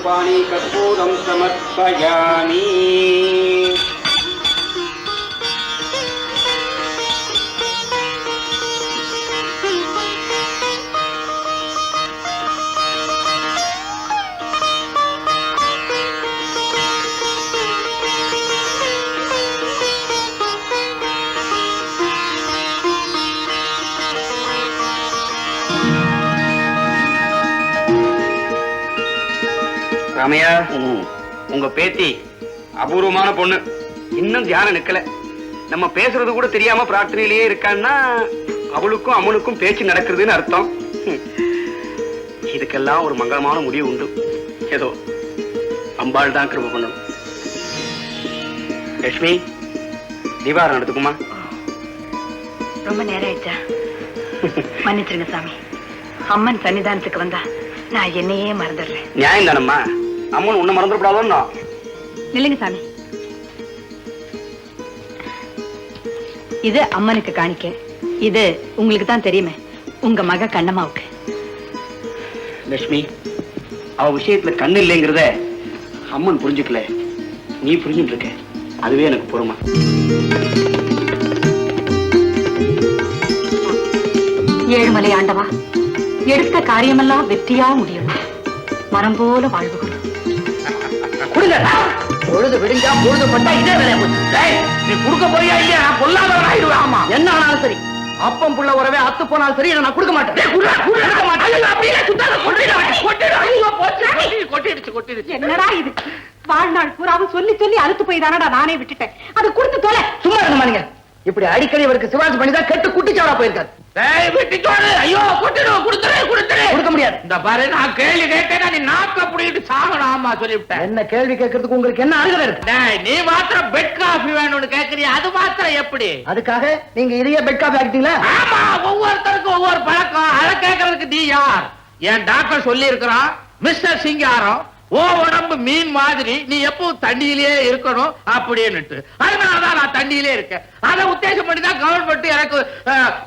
पुष्पाणि कर्पूरं समर्पयामि। ராமையா, உங்க பேத்தி அபூர்வமான பொண்ணு. இன்னும் தியானம் நிக்கல. நம்ம பேசுறது கூட தெரியாம பிரார்த்தனையிலேயே இருக்கான்னா அவளுக்கும் அம்மனுக்கும் பேச்சு நடக்குதுன்னு அர்த்தம். இதுக்கெல்லாம் ஒரு மங்களமான முடிவு உண்டு. ஏதோ அம்பாள் தான் கிருபை பண்ணணும். லட்சுமி, தீபாரம் நடத்துக்குமா? ரொம்ப நேரம் ஆயிடுச்சா? மன்னிச்சிருங்க சாமி. அம்மன் சன்னிதானத்துக்கு வந்தா நான் என்னையே மறந்துடுறேன். நியாயம் தானம்மா. அம்மன் உன்னை மறந்துடக்கூடாதோ? இல்லைங்க சாமி, இது அம்மனுக்கு காணிக்க. இது உங்களுக்கு தான் தெரியுமே, உங்க மக கண்ணம்மாவுக்கு. லட்சுமி, அவ விஷயத்துல கண்ணு இல்லைங்கிறத அம்மன் புரிஞ்சுக்கல, நீ புரிஞ்சுட்டு இருக்க. அதுவே எனக்கு பொறுமை. ஏழுமலை ஆண்டவா, எடுத்த காரியமெல்லாம் வெற்றியா முடியும். மரம் போல வாழ்வு கொடு. பொழுது விடுஞ்சா பொழுது பட்டா இதே வேலையா போச்சு. நீ கொடுக்க போறியா இல்லையா? நான் கொல்லாதவன் ஆயிடுவேன். ஆமா, என்ன ஆனாலும் சரி, அப்பம் புள்ள உறவே அத்து போனாலும் சரி, நான் கொடுக்க மாட்டேன். என்னடா இது? வாழ்நாள் பூராவும் சொல்லி சொல்லி அழுத்து போய் தானடா நானே விட்டுட்டேன். அதை கொடுத்து தொலை. சும்மா இருக்க மாட்டீங்க. இப்படி அடிக்கடி இவருக்கு சிவாஜி பண்ணிதான் கெட்டு குட்டிச்சாவா போயிருக்காரு. ஐயோ, கொடுக்க முடியாது. இந்த பாரு, நான் கேள்வி கேட்டேன்னா நீ நாக்க புடிட்டு சாகணும். ஆமா, சொல்லிவிட்டேன். என்ன கேள்வி கேட்கறதுக்கு உங்களுக்கு என்ன அருகதை இருக்கு? நீ மாத்திரம் பெட் காஃபி வேணும்னு கேக்குறியா? அது மாத்திரம் எப்படி? அதுக்காக நீங்க இதையே பெட் காஃபி ஆக்கிட்டீங்களா? ஆமா, ஒவ்வொருத்தருக்கும் ஒவ்வொரு பழக்கம். அதை கேட்கறதுக்கு நீ யார்? என் டாக்டர் சொல்லி இருக்கிறான், மிஸ்டர் சிங்காரம், ஓ உடம்பு மீன் மாதிரி, நீ எப்பவும் தண்ணியிலேயே இருக்கணும் அப்படின்னுட்டு. அதனாலதான் நான் தண்ணியிலே இருக்கேன். அதை உத்தேசம் பண்ணி தான் கவர்மெண்ட் எனக்கு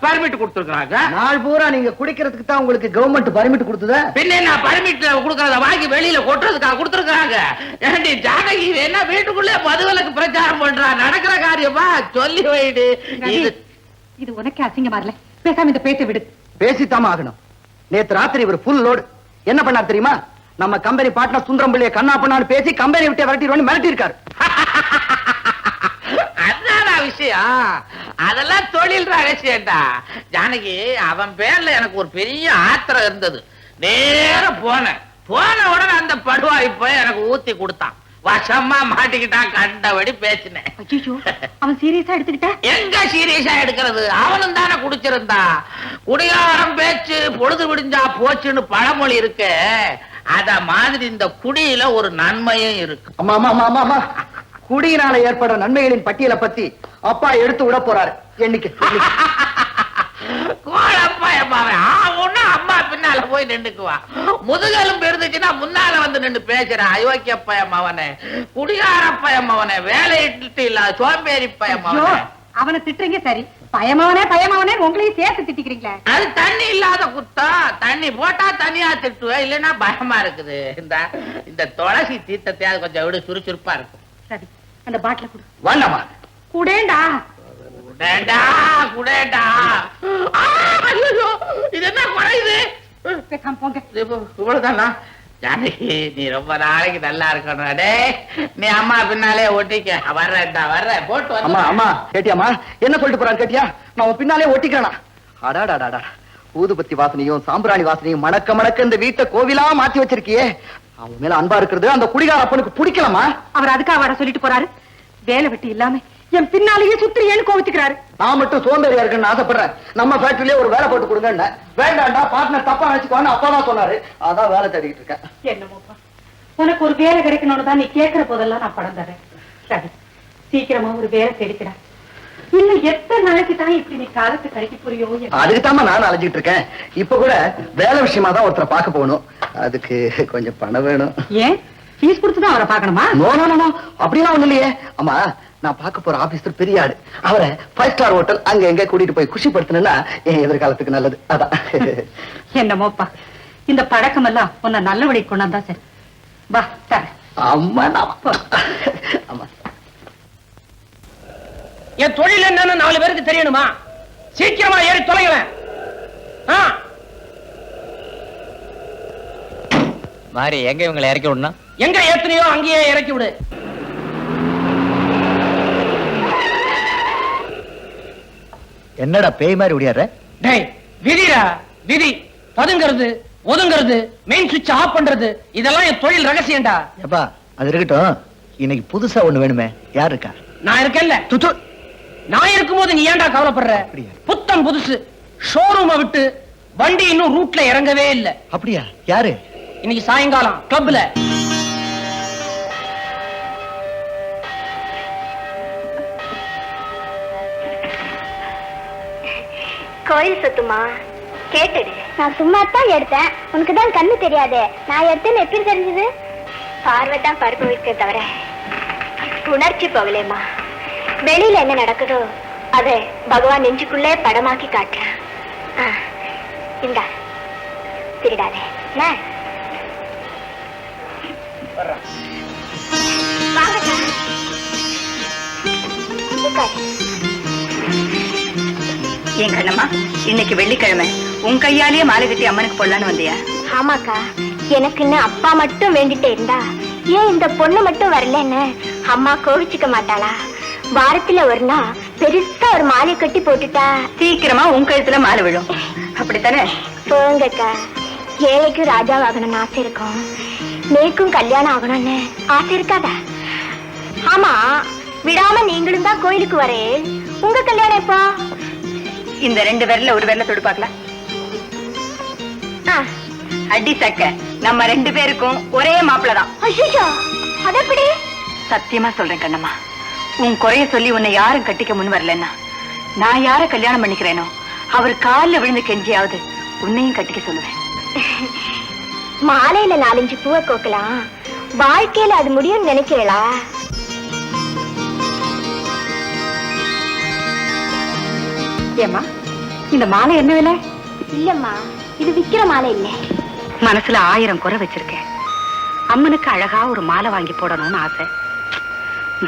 பர்மிட் கொடுத்துருக்காங்க. நாள் பூரா நீங்க குடிக்கிறதுக்கு தான் உங்களுக்கு கவர்மெண்ட் பர்மிட் கொடுத்ததா? பின்ன நான் பர்மிட் கொடுக்கறத வாங்கி வெளியில கொட்டுறதுக்காக கொடுத்துருக்காங்க. ஏண்டி ஜானகி என்ன வீட்டுக்குள்ளே மதுவிலக்கு பிரச்சாரம் பண்றா? நடக்கிற காரியமா? சொல்லி வைடு. இது உனக்கு அசிங்கமா இல்ல? பேசாம இந்த பேச்சை விடு. பேசித்தாம ஆகணும். நேத்து ராத்திரி ஒரு ஃபுல் லோடு என்ன பண்ணார் தெரியுமா? நம்ம கம்பெனி பார்ட்னர் சுந்தரம் பிள்ளைய கண்ணா பண்ணான்னு பேசி கம்பெனி விட்டு விரட்டிடுவோம் மிரட்டி இருக்காரு. அதான் விஷயம். அதெல்லாம் தொழில் ரகசியம்டா ஜானகி. அவன் பேர்ல எனக்கு ஒரு பெரிய ஆத்திரம் இருந்தது. நேரம் போன உடனே அந்த படுவாய் போய் எனக்கு ஊத்தி கொடுத்தான். வசமா மாட்டிக்கிட்டான். கண்டபடி பேசினேன். அவன் சீரியஸா எடுத்துக்கிட்ட? எங்க சீரியஸா எடுக்கிறது? அவனும் தானே குடிச்சிருந்தா. குடியாரம் பேச்சு பொழுது விடிஞ்சா போச்சுன்னு பழமொழி இருக்கு. அத மாதிரி இந்த குடியில ஒரு நன்மையும் இருக்கு. அம்மா அம்மா அம்மா அம்மா, குடியினால ஏற்படுற நன்மைகளின் பட்டியலை பத்தி அப்பா எடுத்து விட போறாரு. எண்ணிக்கை கோழப்பா ஒண்ணு அம்மா பின்னால போய் நின்னுக்குவா. முதுகலும் பெருந்துச்சுன்னா முன்னால வந்து நின்று பேசுறான். அயோக்கிய பயம் அவனே, குடிகார பயம் அவனே, வேலையிட்டு இல்ல சோம்பேறி பயம் அவனே. அவனை திட்டுறீங்க சரி, பயமாவனே உங்களையும் சேர்த்து திட்டிக்கிறீங்களா? அது தண்ணி இல்லாத குத்தம். தண்ணி போட்டா தனியா திட்டுவேன், இல்லன்னா பயமா இருக்குது. இந்த துளசி தீர்த்தத்தையாவது கொஞ்சம் விட சுறுசுறுப்பா இருக்கும். சரி, அந்த பாட்டில குடு. வேண்டாமா? குடேண்டா குடேண்டா. இது என்ன குறையுது? போங்க. இவ்வளவுதானா? ஜானகி, நீ ரொம்ப நாளைக்கு நல்லா இருக்கணும். டே, நீ அம்மா பின்னாலே ஒட்டிக்க. வர்றேன் போட்டு வர. அம்மா அம்மா, கேட்டியாமா? என்ன சொல்லிட்டு போறான்னு கேட்டியா? நான் பின்னாலே ஒட்டிக்கிறேனா? அடாடாடாடா, ஊதுபத்தி வாசனையும் சாம்பிராணி வாசனையும் மணக்க மணக்க இந்த வீட்டை கோவிலா மாத்தி வச்சிருக்கியே. அவன் மேல அன்பா இருக்கிறது அந்த குடிகார அப்பனுக்கு பிடிக்கலாமா? அவர் அதுக்காக வர சொல்லிட்டு போறாரு. வேலை வெட்டி இல்லாம என் பின்னாலேயே சுத்திரியேன்னு கோவிச்சுக்கிறாரு. நான் மட்டும் சோம்பேறியா இருக்குன்னு ஆசைப்படுறேன். நம்ம ஃபேக்டரியிலே ஒரு வேலை போட்டு கொடுங்க. வேண்டாண்டா, பார்ட்னர் தப்பா நினைச்சுக்கோன்னு அப்பாதான் சொன்னாரு. அதான் வேலை தேடிட்டு இருக்கேன். என்னமோப்பா, உனக்கு ஒரு வேலை கிடைக்கணும்னு தான் நீ கேட்கிற போதெல்லாம் நான் படம் தரேன். சரி, சீக்கிரமா ஒரு வேலை தேடிக்கிறா. இன்னும் எத்தனை நாளைக்கு தான் இப்படி நீ காலத்தை கழிக்க புரியோ? அதுக்குதாம நான் அலைஞ்சிட்டு இருக்கேன். இப்ப கூட வேலை விஷயமா தான் ஒருத்தரை பார்க்க போகணும். அதுக்கு கொஞ்சம் பணம் வேணும். ஏன் ஃபீஸ் கொடுத்துதான் அவரை பார்க்கணுமா? நோ நோ நோ, அப்படிலாம் ஒண்ணு இல்லையே. அம்மா, நான் பார்க்க போற ஆபீசர் பெரிய ஆடு. அவரை 5 ஸ்டார் ஹோட்டல் அங்க எங்க கூட்டிட்டு போய் குஷிப்படுத்தினா என் எதிர்காலத்துக்கு நல்லது. அதான். என்னமோப்பா, இந்த பழக்கம் எல்லாம் உன்னை நல்ல வழி கொண்டாந்தா சரி. வா தர அம்மா அம்மா என் தொழில் என்னன்னு 4 பேருக்கு தெரியணுமா? சீக்கிரமா ஏறி தொலைங்களேன். மாறி எங்க இவங்களை இறக்கி விடணும்? எங்க ஏத்தனையோ அங்கேயே இறக்கி விடு. என்னடா பேய் மாதிரி ஓடியாடுற? டேய் விதிடா விதி. பதுங்கிறது ஒதுங்கிறது மெயின் சுவிட்ச் ஆஃப் பண்றது இதெல்லாம் என் தொழில் ரகசியம்டா. எப்பா அது இருக்கட்டும், இன்னைக்கு புதுசா ஒண்ணு வேணுமே, யார் இருக்கா? நான் இருக்கேன்ல. துத்து நான் இருக்கும்போது நீ ஏன்டா கவலைப்படுற? அப்படியா? புத்தம் புதுசு ஷோரூமை விட்டு வண்டி இன்னும் ரூட்ல இறங்கவே இல்ல. அப்படியா? யாரு? இன்னைக்கு சாயங்காலம் கிளப்ல. கோயில் சொத்துமா கேட்டுடு. நான் சும்மா தான் எடுத்தேன், உனக்கு தான் கண்ணு தெரியாதே. நான் எடுத்தேன்னு எப்படி தெரிஞ்சது? பார்வை தான் பருப்பு வைக்க தவிர உணர்ச்சி போகலேம்மா. வெளியில என்ன நடக்குதோ அதை பகவான் நெஞ்சுக்குள்ளே படமாக்கி காட்டுறான். இந்தா திருடாதே. வாங்கக்கா. ஏன் கண்ணம்மா, இன்னைக்கு வெள்ளிக்கிழமை உன் கையாலேயே மாலை கட்டி அம்மனுக்கு போடலான்னு வந்தியா? ஆமாக்கா, எனக்குன்னு அப்பா மட்டும் வேண்டிட்டே இருந்தா ஏன் இந்த பொண்ணு மட்டும் வரலன்னு அம்மா கோவிச்சுக்க மாட்டாளா? வாரத்துல ஒரு நாள் பெருசா ஒரு மாலை கட்டி போட்டுட்டா சீக்கிரமா உன் கழுத்துல மாலை விழும். அப்படித்தானே? போங்கக்கா, ஏழைக்கும் ராஜாவாகணும்னு ஆசை இருக்கும், நேக்கும் கல்யாணம் ஆகணும்னு ஆசை இருக்காதா? ஆமா, விடாம நீங்களும் தான் கோயிலுக்கு வரே. உங்க கல்யாணம் எப்போ? இந்த 2 விரல்ல ஒரு விரல தொடு பார்க்கலாம். அடி சக்க, நம்ம 2 பேருக்கும் ஒரே மாப்பிள்ள தான். ஐயோ, அது எப்படி? சத்தியமா சொல்றேன் கண்ணம்மா, உன் குறைய சொல்லி உன்னை யாரும் கட்டிக்க முன் வரலன்னா நான் யார கல்யாணம் பண்ணிக்கிறேனோ அவர் காலில் விழுந்து கெஞ்சியாவது உன்னையும் கட்டிக்க சொல்லுவேன். மாலையில 4-5 பூவை கோக்கலாம், வாழ்க்கையில அது முடியும்னு நினைக்கிறீங்களா? ஏம்மா, இந்த மாலை என்ன விலை? இல்லம்மா, இது விக்கிற மாலை இல்ல. மனசுல 1000 குறை வச்சிருக்கேன். அம்மனுக்கு அழகா ஒரு மாலை வாங்கி போடணும்னு ஆசை,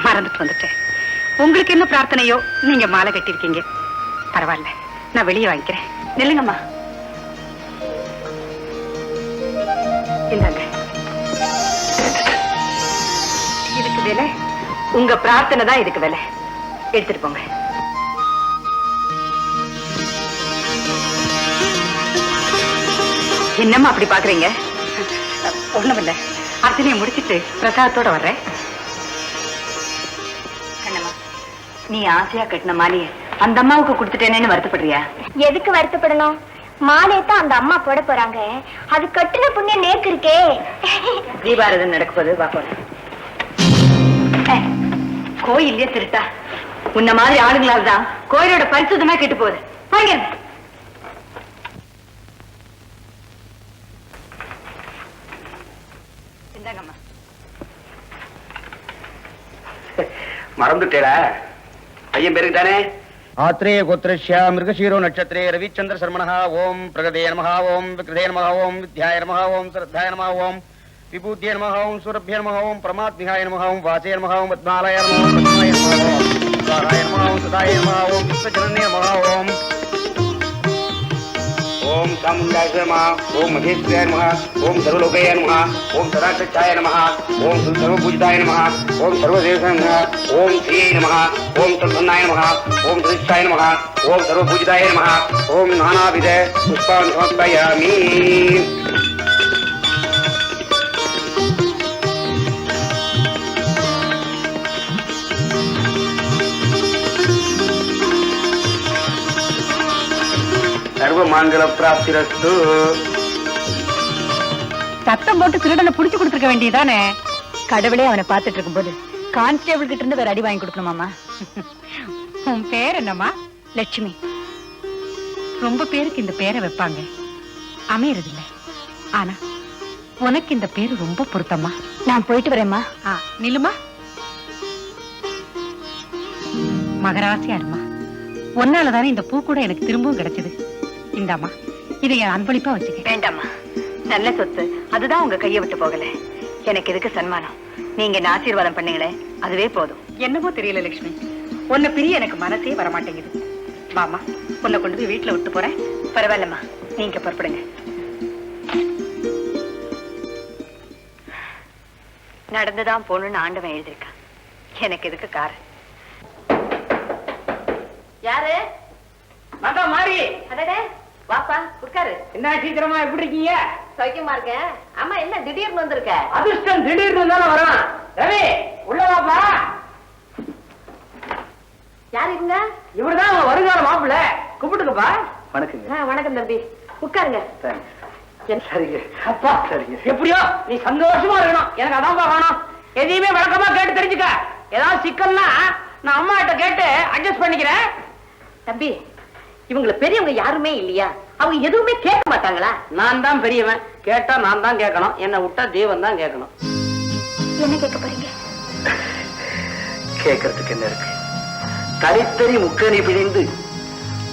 மறந்துட்டு வந்துட்டேன். உங்களுக்கு என்ன பிரார்த்தனையோ நீங்க மாலை கட்டிருக்கீங்க, பரவாயில்ல, நான் வெளியே வாங்கிக்கிறேன். நில்லுங்கம்மா, இந்தாங்க. இதுக்கு விலை உங்க பிரார்த்தனை தான், இதுக்கு விலை. எடுத்துட்டு போங்க. என்னம்மா அப்படி பாக்குறீங்க? ஒண்ணுமில்ல, அர்ச்சனையை முடிச்சிட்டு பிரசாதத்தோட வர்றேன். கண்ணம்மா, நீ ஆசையா கட்டின மாலையை அந்த அம்மாவுக்கு கொடுத்துட்டேனேன்னு வருத்தப்படுறியா? எதுக்கு வருத்தப்படணும்? மாலையை தான் அந்த அம்மா போட போறாங்க, அது கட்டின புண்ணியம் நேக்கு இருக்கே. தீபாரதம் நடக்க போது வா போல. கோயிலே திருட்டா, உன்ன மாதிரி ஆளுங்களால் தான் கோயிலோட பரிசுத்தமா கெட்டு போகுது. வாங்க. மறந்துட்டேடா, பையன் பேருக்கு தானே? ஆத்ரேய கோத்ரஸ்ய மிருகசீரோ நட்சத்திரே ரவிச்சந்திர சர்மணः ஓம் பிரகதே நமः ஓம் விக்ரதே நமः ஓம் வித்யாய நமः ஓம் ஸ்ரத்தாய நமः ஓம் விபூத்யே நமः ஓம் சூரभ्ये நமः ஓம் பிரமாத்மிகாய நமः ஓம் வாசே நமः ஓம் பத்மாலய நமः ஓம் பத்மாய நமः ஓம் சுதாய நமः ஓம் சுதாய நமः ஓம் விஸ்வஜனனே நமः ஓம் ஓம் சாமுண்டாய நமः ஓம் மகேஸ்வராய நமः ஓம் சர்வலோகாய நமः ஓம் சதாசச்சாய நமः ஓம் சர்வபூஜிதாய நமः ஓம் சர்வதேவசாய நமः ஓம் ஸ்ரீயே நமः ஓம் சர்வநாய நமः ஓம் சதிஷ்டாய நமः ஓம் சர்வபூஜிதாய நமः ஓம் நானாவித புஷ்பாணி சமர்ப்பயாமி. சர்வ மாங்கல பிராப்திரஸ்து. சத்தம் போட்டு திருடனை புடிச்சு கொடுத்துருக்க வேண்டியதானே? கடவுளே அவனை பார்த்துட்டு இருக்கும் போது கான்ஸ்டேபிள் கிட்ட இருந்து வேற அடி வாங்கி கொடுக்கணுமாமா? உன் பேர் என்னம்மா? லட்சுமி. ரொம்ப பேருக்கு இந்த பேரை வைப்பாங்க, அமையறது இல்ல. ஆனா உனக்கு இந்த பேரு ரொம்ப பொருத்தம்மா. நான் போயிட்டு வரேம்மா. நில்லுமா, மகராசியா இருமா. ஒன்னாலதானே இந்த பூ கூட எனக்கு திரும்பவும் கிடைச்சது. இந்தாமா, இதை என் அன்பளிப்பா வச்சுக்க. வேண்டாமா, நல்ல சொத்து, அதுதான் உங்க கையை விட்டு போகல. எனக்கு எதுக்கு சன்மானம்? நீங்க என்ன ஆசீர்வாதம் பண்ணீங்களே, அதுவே போதும். என்னவோ தெரியல லட்சுமி, உன்னை பிரிய எனக்கு மனசே வரமாட்டேங்குது. மாமா, உன்னை கொண்டு போய் வீட்டுல விட்டு போறேன். பரவாயில்லம்மா, நீங்க புறப்படுங்க. நடந்துதான் போகணும்னு ஆண்டவன் எழுதியிருக்கான். எனக்கு எதுக்கு கார்? யாரு? மாதா மாறி. அடடே, வாப்பா உட்காரு. என்ன சீக்கிரமா எப்படி இருக்கீங்க? சௌக்கியமா இருக்கேன். ஆமா, என்ன திடீர்னு வந்திருக்க? அதிர்ஷ்டம் திடீர்னு தானே வரும். ரவி, உள்ள வாப்பா. யார் இருங்க? இவருதான் உங்க வருங்கால மாப்பிள்ள. கூப்பிட்டுக்கப்பா. வணக்கங்க. வணக்கம் தம்பி, உட்காருங்க. சரிங்க. அப்பா, சரிங்க. எப்படியோ நீ சந்தோஷமா இருக்கணும். எனக்கு அதான்ப்பா வேணும். எதையுமே வழக்கமா கேட்டு தெரிஞ்சுக்க. ஏதாவது சிக்கல்னா நான் அம்மா கிட்ட கேட்டு அட்ஜஸ்ட் பண்ணிக்கிறேன். தம்பி, இவங்கள பெரியவங்க யாருமே இல்லையா? அவங்க எதுவுமே கேட்க மாட்டாங்களா? நான் தான் பெரியவன், கேட்டா நான் தான் கேட்கணும். என்னை விட்டா தெய்வம் தான் கேட்கணும். என்ன கேட்க போறீங்க? கேட்கறதுக்கு என்ன இருக்கு? தனித்தனி முக்கணி பிழிந்து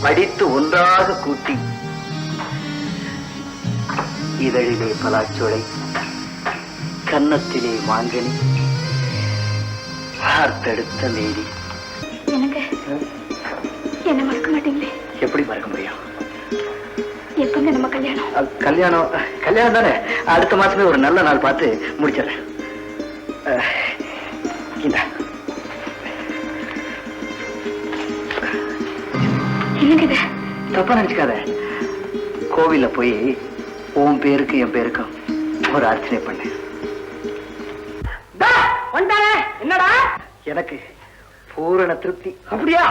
படித்து ஒன்றாக கூட்டி இதழிலே பலாச்சோலை, கன்னத்திலே மாங்கனி, பார்த்தெடுத்த மேடி. எனக்கு என்ன மறக்க மாட்டீங்களே? எப்படி மறக்க முடியும்? எப்பங்க நம்ம கல்யாணம்? கல்யாணம் தானே. அடுத்த மாசமே ஒரு நல்ல நாள் பார்த்து முடிச்சிடறேன். இந்தா. என்னங்க இது? தப்பா நினைச்சுக்காத. கோவில்ல போய் உன் பேருக்கு என் பேருக்கும் ஒரு அர்ச்சனை பண்ணேன். என்னடா? எனக்கு பூரண திருப்தி. அப்படியா?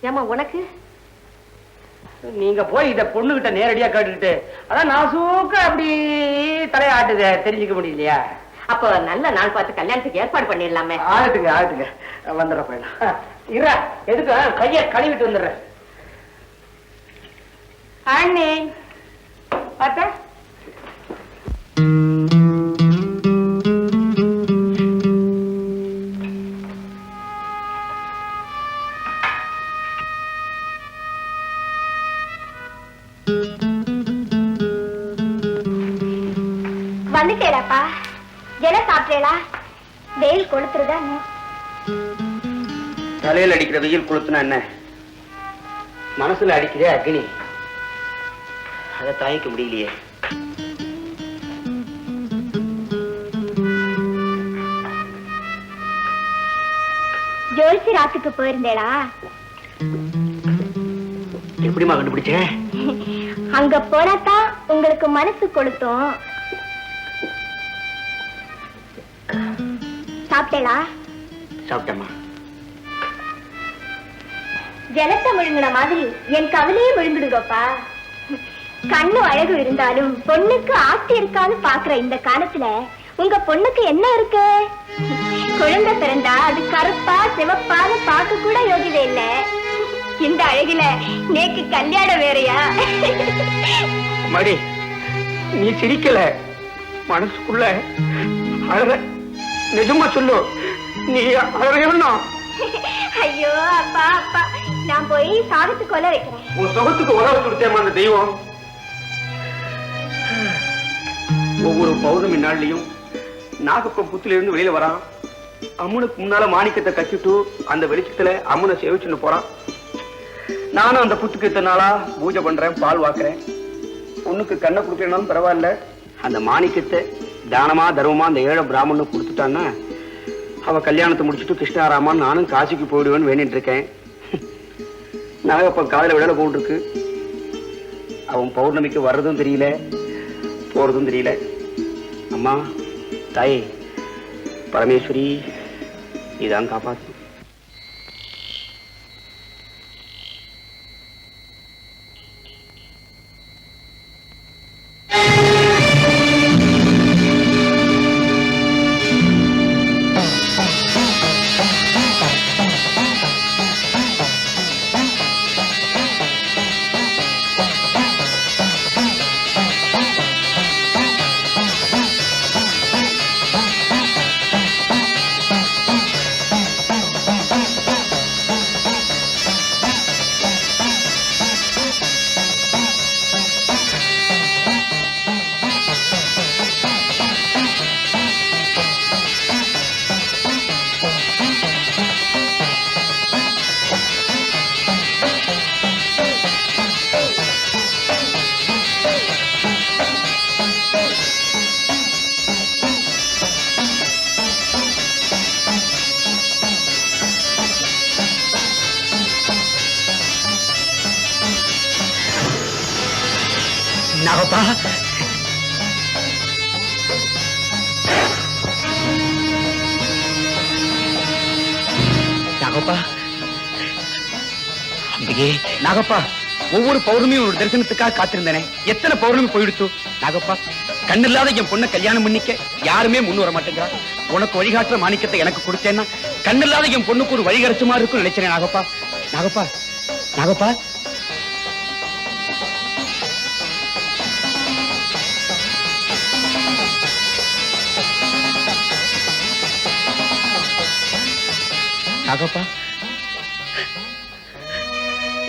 ஏமா உனக்கு? நீங்க போய் இத பொண்ணுகிட்ட நேரடியா கேட்டுக்கிட்டு அதான் நாசூக்க அப்படி தலையாட்டுத தெரிஞ்சுக்க முடியலையா? அப்ப நல்ல நாள் பார்த்து கல்யாணத்துக்கு ஏற்பாடு பண்ணிடலாமே. ஆகட்டுங்க வந்துடுற போயிடலாம். இற எதுக்கு கைய கழுவிட்டு வந்துடுறேன். அண்ணே பார்த்த வந்துட்டேடாப்பா. என்ன சாப்பிட்டேடா? வெயில் கொளுத்துறதா? தலையில் அடிக்கிற வெயில் கொளுத்துனா என்ன, மனசுல அடிக்கிறே அக்னி. அதை தாங்கிக்க முடியலையே. ஜோல்சி ராத்துக்கு போயிருந்தேடா. எப்படிமா கண்டுபிடிச்ச? அங்க போனாதான் உங்களுக்கு மனசு கொளுத்தும். சாப்பிட்டேடா? சாப்பிட்டேம்மா. ஜலத்தை முழுங்கின மாதிரி என் கவலையே முழுங்கிடுங்கப்பா. கண்ணு அழகு இருந்தாலும் பொண்ணுக்கு ஆசை இருக்கான்னு பாக்குற இந்த காலத்துல உங்க பொண்ணுக்கு என்ன இருக்கு? குழந்தை பிறந்தா அது கருப்பா சிவப்பான்னு பார்க்க கூட யோகிதை இல்ல. இந்த அழகுல நேக்கு கல்யாணம் வேறையா? மடி, நீ சிரிக்கல, மனசுக்குள்ள அழற. நிஜமா சொல்லு, நீ அழறா? ஐயோ அப்பா அப்பா, நான் போய் சாகத்துக்கு கொலை வைக்கிறேன். உன் சுகத்துக்கு உதவ கொடுத்தேமா அந்த தெய்வம். ஒவ்வொரு பௌர்ணமி நாள்லயும் நாகப்பம் புத்துல இருந்து வெளியில வரான். அம்மனுக்கு முன்னால மாணிக்கத்தை கட்டிட்டு அந்த வெளிச்சத்துல அம்மனை சேவிச்சுன்னு போறான். நானும் அந்த புத்துக்கு இத்தனை நாளா பூஜை பண்றேன், பால் வாக்குறேன். பொண்ணுக்கு கண்ணை கொடுக்கறனாலும் பரவாயில்ல, அந்த மாணிக்கத்தை தானமா தர்மமா அந்த ஏழை பிராமணனுக்கு கொடுத்துட்டான்னா அவ கல்யாணத்தை முடிச்சுட்டு கிருஷ்ணாராமான் நானும் காசிக்கு போயிடுவேன்னு வேண்டிட்டு இருக்கேன். நாகப்பன் காதல விடல போட்டுருக்கு. அவன் பௌர்ணமிக்கு வர்றதும் தெரியல, போறதும் தெரியல. அம்மா, தாயே, பரமேஸ்வரி, இதான் காப்பாத்து. நாகப்பா நாகப்பா அம்பிகே நாகப்பா ஒவ்வொரு பௌர்ணமியும் ஒரு தரிசனத்துக்காக காத்திருந்தேனே எத்தனை பௌர்ணமி போயிடுச்சு நாகப்பா கண்ணில்லாத என் பொண்ணை கல்யாணம் பண்ணிக்க யாருமே முன் வர மாட்டேங்கிறா உனக்கு வழிகாட்டுற மாணிக்கத்தை எனக்கு கொடுத்தேன்னா கண்ணில்லாத என் பொண்ணுக்கு ஒரு வழிகரைச்சுமா இருக்கும்னு நினைச்சேன் நாகப்பா நாகப்பா நாகப்பா நாகப்பா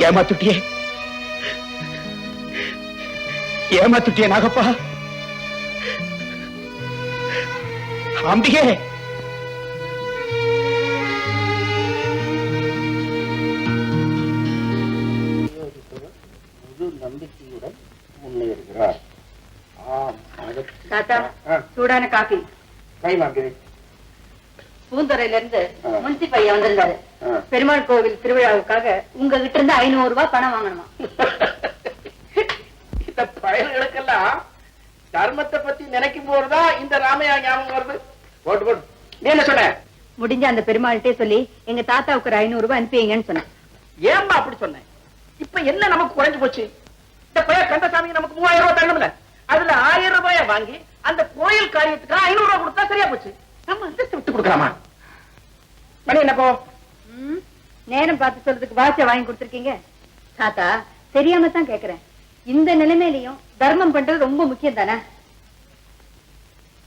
ஏமாத்துட்டியே நாகப்பா அம்பிகே நம்பிக்கையுடன் முன்னேறுகிறார். தாத்தா சூடான காபி. கைமாக்கு பூந்தரையில இருந்து முன்சி பையன் வந்திருந்தாரு. பெருமாள் கோவில் திருவிழாவுக்காக உங்ககிட்ட இருந்து 500 ரூபாய் பணம் வாங்கணுமா? இந்த பயல்களுக்கெல்லாம் தர்மத்தை பத்தி நினைக்கும் போதுதான் இந்த ராமையா ஞாபகம் வருது. போட்டு போட்டு நீ என்ன சொன்ன? முடிஞ்ச அந்த பெருமாள்கிட்டே சொல்லி எங்க தாத்தாவுக்கு ஒரு 500 ரூபாய் அனுப்பிங்கன்னு சொன்னேன். ஏன்பா அப்படி சொன்னேன்? இப்ப என்ன நமக்கு குறைஞ்சு போச்சு? இந்த பையன் கந்தசாமி நமக்கு 3000 ரூபாய் தரணும்ல, அதுல 1000 ரூபாய வாங்கி அந்த கோயில் காரியத்துக்கு 500 ரூபாய் கொடுத்தா சரியா போச்சு. நம்ம அந்தஸ்து விட்டு கொடுக்கலாமா? மணி என்ன போ? நேரம் பார்த்து சொல்றதுக்கு வாட்ச வாங்கி கொடுத்துருக்கீங்க. தாத்தா தெரியாம தான் கேக்குறேன். இந்த நிலைமையிலையும் தர்மம் பண்றது ரொம்ப முக்கியம் தானே?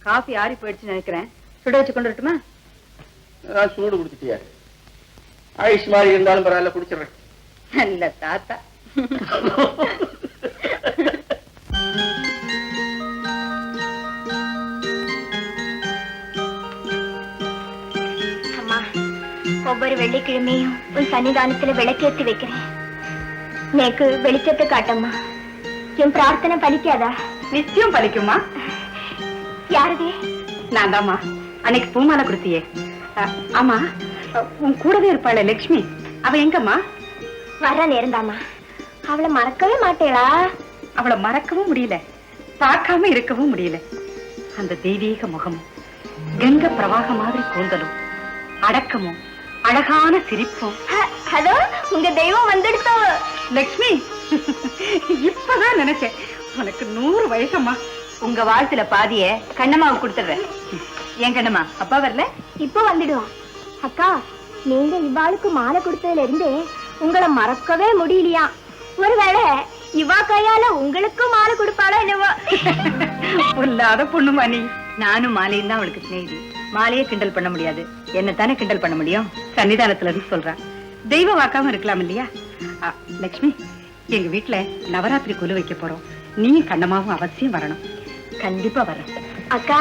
காஃபி ஆறி போயிடுச்சுன்னு நினைக்கிறேன். சுட வச்சு கொண்டு வரட்டுமா? சூடு குடிச்சிட்டியா? ஆயுஷ் மாதிரி இருந்தாலும் பரவாயில்ல, குடிச்சிடுறேன். நல்ல தாத்தா. அம்மா, ஒவ்வொரு வெள்ளிக்கிழமையும் உன் சன்னிதானத்துல விளக்கேற்றி வைக்கிறேன். எனக்கு வெளிச்சத்தை காட்டம்மா. என் பிரார்த்தனை பலிக்காதா? நிச்சயம் பலிக்குமா? யாருதே? நான் தாமா அன்னைக்கு பூமாலை கொடுத்தியே. ஆமா, உன் கூடவே இருப்பாளே லட்சுமி, அவ எங்கம்மா? வர நேர்ந்தாமா. அவளை மறக்கவே மாட்டேளா? அவளை மறக்கவும் முடியல, பார்க்காம இருக்கவும் முடியல. அந்த தெய்வீக முகமும் கங்க பிரவாக மாதிரி கூந்தலும் அடக்கமும் அழகான சிரிப்பும். அதோ உங்க தெய்வம் வந்துடுத்தோ. லட்சுமி, இப்பதான் நினைச்சேன் உனக்கு 100 வயசம்மா. உங்க வாழ்த்துல பாதிய கண்ணம்மாவுக்கு கொடுத்துடுறேன். ஏன் கண்ணம்மா அப்பா வரல? இப்போ வந்துடுவான். அக்கா, நீங்க இவ்வாளுக்கு மாலை கொடுத்ததுல இருந்தே உங்களை மறக்கவே முடியலையா? ஒருவேளை இவா கையால உங்களுக்கும் மாலை கொடுப்பாளோ என்னவோ. இல்லாத பொண்ணுமா நீ. நானும் மாலையும் தான் அவளுக்கு சிநேகிதி. மாலையே கிண்டல் பண்ண முடியாது, என்ன தானே கிண்டல் பண்ண முடியும்? சன்னிதானத்துல இருந்து சொல்றான். தெய்வ வாக்காம இருக்கலாம் இல்லையா? லட்சுமி, எங்க வீட்டுல நவராத்திரி கொலு வைக்க போறோம். நீ கண்ணமாவும் அவசியம் வரணும். கண்டிப்பா வரேன். அக்கா,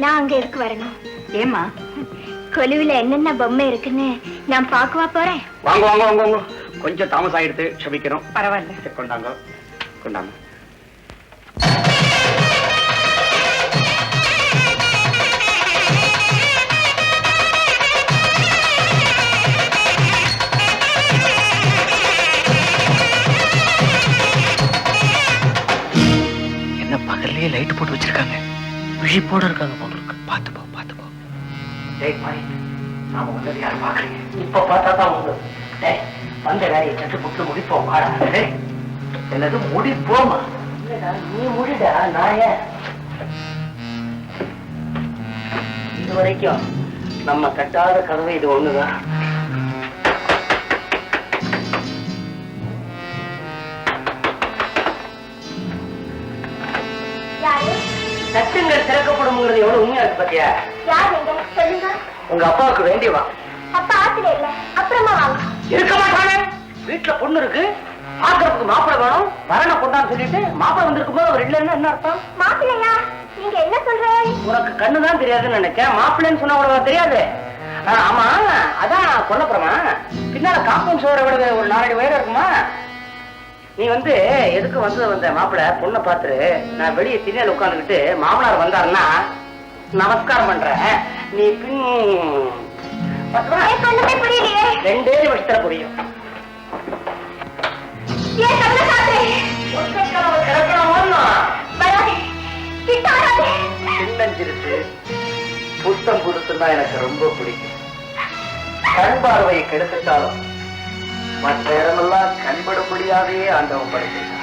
நான் அங்க எதுக்கு வரணும்? ஏமா? கொலுவில என்னென்ன பொம்மை இருக்குன்னு நான் பாக்கவா போறேன். வாங்க வாங்க வாங்க வாங்க. கொஞ்சம் தாமசம் ஆயிடுத்து, க்ஷமிக்கிறோம். பரவாயில்ல, கொண்டாங்க கொண்டாங்க. என்ன பகல்லையே லைட் போட்டு வச்சிருக்காங்க, விழிப்போட இருக்காங்க போல இருக்கு. பார்த்து போ, பார்த்து போ. நாம வந்தது யாரும் பாக்குறீங்க? இப்ப பார்த்தா தான் உண்டு. வந்த வேலையை சட்டு புட்டு முடிப்போம். என்னது முடிப்போமா? நீ முடிடா, நான் ஏன்? இது வரைக்கும் நம்ம கட்டாத கதவை இது ஒண்ணுதான். சட்டங்கள் திறக்கப்படும்ங்கிறது எவ்வளவு உண்மையா இருக்கு பாத்தியா? யார் எங்க சொல்லுங்க. உங்க அப்பாவுக்கு வேண்டியவா? அப்பா ஆத்துல இல்ல, அப்புறமா வாங்க. இருக்க மாட்டானே. வீட்டுல பொண்ணு இருக்கு, பாக்குறதுக்கு மாப்பிள்ளை வேணும், வரண கொண்டான்னு சொல்லிட்டு மாப்பிள்ளை வந்திருக்கும் போது அவர் இல்லைன்னா என்ன அர்த்தம்? மாப்பிள்ளையா? நீங்க என்ன சொல்றீங்க? உனக்கு கண்ணுதான் தெரியாதுன்னு நினைச்சேன். மாப்பிள்ளைன்னு சொன்னா உனக்கு தெரியாது. ஆமா, அதான் சொல்லப்படுறமா. பின்னால காம்பவுண்ட் சோரை விட ஒரு 4 அடி உயரம் இருக்குமா? நீ வந்து எதுக்கு வந்த மாப்பிள்ளை பொண்ணை பார்த்து நான் வெளியே திண்ணையில உட்காந்துக்கிட்டு மாமனார் வந்தாருன்னா நமஸ்காரம் பண்றேன். நீ பின் புரியலையே. 2 வருஷத்துல புரியும். ஏன் கண்ணை காட்டு? கிடக்கணும் ரொம்ப பிடிக்கும். கண் பார்வையை கெடுத்துட்டாலும் மற்ற இடமெல்லாம் கண்படும்படியாவே ஆண்டவன் படைத்திருக்கான்.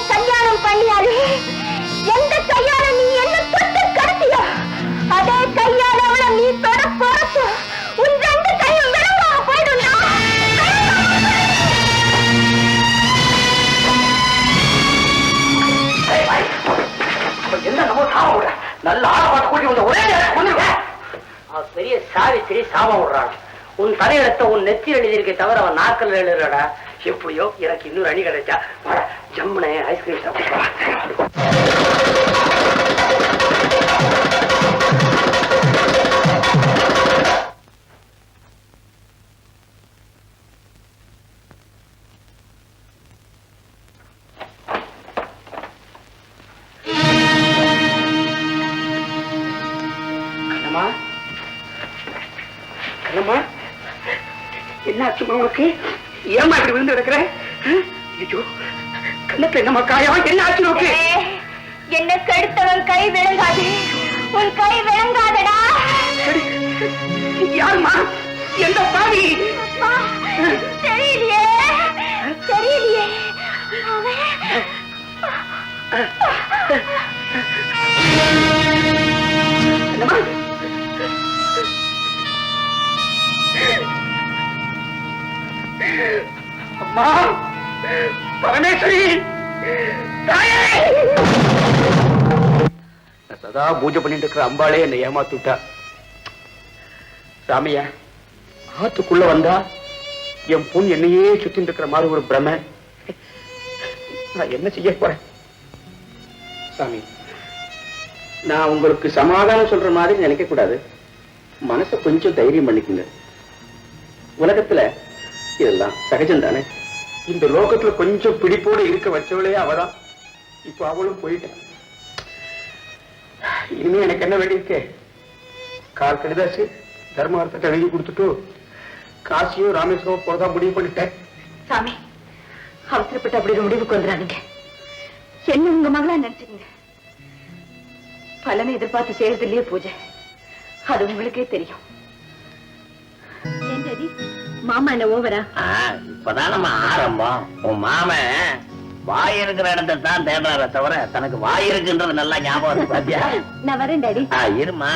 கல்யாணம் பண்ணியாரு எந்த கையால நீ என்ன தொட்டு கடத்தியோ அதே கையால அவளை நீ தொட போறப்ப உன் ரெண்டு கையும் விளங்காம போயிடும். என்ன நம்ம சாபம் விட நல்ல ஆளப்பாட்டு கூட்டி வந்த ஒரே பெரிய சாவித்திரி சாபம் விடுறான். உன் தலையிடத்தை உன் நெத்தி எழுதியிருக்கே தவிர அவன் நாக்கல் எழுதுறடா. எப்படியோ எனக்கு இன்னொரு அணி கிடைச்சா ஜம்முனே ஐஸ்கிரீம் சாப்பிட்டு. கண்ணம்மா கண்ணம்மா என்ன ஆச்சுமா உனக்கு? ஏமா இப்படி விழுந்து கிடக்குற? ஐயோ கண்ணத்துல என்னம்மா காயம்? என்ன ஆச்சு நோக்கு? என்ன கெடுத்தவன் கை விளங்காது. உன் கை விளங்காதடா. யாருமா? எந்த பாவி? தெரியலையே தெரியலையே. என்னம்மா? அம்மா பரமேஸ்வரி தாயே! சதா பூஜை பண்ணிட்டு இருக்கிற அம்பாளே என்னை ஏமாத்துட்டா. சாமியா ஆத்துக்குள்ள வந்தா என் பொண்ணு என்னையே சுத்திட்டு இருக்கிற மாதிரி ஒரு பிரமை. நான் என்ன செய்ய போறேன்? சாமி, நான் உங்களுக்கு சமாதானம் சொல்ற மாதிரி நினைக்க கூடாது. மனசை கொஞ்சம் தைரியம் பண்ணிக்குங்க. உலகத்துல இதெல்லாம் சகஜம் தானே. இந்த லோகத்துல கொஞ்சம் பிடிப்போடு இருக்க வச்சவளே அவதான். இப்ப அவளும் போயிட்டான். இனிமே எனக்கு என்ன வேண்டியிருக்கு? கால் கடிதாச்சு தர்மார்த்தத்தை எழுதி கொடுத்துட்டு காசியோ ராமேஸ்வரோ போறதா முடிவு பண்ணிட்டேன். சாமி, அவசரப்பட்டு அப்படி ஒரு முடிவுக்கு வந்துடாதீங்க. என்ன உங்க மகளா நினைச்சுக்கங்க. பலனை எதிர்பார்த்து செய்யறது இல்லையே பூஜை. அது உங்களுக்கே தெரியும். மாமா என்ன ஓவரா? இப்பதான் நம்ம ஆரம்பம். உன் மாமன் வாய் இருக்கிற இடத்தை தான் தேடுறார தவிர தனக்கு வாய் இருக்குன்றது நல்லா ஞாபகம் பாத்தியா? நான் வரேன் டாடி. இருமா,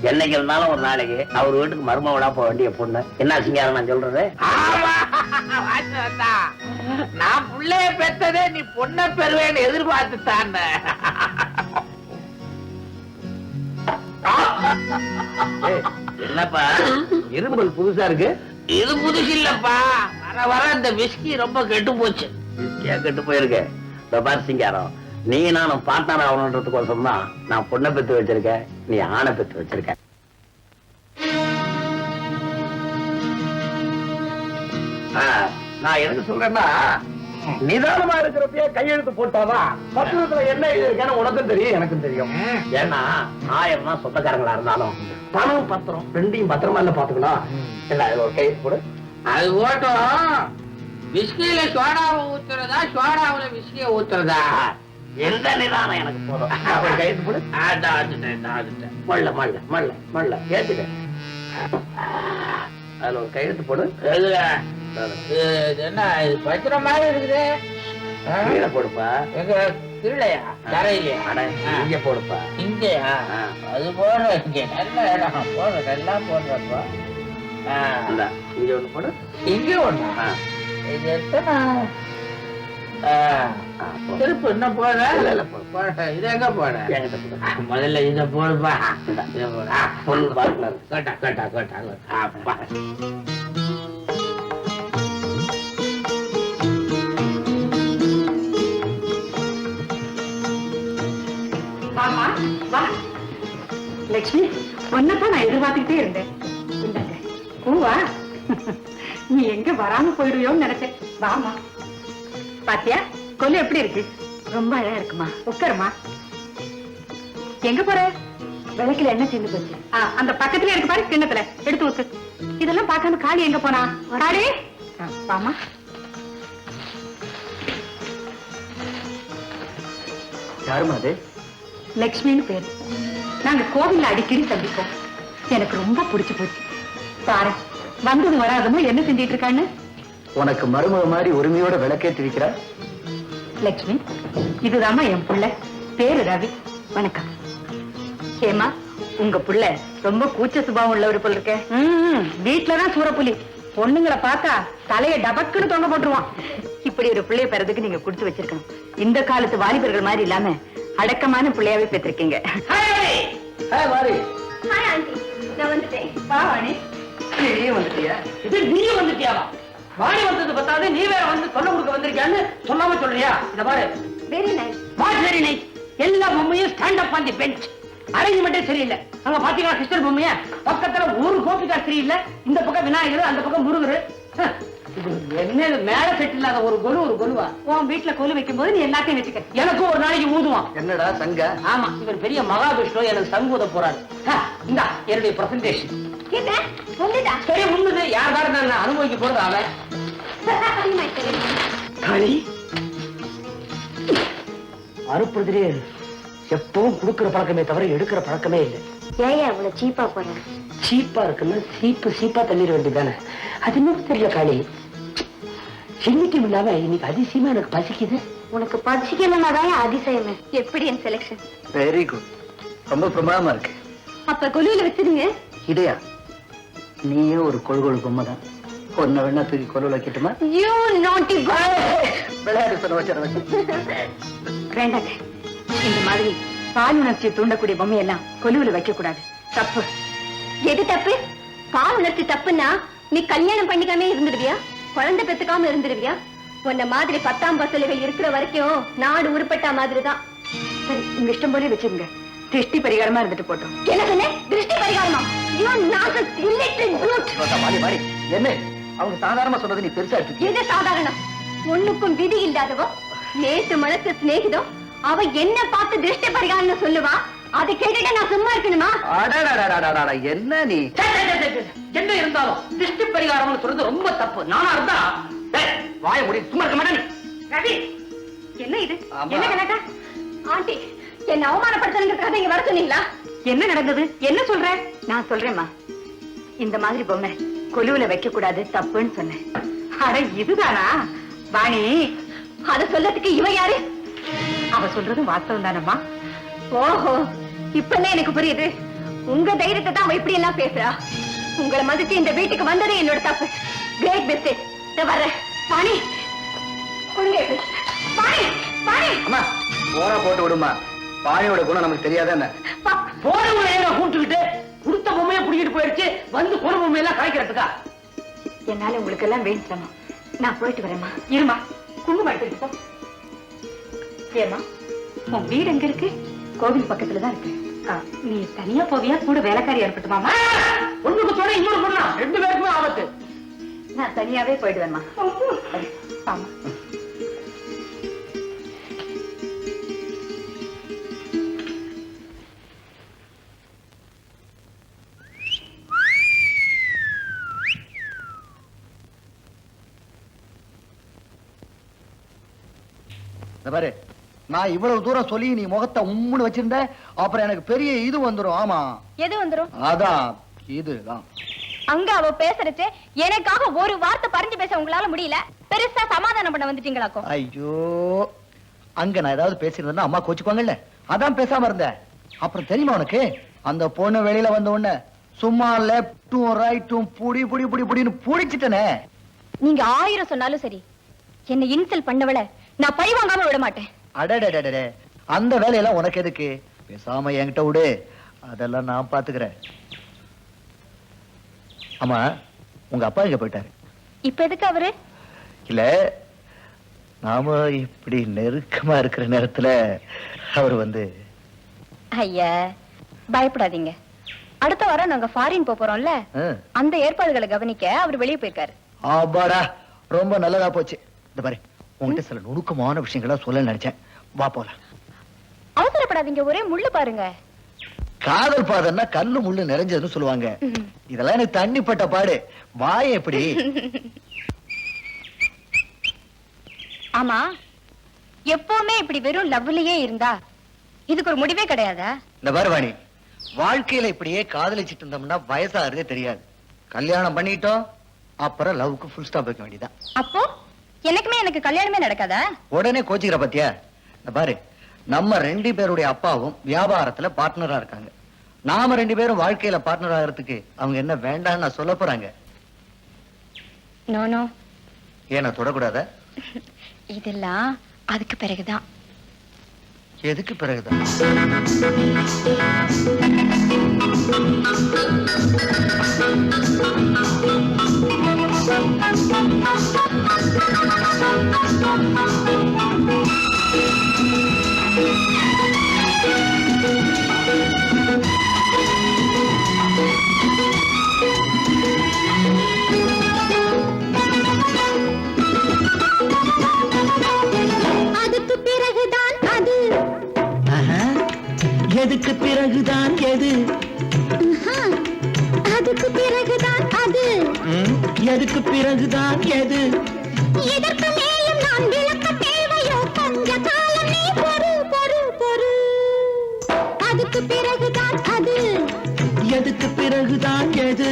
என்னைக்கு இருந்தாலும் ஒரு நாளைக்கு அவர் வீட்டுக்கு மருமகளா போக வேண்டிய பொண்ணு. என்ன சிங்காரம் நான் சொல்றது? நான் புள்ளைய பெத்ததே நீ பொண்ணை பெறுவேன்னு எதிர்பார்த்துட்டான். என்னப்பா இரும்பல் புதுசா இருக்கு? இது புதுசு இல்லப்பா, வர வர இந்த விஸ்கி ரொம்ப கெட்டு போச்சு. விஸ்கியா கெட்டு போயிருக்கு? பார் சிங்காரம், நீ நானும் பார்ட்னர் ஆகணுன்றதுக்கோசம் தான் நான் பொண்ணை பெத்து வச்சிருக்கேன், நீ ஆணை பெத்து வச்சிருக்க. நான் எதுக்கு சொல்றேன்னா, நிதானமா இருக்கிறப்பயே கையெழுத்து போட்டாதான் பத்திரத்துல என்ன எழுதிருக்கேன்னு உனக்கும் தெரியும் எனக்கும் தெரியும். ஏன்னா 1000 தான் சொந்தக்காரங்களா இருந்தாலும் பணம் பத்திரம் ரெண்டையும் பத்திரமா இல்ல பாத்துக்கணும். இல்ல அதுல ஒரு கையெழுத்து போடு. அது ஓட்டும். விஸ்கியில சோடாவை ஊத்துறதா சோடாவுல விஸ்கிய ஊத்துறதா? எந்த நிதானம் எனக்கு போதும். ஒரு கையெழுத்து போடு. மல்ல மல்ல மல்ல மல்ல ஏத்துக்க. அதுல ஒரு கையெழுத்து போடு. என்ன பத்திர மாதிரி இருக்குது? கீழே போடுப்பா. எங்க கீழையா தரையிலையா? இங்க போடுப்பா. இங்கயா? அது போடுற இங்க நல்ல இடம் போடுற எல்லாம் போடுறப்பா. இங்க ஒண்ணு போடு. இங்க ஒண்ணா? இது எத்தனை திருப்பு என்ன போட? இது எங்க போட? முதல்ல இத போடுப்பா. கேட்டா கேட்டா கேட்டா அப்பா. லட்சுமி, ஒன்னதான் நான் எதிர்பார்த்துக்கிட்டே இருந்தேன். இந்தாங்க பூவா. நீ எங்க வராம போயிடுவோன்னு நினைச்சேன். வாமா. பாத்தியா, கொல்லு எப்படி இருக்கு? ரொம்ப அழகா இருக்குமா. உட்காருமா. எங்க போற? விளக்குல என்ன தீர்ந்து போச்சு? அந்த பக்கத்துல இருக்கு பாரு, கிண்ணத்துல எடுத்து ஊத்து. இதெல்லாம் பார்க்காம காளி எங்க போனா? காளி வாமா. யாருமா அது? லட்சுமின்னு பேரு. நாங்க கோவில்ல அடிக்கடி சந்திப்போம். எனக்கு ரொம்ப பிடிச்சு போச்சு. பாரு, வந்தது வராதமோ என்ன செஞ்சிட்டு இருக்கான்னு. உனக்கு மருமக மாதிரி உரிமையோட விளக்கேற்றி வைக்கிற லட்சுமி, இதுதாம்மா என் புள்ள. பேரு ரவி. வணக்கம். ஏமா, உங்க புள்ள ரொம்ப கூச்ச சுபாவம் உள்ளவர் போல இருக்க. வீட்டுலதான் சூரப்புலி. பொண்ணுங்களை பார்த்தா தலைய டபக்குன்னு தொங்க போட்டுருவான். இப்படி ஒரு பிள்ளைய பெறதுக்கு நீங்க குடுத்து வச்சிருக்கணும். இந்த காலத்து வாலிபர்கள் மாதிரி இல்லாம அடக்கமான பிள்ளையாவே பெற்றிருக்கீங்க. நான் வந்துட்டேன். வாணி, நீயே வந்துட்டியா? இது நீ வந்துட்டியாவா? வாணி வந்தது பத்தாது, நீ வேற வந்து தொல்லை கொடுக்க வந்திருக்கியான்னு சொல்லாம சொல்றியா? இத பாரு, very nice. What very nice. எல்லா பொம்மையும் stand up on the bench. அரேஞ்ச்மெண்டே சரியில்லை. அங்க பாத்தீங்களா கிருஷ்ணர் பொம்மைய? பக்கத்துல ஒரு கோபிகா ஸ்ரீ இல்ல, இந்த பக்கம் விநாயகர், அந்த பக்கம் முருகர். இது என்ன மேல செட் இல்லாத ஒரு கொலுவா? உன் வீட்டுல கொலு வைக்கும் போது நீ எல்லாத்தையும் வச்சுக்க. எனக்கும் ஒரு நாளைக்கு ஊதுவான். என்னடா சங்க? ஆமா, இவர் பெரிய மகாவிஷ்ணு எனக்கு சங்கூத போறாரு. இந்தா என்னுடைய பிரசன்டேஷன். என்ன வந்துட்டா? சரி, முன்னது யார் காரணம் நான் அனுபவிக்க போறது அவன். களி அனுப்புறதுலே எப்பவும் கொடுக்கிற பழக்கமே தவிர எடுக்கிற பழக்கமே இல்லை. ஏன் அவ்வளவு சீப்பா போறேன்? சீப்பா இருக்குன்னா சீப்பா தள்ளிட வேண்டியதானே. அது இன்னும் தெரியல காளி. என்னைக்கும் இல்லாம இன்னைக்கு அதிசயமா எனக்கு பசிக்குது. உனக்கு பசிக்கலனாதான் அதிசயமே. எப்படி என் செலக்ஷன்? வெரி குட், ரொம்ப பிரமாதமா இருக்கு. அப்ப கொலுவில வச்சிருங்க. இதையா? நீயே ஒரு கொழுகொழு பொம்மை தான். ஒன்ன வேணா தூக்கி கொலுவில் வைக்கட்டுமா? யூ நாட்டி பாய். விளையாடு சொன்ன வச்சு வேண்டாங்க. இந்த மாதிரி பால் உணர்ச்சியை தூண்டக்கூடிய பொம்மையெல்லாம் கொலுவுல வைக்க கூடாது. தப்பு. எது தப்பு? பால் உணர்ச்சி தப்புன்னா நீ கல்யாணம் பண்ணிக்காம இருந்துடுவியா? குழந்தை பெத்துக்காம இருந்துடுவியா? உன்ன மாதிரி 10ஆம் பசலைகள் இருக்கிற வரைக்கும் நாடு உருப்பட்ட மாதிரி தான். சரி, உங்க இஷ்டம் போல வச்சுங்க. திருஷ்டி பரிகாரமா இருந்துட்டு போட்டோம். என்ன சொன்ன? திருஷ்டி பரிகாரமா? You நாசஸ் இல்லிட்டரேட் fruit. என்ன அவங்க சாதாரணமா சொன்னது நீ பெருசா இருக்கு. எது சாதாரணம்? ஒண்ணுக்கும் விதி இல்லாதவோ நேத்து மனசு சிநேகிதம் அவ என்ன பார்த்து திருஷ்டி பரிகாரம் சொல்லுவா. அதை கேட்டுட்டு நான் சும்மா இருக்கணுமா? என்ன நீ? என்ன இருந்தாலும் திருஷ்டி பரிகாரம்னு சொல்றது ரொம்ப தப்பு. நானா இருந்தா வாய முடி சும்மா இருக்க மாட்டேன். ரவி, என்ன இது? ஆமா. என்ன கணக்கா? ஆண்டி, என்ன அவமானப்படுத்துறதுக்காக இங்க வர சொன்னீங்களா? என்ன நடந்தது? என்ன சொல்ற? நான் சொல்றேம்மா. இந்த மாதிரி பொம்மை கொலுவுல வைக்க கூடாது, தப்புன்னு சொன்னேன். அட இதுதானா வாணி? அத சொல்லத்துக்கு இவ யாரு? அவ சொல்றதும் வாஸ்தவம் தானம்மா. ஓஹோ, இப்பதான் எனக்கு புரியுது. உங்க தைரியத்தை தான் அவ இப்படி எல்லாம் பேசுறா. உங்களை மதிச்சு இந்த வீட்டுக்கு வந்ததே என்னோட தப்பு. Great mistake. வர்றேன். வாணி, ஒழுங்கே பேசு. வாணி, வாணி. அம்மா போரா போட்டு விடுமா. பாணியோட குணம் நமக்கு தெரியாதானே? போறவங்களை கூட்டுக்கிட்டு கொடுத்த பொம்மையை புடிக்கிட்டு போயிடுச்சு. வந்து கொடு பொம்மையெல்லாம் காய்க்கிறதுக்கா? என்னால உங்களுக்கு எல்லாம் வேணுமா? நான் போயிட்டு வரேம்மா. இருமா, குங்குமம் எடுத்துட்டு போ. ஏமா, உன் வீடு எங்க இருக்கு? கோவில் பக்கத்துலதான் இருக்கு. நீ தனியா போவியா, கூட வேலைக்காரி ஏற்பட்டுமாமா? ஒண்ணுக்கு சொன்ன இன்னொரு பொண்ணா, 2 பேருக்குமே ஆபத்து. நான் தனியாவே போயிடுவேன்மா. ஆமா. பாரு, நான் இவ்வளவு தூரம் சொல்லி நீ முகத்தை உம்முன்னு வச்சிருந்த, அப்புறம் எனக்கு பெரிய இது வந்துரும். ஆமா, எது வந்துரும்? அதான் இதுதான். அங்க அவ பேசுறச்சே எனக்காக ஒரு வார்த்தை பறிஞ்சு பேச உங்களால முடியல. பெருசா சமாதானம் பண்ண வந்துட்டீங்களாக்கும். ஐயோ, அங்க நான் ஏதாவது பேசியிருந்தேன்னா அம்மா கோச்சுக்குவாங்கல்ல, அதான் பேசாம இருந்தேன். அப்புறம் தெரியுமா உனக்கு, அந்த பொண்ணு வெளியில வந்த உடனே சும்மா லெப்டும் ரைட்டும் புடி புடி புடி புடின்னு புடிச்சிட்டனே. நீங்க 1000 சொன்னாலும் சரி, என்ன இன்சல்ட் பண்ணவள நான் பழி வாங்காம விட மாட்டேன். அடடடடே, அந்த வேலையெல்லாம் உனக்கு எதுக்கு? பேசாம என்கிட்ட விடு, அதெல்லாம் நான் பாத்துக்கிறேன். ஆமா, உங்க அப்பா எங்க போயிட்டாரு? இப்ப எதுக்கு அவரு? இல்ல, நாம இப்படி நெருக்கமா இருக்கிற நேரத்துல அவர் வந்து. ஐயா, பயப்படாதீங்க. அடுத்த வாரம் நாங்க ஃபாரின் போறோம்ல, அந்த ஏற்பாடுகளை கவனிக்க அவர் வெளியே போயிருக்காரு. ஆபாடா, ரொம்ப நல்லதா போச்சு. இந்த பாரு, உங்ககிட்ட சில நுணுக்கமான விஷயங்களா சொல்ல நினைச்சேன். வா போலாம். அவசரப்படாதீங்க, ஒரே முள்ளு பாருங்க. காதல் பாதம்னா கல்லு முள்ளு நிறைஞ்சதுன்னு சொல்லுவாங்க. இதெல்லாம் எனக்கு தண்ணி பட்ட பாடு. வாய் எப்படி? ஆமா, எப்பவுமே இப்படி வெறும் லவ்லயே இருந்தா இதுக்கு ஒரு முடிவே கிடையாதா? இந்த பரவாணி, வாழ்க்கையில இப்படியே காதலிச்சிட்டு இருந்தோம்னா வயசாகிறதே தெரியாது. கல்யாணம் பண்ணிட்டோம், அப்புறம் லவ்க்கு ஃபுல் ஸ்டாப் வைக்க வேண்டியதான். அப்போ எனக்கு கல்யாணமே நடக்காதா? உடனே கோச்சிக்கிற பத்தியா? இந்த பாரு, நம்ம 2 பேருடைய அப்பாவும் வியாபாரத்துல பார்ட்னரா இருக்காங்க. நாம 2 பேரும் வாழ்க்கையில பார்ட்னர் ஆகிறதுக்கு அவங்க என்ன வேண்டாம்னு நான் சொல்ல போறாங்க. No no. ஏன்னா தொடக்கூடாத? இதெல்லாம் அதுக்கு பிறகுதான். எதுக்கு பிறகுதான்? அதுக்கு பிறகுதான் அது. எதுக்கு பிறகுதான் எது? அதுக்கு பிறகுதான் அது. எதுக்கு பிறகுதான் எது? இதற்கு மேலும் நான் விளக்க தேவையோ? கொஞ்ச காலம் நீ பொறு பொறு பொறு. அதுக்கு பிறகுதான் அது. எதுக்கு பிறகுதான் எது?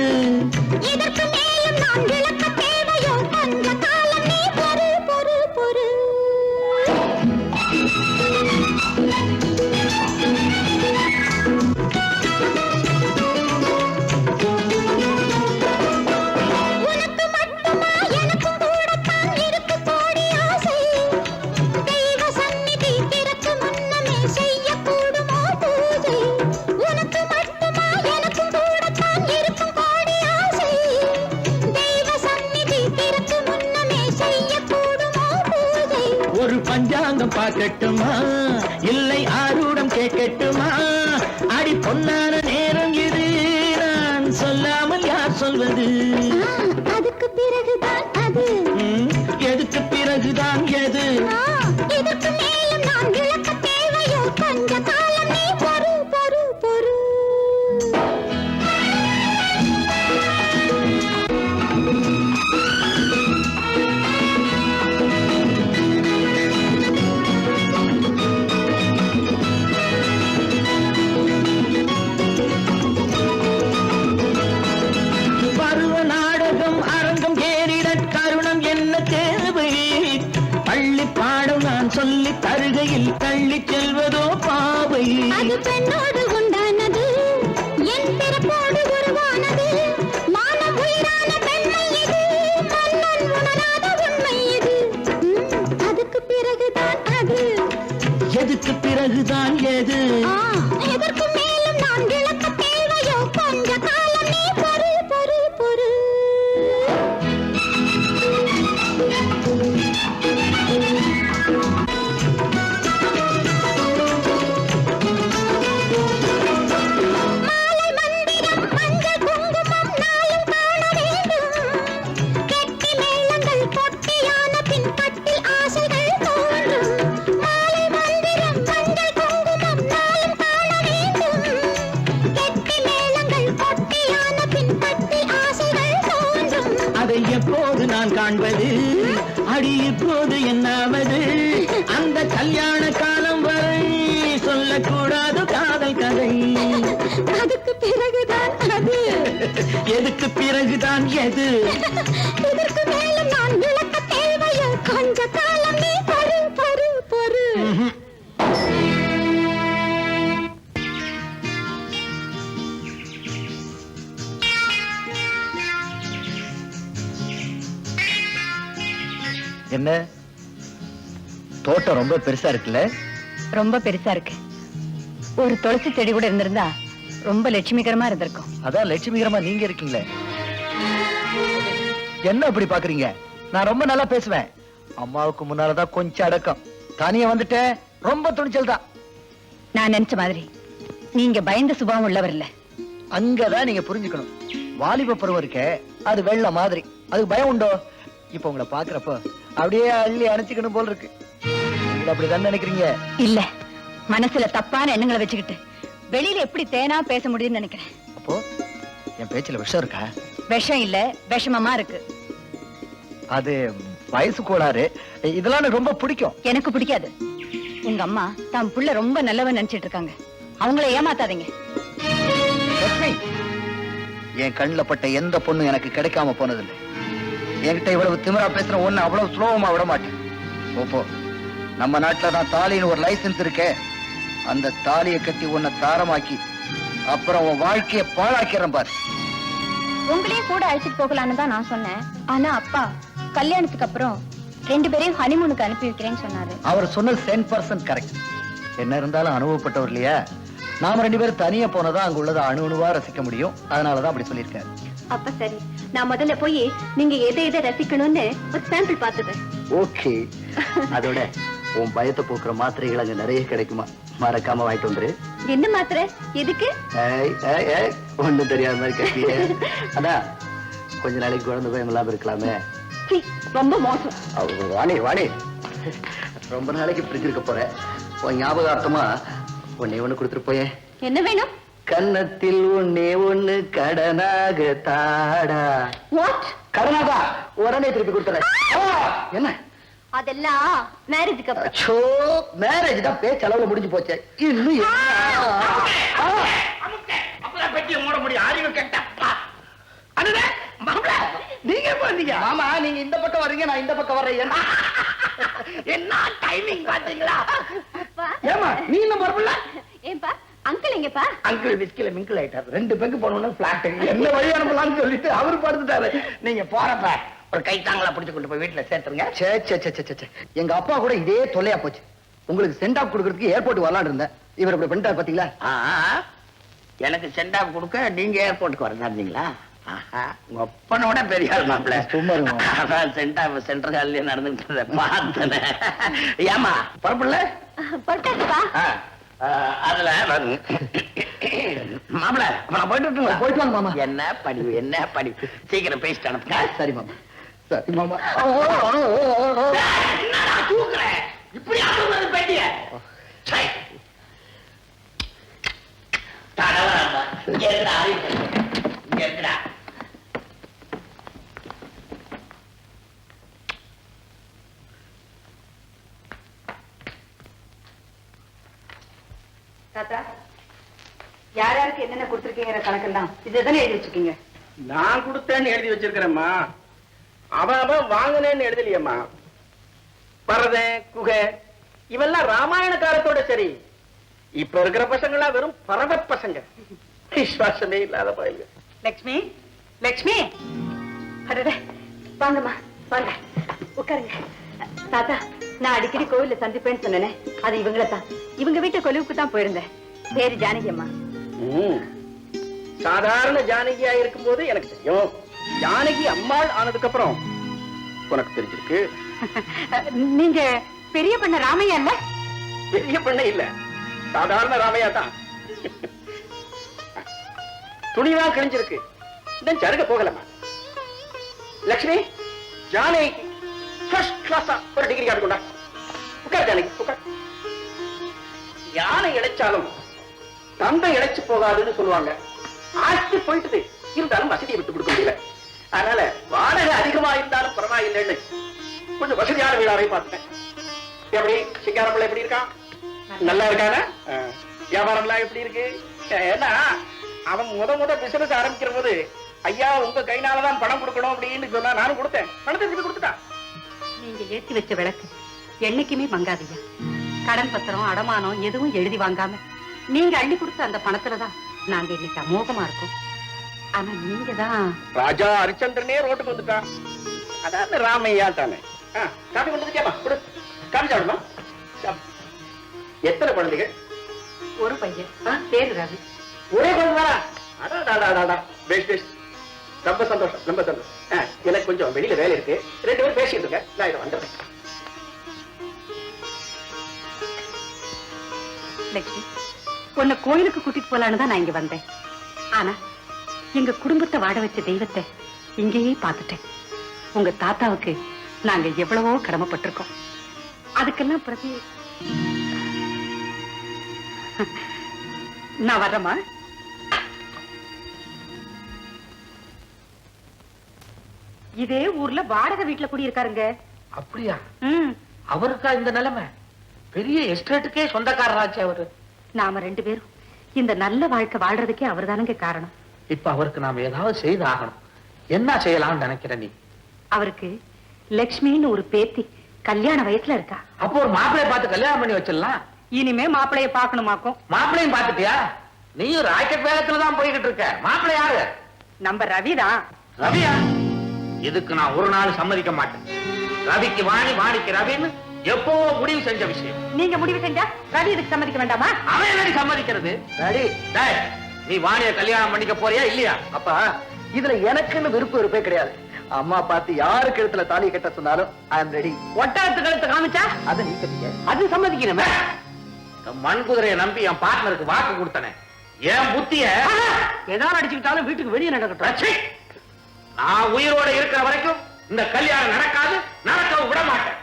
இதற்கு மேலும் நான் விளக்க தேவையோ? கொஞ்ச காலம் நீ பொறு பொறு பொறு. உனக்கு மட்டுமா எனக்கும் கூடத்தான் இருக்கு கோடி ஆசை. தெய்வ சந்நிதி திறக்கு முன்னமே செய்யக்கூடுமோ பூஜை. உனக்கு மட்டுமா எனக்கும் கூடத்தான் இருக்கும் கோடி ஆசை. தெய்வ சந்நிதி திறக்கு முன்னமே செய்யக்கூடுமோ பூஜை. ஒரு பஞ்சாங்கம் பார்க்கட்டுமா, இல்லை ஆரூடம் கேட்கட்டுமா? அடி பொன்னான நேரம் இது, நான் சொல்லாமல் யார் சொல்வது? அதுக்கு பிறகுதான் அது. எதுக்கு பிறகுதான் எது? இதற்கு மேலும் நான் விளக்க தேவையோ? கொஞ்ச காலம் நீ பொறு பொறு பொறு. பருவ நாடகம் அரங்கம் ஏறிட கருணம் என்ன தேவை? பள்ளி பாடம் நான் சொல்லி தருகையில் தள்ளி செல்வதோ பாவை. அது பெண்ணோடு உண்டானது, என் பிறப்போடு உருவானது. மானம் உயிரான பெண்மை இது, மன்னன் உணராத உண்மை இது. அதுக்கு பிறகுதான் அது. எதுக்கு பிறகுதான் எது? இதற்கு மேலும் நான் விளக்க தேவையோ? கொஞ்ச காலம் நீ பொறு பொறு பொறு. மாலை மந்திரம் மஞ்சள் குங்குமம் நாளும் காண வேண்டும். கெட்டி மேளங்கள் பொட்டியான பின் பட்டில் ஆசைகள் தோன்றும். மாலை மந்திரம் மஞ்சள் குங்குமம் நாளும் காண வேண்டும். கெட்டி மேளங்கள் பொட்டியான பின் பட்டில் ஆசைகள் தோன்றும். அதை எப்போது நான் காண்பது? அடி இப்போது என்னாவது? அந்த கல்யாண காலம் வரை சொல்லக்கூடாது காதல் கதை. அதுக்கு பிறகுதான் அது. எதுக்கு பிறகுதான் எது? இதற்கு மேலும் நான் விளக்க தேவையோ? கொஞ்ச காலம் நீ பொறு பொறு பொறு. என்ன தோட்டம் ரொம்ப பெருசா இருக்குல்ல? ரொம்ப பெருசா இருக்கு. ஒரு துளசி செடி கூட இருந்திருந்தா ரொம்ப லட்சுமிகரமா இருந்திருக்கும். அதான் லட்சுமிகரமா நீங்க இருக்கீங்களே. என்ன அப்படி பாக்குறீங்க? நான் ரொம்ப நல்லா பேசுவேன். அம்மாவுக்கு முன்னாலதான் கொஞ்சம் அடக்கம். தனியா வந்துட்டேன், ரொம்ப துணிச்சல் தான். நான் நினைச்ச மாதிரி நீங்க பயந்த சுபாவம் உள்ளவர் இல்ல. அங்கதான் நீங்க புரிஞ்சுக்கணும். வாலிப பருவம் இருக்கே, அது வெள்ள மாதிரி. அதுக்கு பயம் உண்டோ? இப்ப உங்களை பாக்குறப்ப அப்படியே அள்ளி அணைச்சுக்கணும் போல் இருக்கு. நீங்க அப்படிதான் நினைக்கிறீங்க? இல்ல, மனசுல தப்பான எண்ணங்களை வச்சுக்கிட்டு வெளியில எப்படி தேனா பேச முடியும்னு நினைக்கிறேன். அப்போ என் பேச்சுல விஷம் இருக்கா? விஷம் இல்ல, விஷமமா இருக்கு. அது வயசு கோளாறு. இதெல்லாம் எனக்கு ரொம்ப பிடிக்கும். எனக்கு பிடிக்காது. உங்க அம்மா தான் புள்ள ரொம்ப நல்லவன் நினைச்சிட்டு இருக்காங்க. அவங்கள ஏமாத்தாதீங்க. லட்சுமி, என் கண்ணுல பட்ட எந்த பொண்ணு எனக்கு கிடைக்காம போனதில்லை. என்கிட்ட இவ்வளவு திமிரா பேசுற ஒண்ணு அவ்வளவு சுலபமா விட மாட்டேன். ஓப்போ, நம்ம நாட்டுல தான் தாலின்னு ஒரு லைசன்ஸ் இருக்கே. அந்த தாலியை கட்டி உன்னை தாரமாக்கி அப்புறம் உன் வாழ்க்கைய பாழாக்கிறேன் பாரு. உங்களையும் கூட அழைச்சிட்டு போகலான்னு தான் நான் சொன்னேன். ஆனா அப்பா கல்யாணத்துக்கு அப்புறம் 2 பேரையும் ஹனிமூனுக்கு அனுப்பி வைக்கிறேன்னு சொன்னாரு. அவர் சொன்னது 10% கரெக்ட். என்ன இருந்தாலும் அனுபவப்பட்டவர் இல்லையா? நாம 2 பேரும் தனியா போனதா அங்க உள்ளதை அணுவா ரசிக்க முடியும். அதனாலதான் அப்படி சொல்லியிருக்காரு. அப்ப சரி, நான் முதல்ல போய் நீங்க எதை எதை ரசிக்கணும்னு ஒரு சாம்பிள் பார்த்தது. ஓகே. அதோட உன் பயத்தை போக்குற மாத்திரைகள் அங்க நிறைய கிடைக்குமா? மறக்காம வாங்கிட்டு வந்துரு. என்ன மாத்திரை? எதுக்கு? ஒண்ணும் தெரியாத மாதிரி கட்டிய. அதான் கொஞ்ச நாளைக்கு குழந்தை பயம் இல்லாம இருக்கலாமே. சீ, ரொம்ப மோசம். வாணி வாணி, ரொம்ப நாளைக்கு பிரிச்சு இருக்க போற. உன் ஞாபகார்த்தமா ஒன்னே ஒண்ணு கொடுத்துட்டு போயேன். என்ன வேணும்? கன்னத்தில் ஒன்னே ஒண்ணு கடனாக தாடா. வாட்? கடனாகா? உடனே திருப்பி கொடுத்துறேன். என்ன? அதெல்லாம் மேரேஜுக்கு அப்புறம். அச்சோ, மேரேஜ் தான் பேச்சு அளவுல முடிஞ்சு போச்சு. இன்னும் அப்பதான் பெட்டியை மூட முடியும். அறிவு கேட்டப்பா. அதுவே மாப்பிள, நீங்க போறீங்க. மாமா, நீங்க இந்த பக்கம் வர்றீங்க, நான் இந்த பக்கம் வர்றேன். என்ன டைமிங் பாத்தீங்களா? அப்பா. ஏமா நீ இன்னும் வரல? ஏன்பா அங்கிள் எங்கப்பா? அங்கிள் விஸ்கில மிங்கிள் ஆயிட்டாரு. 2 பேருக்கு போனோம்னா பிளாட் என்ன வழி அனுப்பலாம்னு சொல்லிட்டு அவரு படுத்துட்டாரு. நீங்க போறப்ப ஒரு கை தாங்களா பிடிச்சு கொண்டு போய் வீட்டுல சேர்த்துருங்க. சே சே சே சே. எங்க அப்பா கூட இதே தொல்லையா போச்சு. உங்களுக்கு சென்ட் ஆஃப் கொடுக்கறதுக்கு ஏர்போர்ட் வரலான்னு இருந்தேன். இவர் இப்படி பண்ணிட்டாரு பாத்தீங்களா? எனக்கு சென்ட் ஆஃப் கொடுக்க நீங்க ஏர்போர்ட்டுக்கு வரீங்களா? உங்க அப்பனோட பெரிய ஆள் மாப்பிள்ள. சும்மா இருங்க. சென்ட் ஆஃப் சென்ட்ரல் ஹால்ல நடந்துட்டு பார்த்தேன். ஏமா பரப்புல பட்டாச்சுப்பா. அதுல மாப்பிள நான் போயிட்டு போயிட்டு வாங்க மாமா. என்ன படிவு சீக்கிரம் பேசிட்டு அனுப்புங்க. சரி மாமா, சரி மாமா. தூக்குறேன் இப்படி ஆடுறது பெட்டிய. தாத்தா, யார் யாருக்கு என்னென்ன கொடுத்துருக்கீங்கிற கணக்கெல்லாம் இதுதானே எழுதி வச்சிருக்கீங்க? நான் கொடுத்தேன்னு எழுதி வச்சிருக்கிறேம்மா. அவன் வாங்கினேன்னு எழுதலையம்மா. பரதன் குகை இவெல்லாம் ராமாயண காலத்தோட சரி. இப்ப இருக்கிற பசங்களா வெறும் பரவத் பசங்க. விசுவாசமே இல்லாத பயில்க. லட்சுமி, லட்சுமி, அடடே, வாங்கம்மா வாங்க, உட்காருங்க. தாத்தா, நான் அடிக்கடி கோவில்ல சந்திப்பேன்னு சொன்னேனே, அது இவங்கள தான். இவங்க வீட்டு கொலுவுக்கு தான் போயிருந்தேன். பேரு ஜானகி அம்மா. சாதாரண ஜானகியா இருக்கும் போது எனக்கு தெரியும். ஜானகி அம்மாள் ஆனதுக்கு அப்புறம் உனக்கு தெரிஞ்சிருக்கு. நீங்க பெரிய பண்ண ராமையா இல்ல? பெரிய பண்ண இல்ல, சாதாரண ராமையா தான். துணிதான் கிழிஞ்சிருக்கு, இன்னும் சருக போகலமா. லட்சுமி, ஜானகி ஃபர்ஸ்ட் கிளாஸா ஒரு டிகிரி கார்டு கொண்டா. உட்கார் ஜானகி, உட்கார். யானை இழைச்சாலும் தந்தை இழைச்சு போகாதுன்னு சொல்லுவாங்க. ஆட்சி போயிட்டு இருந்தாலும் வசதியை விட்டு கொடுக்க முடியல. அதனால வாடகை அதிகமா இருந்தாலும் பரவாயில்லைன்னு கொஞ்சம் வசதியான வீடாவை பார்த்தேன். எப்படி சிங்காரப்பிள்ளை எப்படி இருக்கான்? நல்லா இருக்கான? வியாபாரம்லாம் எப்படி இருக்கு? ஏன்னா அவன் முத பிசினஸ் ஆரம்பிக்கிற போது ஐயா உங்க கைனாலதான் பணம் கொடுக்கணும் அப்படின்னு சொன்னா நானும் கொடுத்தேன். பணத்தை திருப்பி கொடுத்துட்டான். நீங்க ஏற்றி வச்ச விளக்கு என்னைக்குமே மங்காதீங்க. கடன் பத்திரம் அடமானம் எதுவும் எழுதி வாங்காம நீங்க அள்ளி கொடுத்த அந்த பணத்துலதான் நாங்க இன்னைக்கு அமோகமா இருக்கோம். ஆனா நீங்க தான் ராஜா ஹரிச்சந்திரனே ரோட்டுக்கு வந்துட்டான். அதான் ராமையா தானே. காப்பி கொண்டு கேமா கொடு, காப்பி சாப்பிடுமா. எத்தனை குழந்தைகள்? ஒரு பையன், பேரு ரவி. ஒரே குழந்தை? பேஸ் பேஸ், ரொம்ப சந்தோஷம், ரொம்ப சந்தோஷம். எனக்கு கொஞ்சம் வெளியில வேலை இருக்கு, 2 பேரும் பேசிட்டு இருக்க, நான் இதை வந்துடுறேன். லட்சுமி, உன்னை கோயிலுக்கு கூட்டிட்டு போலான்னு தான் நான் இங்க வந்தேன். ஆனா எங்க குடும்பத்தை வாட வச்ச தெய்வத்தை இங்கேயே பார்த்துட்டேன். உங்க தாத்தாவுக்கு நாங்க எவ்வளவோ கடமைப்பட்டிருக்கோம். அதுக்கெல்லாம் பிரதி நான் வர்றேம்மா. இதே ஊர்ல வாடகை வீட்டுல குடியிருக்காருங்க. அப்படியா? அவருக்கா இந்த நிலைமை? பெரிய எஸ்டேட்டுக்கே சொந்தக்காரராச்சு அவரு. நாம 2 பேரும் இந்த நல்ல வாழ்க்கை வாழ்றதுக்கே அவர் தானுங்க காரணம். இப்ப அவருக்கு நாம ஏதாவது செய்து ஆகணும். என்ன செய்யலாம்னு நினைக்கிற நீ? அவருக்கு லட்சுமின்னு ஒரு பேத்தி கல்யாண வயசுல இருக்கா. அப்போ ஒரு மாப்பிள்ளைய பார்த்து கல்யாணம் பண்ணி வச்சிடலாம். இனிமே மாப்பிளைய பாக்கணுமாக்கும். மாப்பிள்ளையும் பார்த்துட்டியா? நீயும் ராக்கெட் வேகத்துல தான் போய்கிட்டு இருக்க. மாப்பிள்ளை யாரு? நம்ம ரவிதான். ரவியா? இதுக்கு நான் ஒரு நாள் சம்மதிக்க மாட்டேன். ரவிக்கு வாணி, வாணிக்கு ரவின்னு எப்போ முடிவு செஞ்ச விஷயம். நீங்க முடிவு செஞ்சா ரவி இதுக்கு சம்மதிக்க வேண்டாமா? அவன் என்ன சம்மதிக்கிறது? டேய், நீ வாணிய கல்யாணம் பண்ணிக்க போறியா இல்லையா? அப்பா இதுல எனக்குன்னு விருப்பம் கிடையாது. அம்மா பார்த்து யாரு கழுத்துல தாலி கட்ட சொன்னாலும் ஐ அம் ரெடி. ஒட்டகத்து கழுத்தை காமிச்சா அதை நீ கட்டிக்க. அது சம்மதிக்கணுமே. மண் குதிரையை நம்பி என் பார்ட்னருக்கு வாக்கு கொடுத்தனே. என் புத்திய ஏதாவது அடிச்சுக்கிட்டாலும் வீட்டுக்கு வெளியே நடக்கட்டும். நான் உயிரோட இருக்கிற வரைக்கும் இந்த கல்யாணம் நடக்காது, நடக்கவும் விட மாட்டேன்.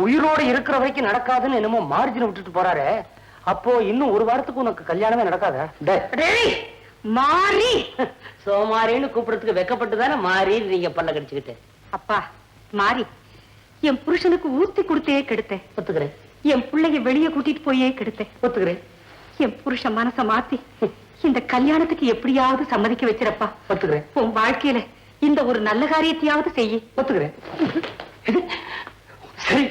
உயிரோடு இருக்கிற வரைக்கும் நடக்காதுன்னு என்னமோ மார்ஜினை விட்டுட்டு போறாரு. அப்போ இன்னும் ஒரு வாரத்துக்கு உனக்கு கல்யாணமே நடக்காதா? மாறி சோமாரின்னு கூப்பிடறதுக்கு வெக்கப்பட்டு தானே மாறி நீங்க பல்ல கடிச்சுக்கிட்டு. அப்பா மாறி, என் புருஷனுக்கு ஊத்தி கொடுத்தே கெடுத்தேன். ஒத்துக்கிறேன். என் பிள்ளைய வெளியே கூட்டிட்டு போயே கெடுத்தேன். ஒத்துக்கிறேன். என் புருஷன் மனச மாத்தி இந்த கல்யாணத்துக்கு எப்படியாவது சம்மதிக்க வச்சிருப்பா. ஒத்துக்கிறேன். உன் வாழ்க்கையில இந்த ஒரு நல்ல காரியத்தையாவது செய்ய. ஒத்துக்கிறேன். சரி,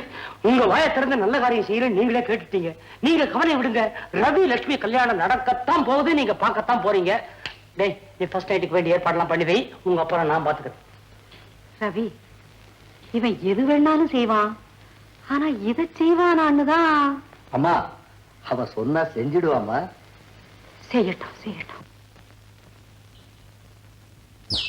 உங்க வாயை திறந்த நல்ல காரியம் செய்யறேன் நீங்களே கேட்டுட்டீங்க. நீங்க கவலை விடுங்க. ரவி லட்சுமி கல்யாணம் நடக்கத்தான் போகுது, நீங்க பார்க்கத்தான் போறீங்க. டேய், நீ ஃபர்ஸ்ட் நைட்டுக்கு வேண்டிய ஏற்பாடுலாம் பண்ணி வை. உங்க அப்புறம் நான் பாத்துக்கிறேன். ரவி இவன் எது வேணாலும் செய்வான், ஆனா இதை செய்வானான்னுதான். அம்மா அவ சொன்னா செஞ்சிடுவாமா. செய்யட்டும் செய்யட்டும்.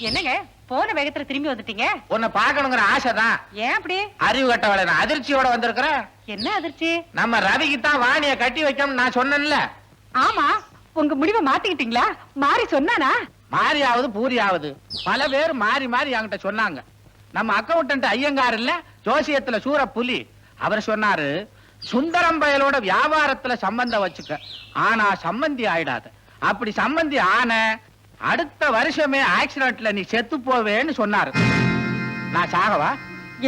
என்னங்க போன வேகத்துல திரும்பி வந்துட்டீங்க? உன்னை பார்க்கணுங்கிற ஆசைதான். ஏன் அப்படி? அறிவு கட்டவளை நான் அதிர்ச்சியோட வந்திருக்கிறேன். என்ன அதிர்ச்சி? நம்ம ரவிக்கு தான் வாணிய கட்டி வைக்கணும் நான் சொன்னேன்ல. ஆமா, உங்க முடிவை மாத்திக்கிட்டீங்களா? மாறி சொன்னானா? மாறியாவது பூரியாவது பல பேர் மாறி மாறி என்கிட்ட சொன்னாங்க. நம்ம அக்கௌண்டன்ட் ஐயங்கார் இல்ல, ஜோசியத்துல சூர புலி, அவர் சொன்னாரு, சுந்தரம் பயலோட வியாபாரத்துல சம்பந்தம் வச்சுக்க, ஆனா சம்பந்தி ஆயிடாத. அப்படி சம்பந்தி ஆன அடுத்த வருஷமே ஆக்சிடென்ட்ல நீ செத்து போவேன்னு சொன்னாரு. நான் சாகவா?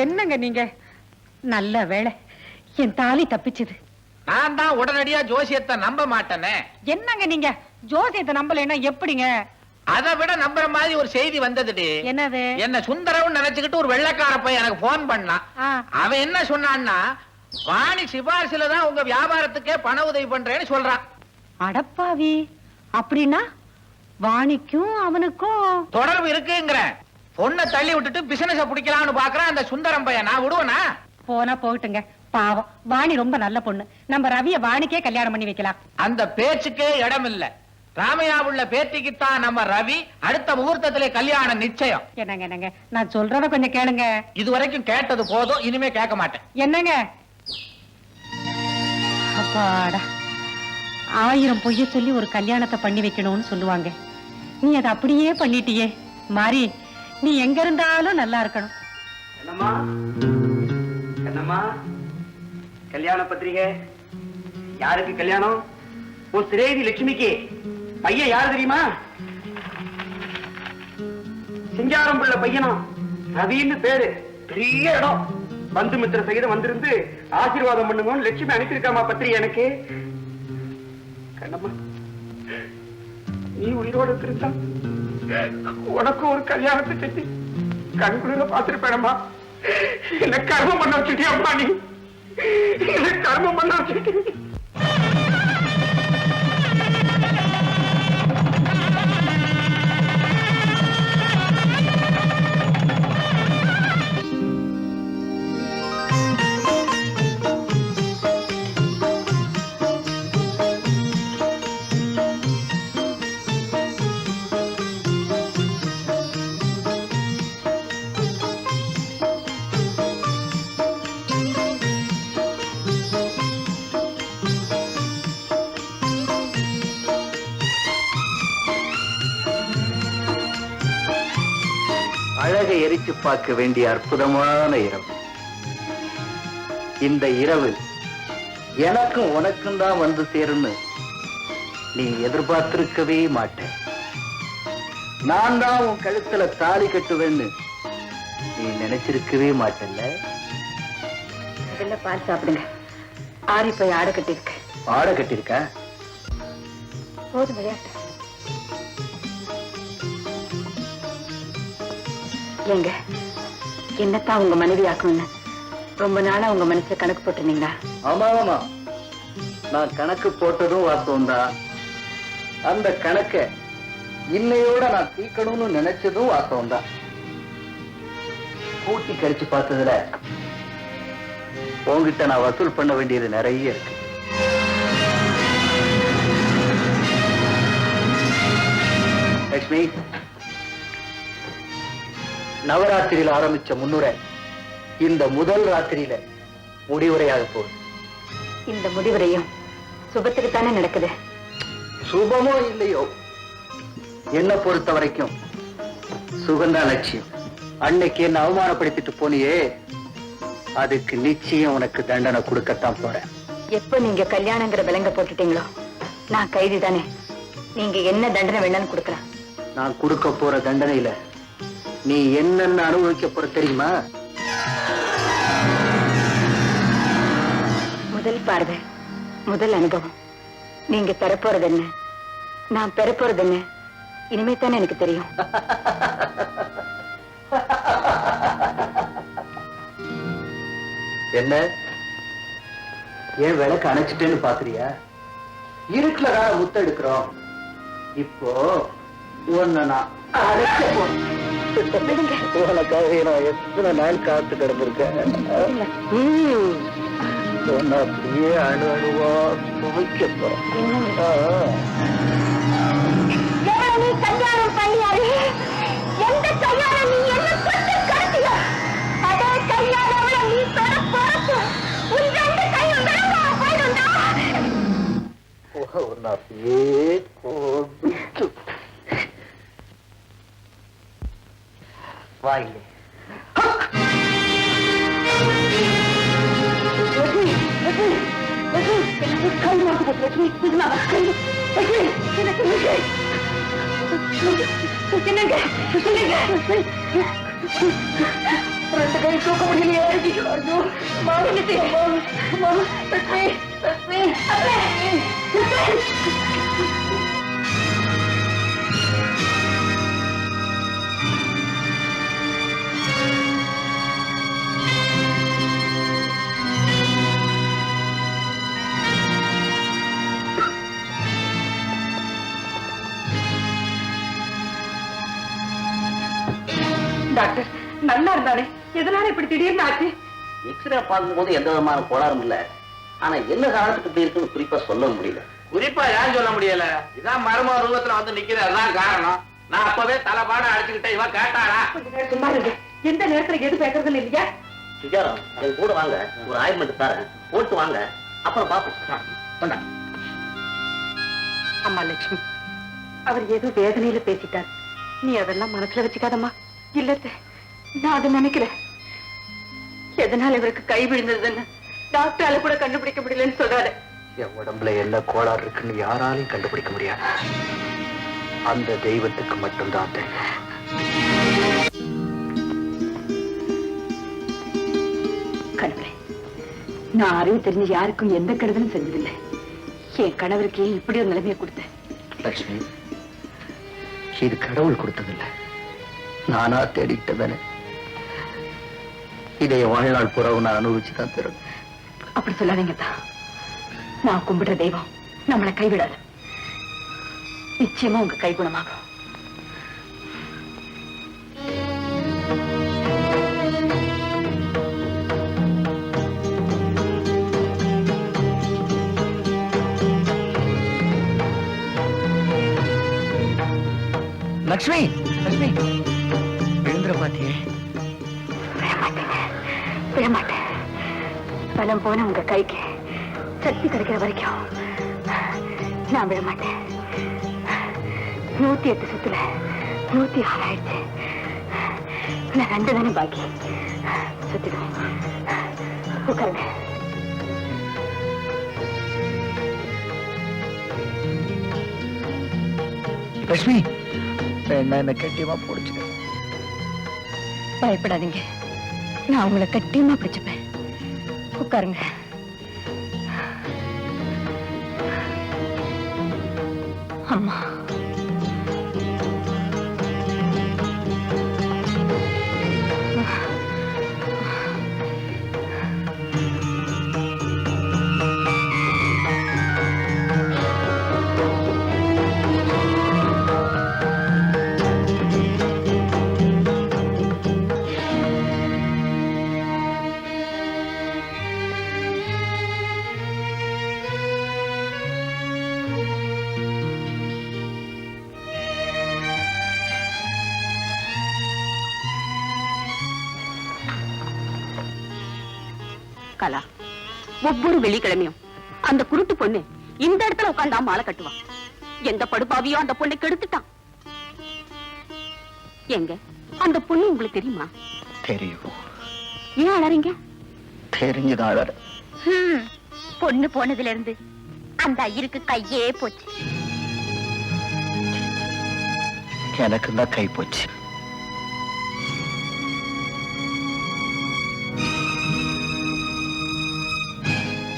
என்னங்க நீங்க? நல்ல வேளை என் தாலி தப்பிச்சுது. நான் தான் உடனடியா ஜோசியத்தை நம்ப மாட்டேனே. என்னங்க நீங்க ஜோசியத்தை நம்பலைன்னா எப்படிங்க? அதை விட நம்புற மாதிரி ஒரு செய்தி வந்ததுடி. என்னது? என்ன சுந்தரம் நினைச்சுக்கிட்டு ஒரு வெள்ளைக்கார பையன் எனக்கு போன் பண்ணான். அவன் என்ன சொன்னான்னா, வாணி சிபாரிசுல தான் உங்க வியாபாரத்துக்கே பண உதவி பண்றேன்னு சொல்றான். அடப்பாவி, அப்படின்னா வாணிக்கும் அவனுக்கும் தொடர்பு இருக்குங்கிற. பொண்ணை தள்ளி விட்டுட்டு பிசினஸ் பிடிக்கலாம்னு பாக்குறான் அந்த சுந்தரம் பையன். நான் விடுவனா? போனா போகட்டுங்க. பாவம், வாணி ரொம்ப நல்ல பொண்ணு. நம்ம ரவிய வாணிக்கே கல்யாணம் பண்ணி வைக்கலாம். அந்த பேச்சுக்கே இடம் இல்ல. ராமையா உள்ள பேத்திக்குத்தான் நம்ம ரவி. அடுத்த முகூர்த்தத்திலே கல்யாணம் நிச்சயம். என்னங்க என்னங்க, நான் சொல்றத கொஞ்சம் கேளுங்க. இதுவரைக்கும் கேட்டது போதும், இனிமே கேட்க மாட்டேன். என்னங்க? அப்பாடா, 1000 பொய்ய சொல்லி ஒரு கல்யாணத்தை பண்ணி வைக்கணும்னு சொல்லுவாங்க. நீ அதை அப்படியே பண்ணிட்டியே. மாறி, நீ எங்க இருந்தாலும் நல்லா இருக்கணும். என்னம்மா என்னம்மா, கல்யாண பத்திரிகை யாருக்கு கல்யாணம்? உன் சிரேதி லட்சுமிக்கு. பையன் யாரு தெரியுமா? சிங்காரம் பிள்ளை பையனா, ரவின்னு பேரு. பெரிய இடம், பந்து மித்திர சகிதம் வந்திருந்து ஆசீர்வாதம் பண்ணுங்கன்னு லட்சுமி அனுப்பியிருக்காமா பத்திரிகை எனக்கு. கண்ணம்மா, நீ உயிரோடு இருந்தா உனக்கு ஒரு கல்யாணத்தை செஞ்சு கண்குளிர பார்த்திருப்பேனம்மா. என்ன கர்மம் பண்ண வச்சுட்டியம்மா நீ, என்ன கர்மம் பண்ண வச்சுட்டீங்க. அழகை எரிச்சு பார்க்க வேண்டிய அற்புதமான இரவு. இந்த இரவு எனக்கும் உனக்கும் தான் வந்து சேரும்னு நீ எதிர்பார்த்திருக்கவே மாட்டேன். நான் தான் உன் கழுத்துல தாலி கட்டுவேன்னு நீ நினைச்சிருக்கவே மாட்டேன்ல. முதல்ல பால் சாப்பிடுங்க. ஆரி போய் ஆடை கட்டிருக்கு. ஆடை கட்டிருக்க? போதும் விளையாட்டு. ஏங்க, என்னத்தான் உங்க மனைவி ஆக்கணும்னு ரொம்ப நாளா உங்க மனசுல கணக்கு போட்டிருந்தீங்களா? ஆமா ஆமா, நான் கணக்கு போட்டதும் வாஸ்தவம் தான். அந்த கணக்க இன்னையோட நான் தீக்கணும்னு நினைச்சதும் வாஸ்தவம் தான். கூட்டி கழிச்சு பார்த்ததுல உங்ககிட்ட நான் வசூல் பண்ண வேண்டியது நிறைய இருக்கு. லட்சுமி, நவராத்திரியில ஆரம்பிச்ச முன்னுரை இந்த முதல் ராத்திரியில முடிவுரையாக போகுது. இந்த முடிவுரையும் சுபத்துக்கு தானே நடக்குது. சுபமோ இல்லையோ, என்ன பொறுத்த வரைக்கும் சுகந்தா லட்சியம். அன்னைக்கு என்ன அவமானப்படுத்திட்டு போனியே, அதுக்கு நிச்சயம் உனக்கு தண்டனை கொடுக்கத்தான் போறேன். எப்ப நீங்க கல்யாணங்கிற விலங்க போட்டுட்டீங்களோ நான் கைதி தானே. நீங்க என்ன தண்டனை வேணாலும் கொடுக்கலாம். நான் கொடுக்க போற தண்டனையில நீ என்னென்ன அனுபவிக்க போற தெரியுமா? முதல் பார்வை, முதல் அனுபவம். நீங்க தரப்போறது என்ன, நான் பெறப்போறது என்ன, இனிமே தானே எனக்கு தெரியும். என்ன ஏன் விளக்கு அணைச்சிட்டேன்னு பாக்குறியா? இருட்டுல முத்த எடுக்கிறோம். இப்போ உன்னை நான் அழைக்க போறேன். உனக்காக நான் எத்தனை நாள் காத்து கிடந்திருக்கேன். உன்னை அப்படியே அணு அணுவா துவைக்க போறேன். நீ கல்யாணம் பண்ணியாரு, எந்த கல்யாணம் நீ என்ன கொண்டு காட்டியா, அதே கல்யாணம் நீ தொட போறது உன் ரெண்டு கையும் விளங்காம போயிடும்டா. உன்னை அப்படியே கோபிச்சு வாயிலே ரெண்டு கை தூக்க முடியலையே. டாக்டர் நல்லா இருந்தானே, எதனால இப்படி திடீர்னு ஆச்சு? எக்ஸ்ரே பார்க்கும்போது எந்த விதமான கோளாறும் இல்ல. ஆனா என்ன காரணத்துக்கு இப்படி இருக்குன்னு குறிப்பா சொல்ல முடியல. குறிப்பா ஏன் சொல்ல முடியல? இதான் மர்ம ரூபத்துல வந்து நிக்கிறது, அதான் காரணம். நான் அப்பவே தலைப்பாட அடிச்சுக்கிட்டேன். இவன் கேட்டாரா? சும்மா இருக்கு. எந்த நேரத்துல எது பேசுறதுன்னு இல்லையா? சுஜாரம், என் கூட வாங்க, ஒரு ஆயில்மெண்ட் தரேன், போட்டு வாங்க, அப்புறம் பாப்போம். அம்மா லட்சுமி, அவர் ஏதோ வேதனையில பேசிட்டார். நீ அதெல்லாம் மனசுல வச்சுக்காதம்மா. இல்லத்த, நான் அதை நினைக்கிறேன். எதனால இவருக்கு கை விழுந்ததுன்னு டாக்டரால கூட கண்டுபிடிக்க முடியலன்னு சொல்றாரு. என் உடம்புல என்ன கோளாறு இருக்குன்னு யாராலையும் கண்டுபிடிக்க முடியாது. அந்த தெய்வத்துக்கு மட்டும்தான் தெரியும். கடவுளே, நான் அறிவு தெரிஞ்சு யாருக்கும் எந்த கெடுதலும் செஞ்சதில்லை. என் கணவருக்கு இப்படி ஒரு நிலைமையை கொடுத்தேன். லட்சுமி, இது கடவுள் கொடுத்ததில்லை, நானா தேடிக்கிட்டதானே. இதை வாழ்நாள் புறவு நான் அனுபவிச்சுதான் தரும். அப்படி சொல்லாதீங்க தான். நான் கும்பிடுற தெய்வம் நம்மளை கைவிடாது. நிச்சயமா உங்க கை குணமாகும். லட்சுமி, லட்சுமி, எழுந்துற பாத்தியே. விடமாட்டேன். பலம் போன உங்க கைக்கு சக்தி கிடைக்கிற வரைக்கும் நான் விடமாட்டேன். 108 சுத்துல 106 ஆயிடுச்சு. நான் 2 தானே பாக்கி. சுத்திடுவேன். உட்காருங்க. லட்சுமி, என்ன கட்டியமா பிடிச்சிக்க. பயப்படாதீங்க, நான் உங்களை கட்டியமா பிடிச்சுப்பேன். உட்காருங்க. அம்மா, கலா, ஒவ்வொரு வெள்ளிக்கிழமையும் அந்த குருட்டு பொண்ணு இந்த இடத்துல உட்கார்ந்தா மாலை கட்டுவான். எந்த படுபாவியோ அந்த பொண்ணை கெடுத்துட்டான். எங்க அந்த பொண்ணு உங்களுக்கு தெரியுமா? தெரியும். ஏன் அழறீங்க? தெரிஞ்சுதான். பொண்ணு போனதுல இருந்து அந்த ஐயருக்கு கையே போச்சு. எனக்கு தான் கை போச்சு.